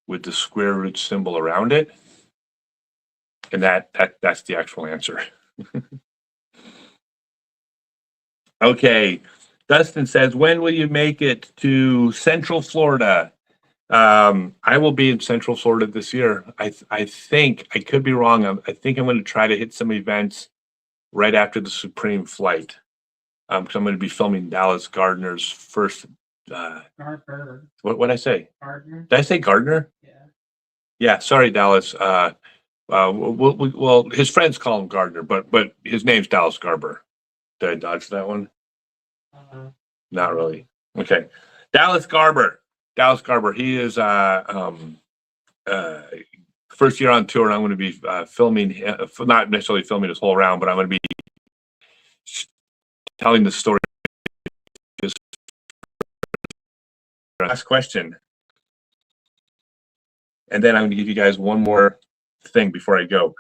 A: with the square root symbol around it. And that's the actual answer. Okay. Dustin says, when will you make it to Central Florida? I will be in Central Florida this year. I think, I could be wrong. I think I'm going to try to hit some events right after the Supreme flight. Because I'm going to be filming Dallas Gardner's first.
B: Gardner.
A: What did I say?
B: Gardner.
A: Did I say Gardner?
B: Yeah.
A: Yeah. Sorry, Dallas. Well, his friends call him Gardner, but his name's Dallas Garber. Did I dodge that one? Not really. Okay. Dallas Garber. He is first year on tour, and I'm going to be filming, not necessarily filming his whole round, but I'm going to be telling the story. Last question. And then I'm going to give you guys one more thing before I go.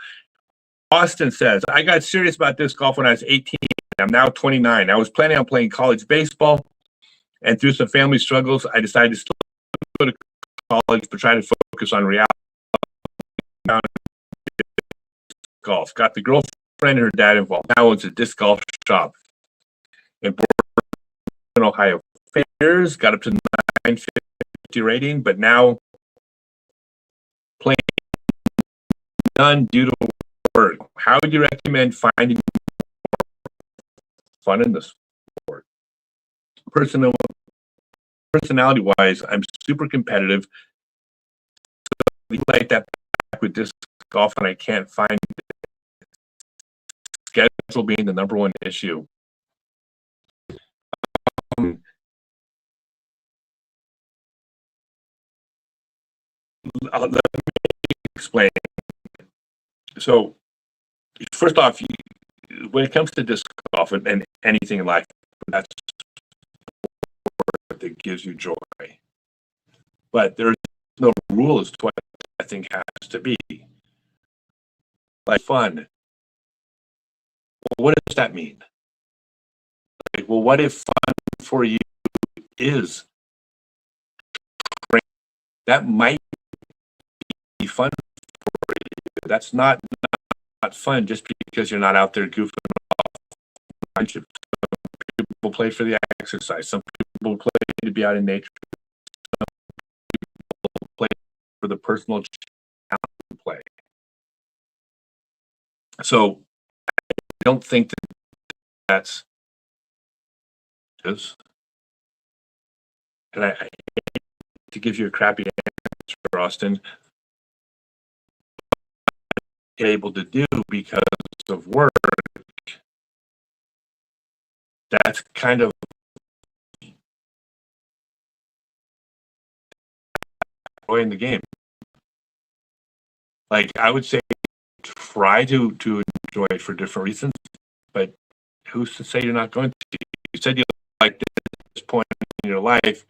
A: Austin says, I got serious about disc golf when I was 18. I'm now 29. I was planning on playing college baseball, and through some family struggles, I decided to still go to college, but try to focus on reality golf. Got the girlfriend and her dad involved. Now it's a disc golf shop in Portland, Ohio. Fairs got up to 950 rating, but now playing none due to work. How would you recommend finding fun in the sport? Personality-wise, I'm super competitive. Like that back with disc golf, and I can't find it. Schedule being the number one issue. Let me explain. So, first off, when it comes to disc golf and anything in life, that's what that gives you joy. But there's no rule as to what I think has to be. Like fun. Well, what does that mean? Like, well, what if fun for you is training? That might be fun for you. That's not fun just because you're not out there goofing off. Some people play for the exercise. Some people play to be out in nature. Some people play for the personal challenge play. So I don't think that's just. And I hate to give you a crappy answer, Austin. Able to do because of work, that's kind of enjoying the game. Like, I would say try to enjoy it for different reasons, but who's to say you're not going to? You said you like this point in your life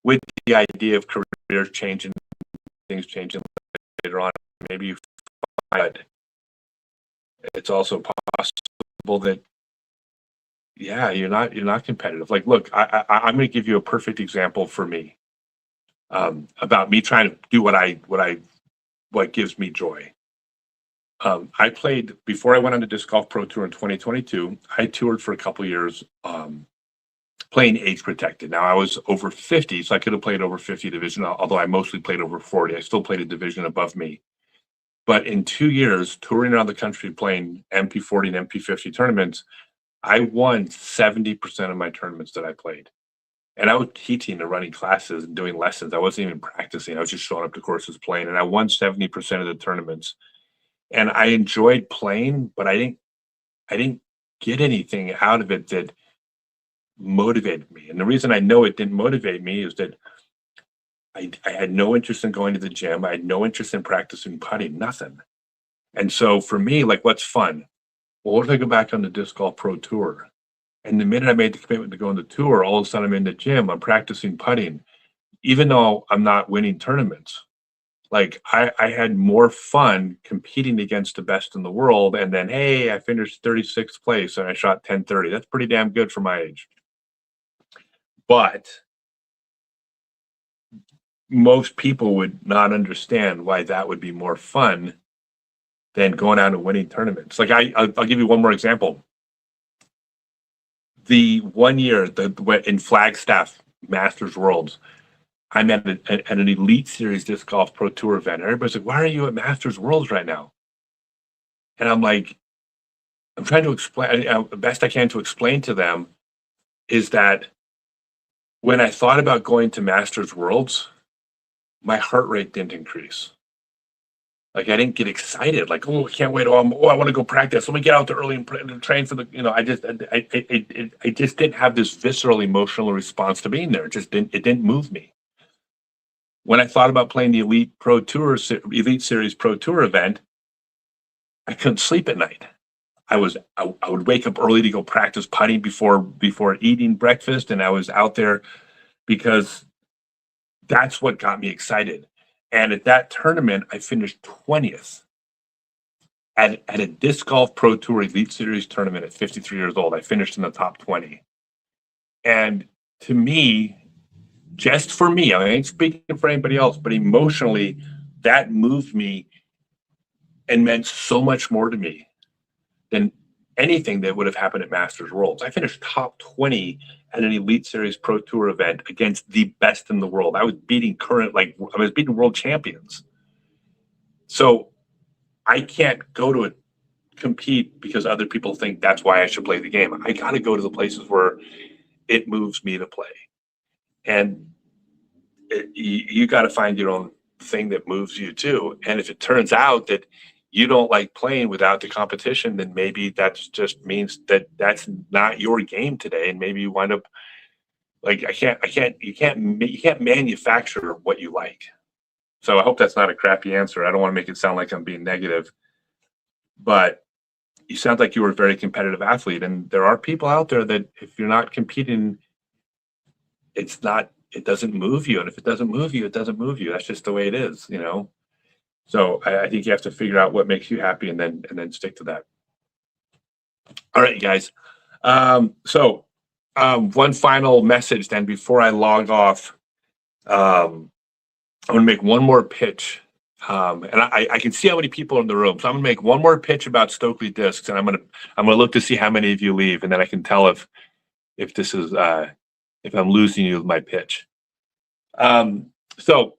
A: with the idea of careers changing, things changing later on. Maybe you find it's also possible that, yeah, you're not competitive. Like, look, I'm going to give you a perfect example for me, about me trying to do what gives me joy. I played before I went on the disc golf pro tour in 2022. I toured for a couple years, playing age protected. Now I was over 50, so I could have played over 50 division, although I mostly played over 40. I still played a division above me. But in 2 years, touring around the country playing MP40 and MP50 tournaments, I won 70% of my tournaments that I played. And I was teaching and running classes and doing lessons. I wasn't even practicing. I was just showing up to courses playing, and I won 70% of the tournaments. And I enjoyed playing, but I didn't get anything out of it that motivated me. And the reason I know it didn't motivate me is that I had no interest in going to the gym. I had no interest in practicing putting, nothing. And so for me, like, what's fun? Well, what if I go back on the disc golf pro tour? And the minute I made the commitment to go on the tour, all of a sudden I'm in the gym, I'm practicing putting, even though I'm not winning tournaments. Like, I had more fun competing against the best in the world. And then, hey, I finished 36th place and I shot 1030. That's pretty damn good for my age. But most people would not understand why that would be more fun than going out and winning tournaments. Like, I'll give you one more example. The one year in Flagstaff Masters Worlds, I'm at an Elite Series Disc Golf Pro Tour event. Everybody's like, "Why are you at Masters Worlds right now?" And I'm like, I'm trying to explain the best I can to explain to them is that when I thought about going to Masters Worlds, my heart rate didn't increase. Like, I didn't get excited. Like, oh, I can't wait. Oh, I want to go practice. Let me get out there early and train for the. I just didn't have this visceral emotional response to being there. It didn't move me. When I thought about playing the Elite Series Pro Tour event, I couldn't sleep at night. I would wake up early to go practice putting before eating breakfast, and I was out there because that's what got me excited. And at that tournament, I finished 20th at a Disc Golf Pro Tour Elite Series tournament at 53 years old. I finished in the top 20. And to me, just for me, I ain't speaking for anybody else, but emotionally, that moved me and meant so much more to me than anything that would have happened at Masters Worlds. I finished top 20 at an Elite Series Pro Tour event against the best in the world. I was beating world champions. So I can't go to compete because other people think that's why I should play the game. I got to go to the places where it moves me to play. And you got to find your own thing that moves you too. And if it turns out that you don't like playing without the competition, then maybe that just means that that's not your game today. And maybe you wind up like, you can't manufacture what you like. So I hope that's not a crappy answer. I don't want to make it sound like I'm being negative, but you sound like you were a very competitive athlete. And there are people out there that if you're not competing, it doesn't move you. And if it doesn't move you, it doesn't move you. That's just the way it is, you know? So I think you have to figure out what makes you happy and then stick to that. All right, you guys. One final message then before I log off. I'm going to make one more pitch. And I can see how many people are in the room. So I'm going to make one more pitch about Stokely discs, and I'm going to look to see how many of you leave, and then I can tell if this is if I'm losing you with my pitch. So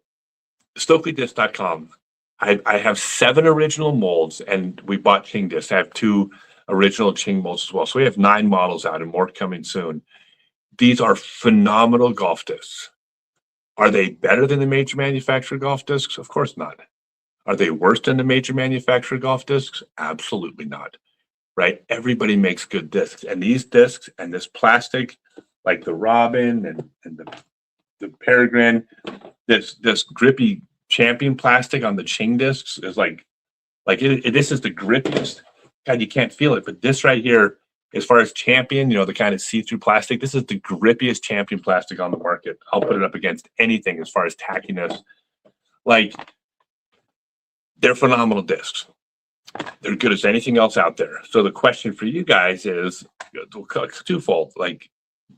A: StokelyDisc.com. I have 7 original molds, and we bought Ching discs. I have 2 original Ching molds as well. So we have 9 models out and more coming soon. These are phenomenal golf discs. Are they better than the major manufacturer golf discs? Of course not. Are they worse than the major manufacturer golf discs? Absolutely not. Right? Everybody makes good discs. And these discs and this plastic, like the Robin and the Peregrine, this grippy Champion plastic on the Ching discs is this is the grippiest. God, you can't feel it. But this right here, as far as Champion, the kind of see-through plastic, this is the grippiest Champion plastic on the market. I'll put it up against anything as far as tackiness. Like, they're phenomenal discs. They're good as anything else out there. So the question for you guys is twofold. Like,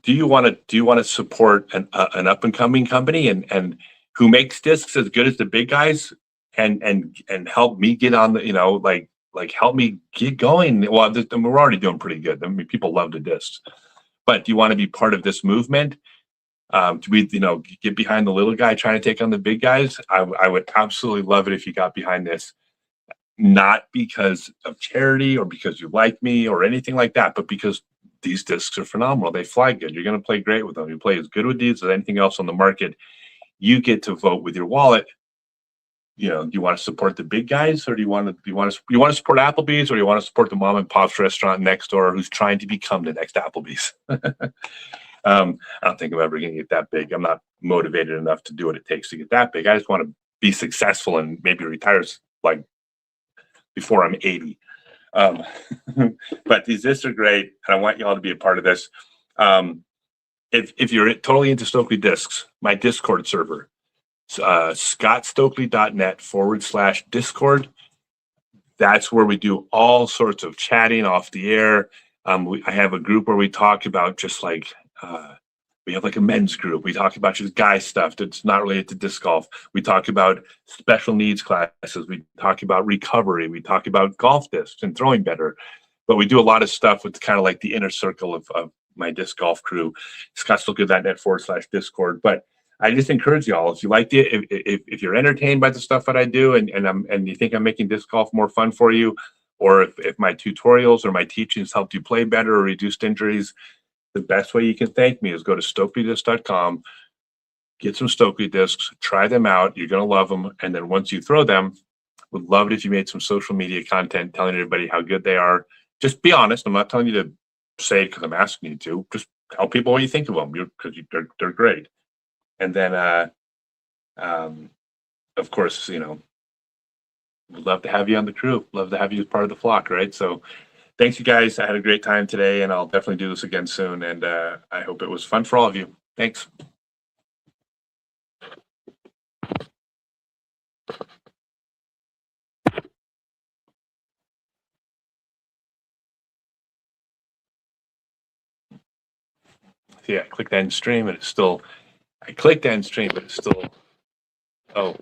A: do you want to support an up and coming company and who makes discs as good as the big guys and help me get on the help me get going? Well, we're already doing pretty good. I mean, people love the discs, but do you want to be part of this movement? To be, get behind the little guy trying to take on the big guys? I would absolutely love it if you got behind this, not because of charity or because you like me or anything like that, but because these discs are phenomenal. They fly good. You're going to play great with them. You play as good with these as anything else on the market. You get to vote with your wallet. You know, do you want to support the big guys, or do you want to support Applebee's, or do you want to support the mom and pop's restaurant next door who's trying to become the next Applebee's? I don't think I'm ever going to get that big. I'm not motivated enough to do what it takes to get that big. I just want to be successful and maybe retire like before I'm 80. But these discs are great, and I want you all to be a part of this. If you're totally into Stokely discs, my Discord server, scottstokely.net/Discord. That's where we do all sorts of chatting off the air. I have a group where we talk about just like, we have like a men's group. We talk about just guy stuff that's not related to disc golf. We talk about special needs classes. We talk about recovery. We talk about golf discs and throwing better. But we do a lot of stuff with kind of like the inner circle of my disc golf crew, scottstokely.net/Discord. But I just encourage y'all, if you liked it, if you're entertained by the stuff that I do, and you think I'm making disc golf more fun for you, or if my tutorials or my teachings helped you play better or reduced injuries, the best way you can thank me is go to StokelyDiscs.com, get some Stokely discs, try them out. You're going to love them. And then once you throw them, would love it if you made some social media content telling everybody how good they are. Just be honest. I'm not telling you to say it because I'm asking you to. Just tell people what you think of them, because they're great. And then, of course, you know, we'd love to have you on the crew. Love to have you as part of the flock, right? So thanks, you guys. I had a great time today, and I'll definitely do this again soon. And I hope it was fun for all of you. Thanks. Yeah, I clicked end stream, and it's still, I clicked end stream, but it's still, oh.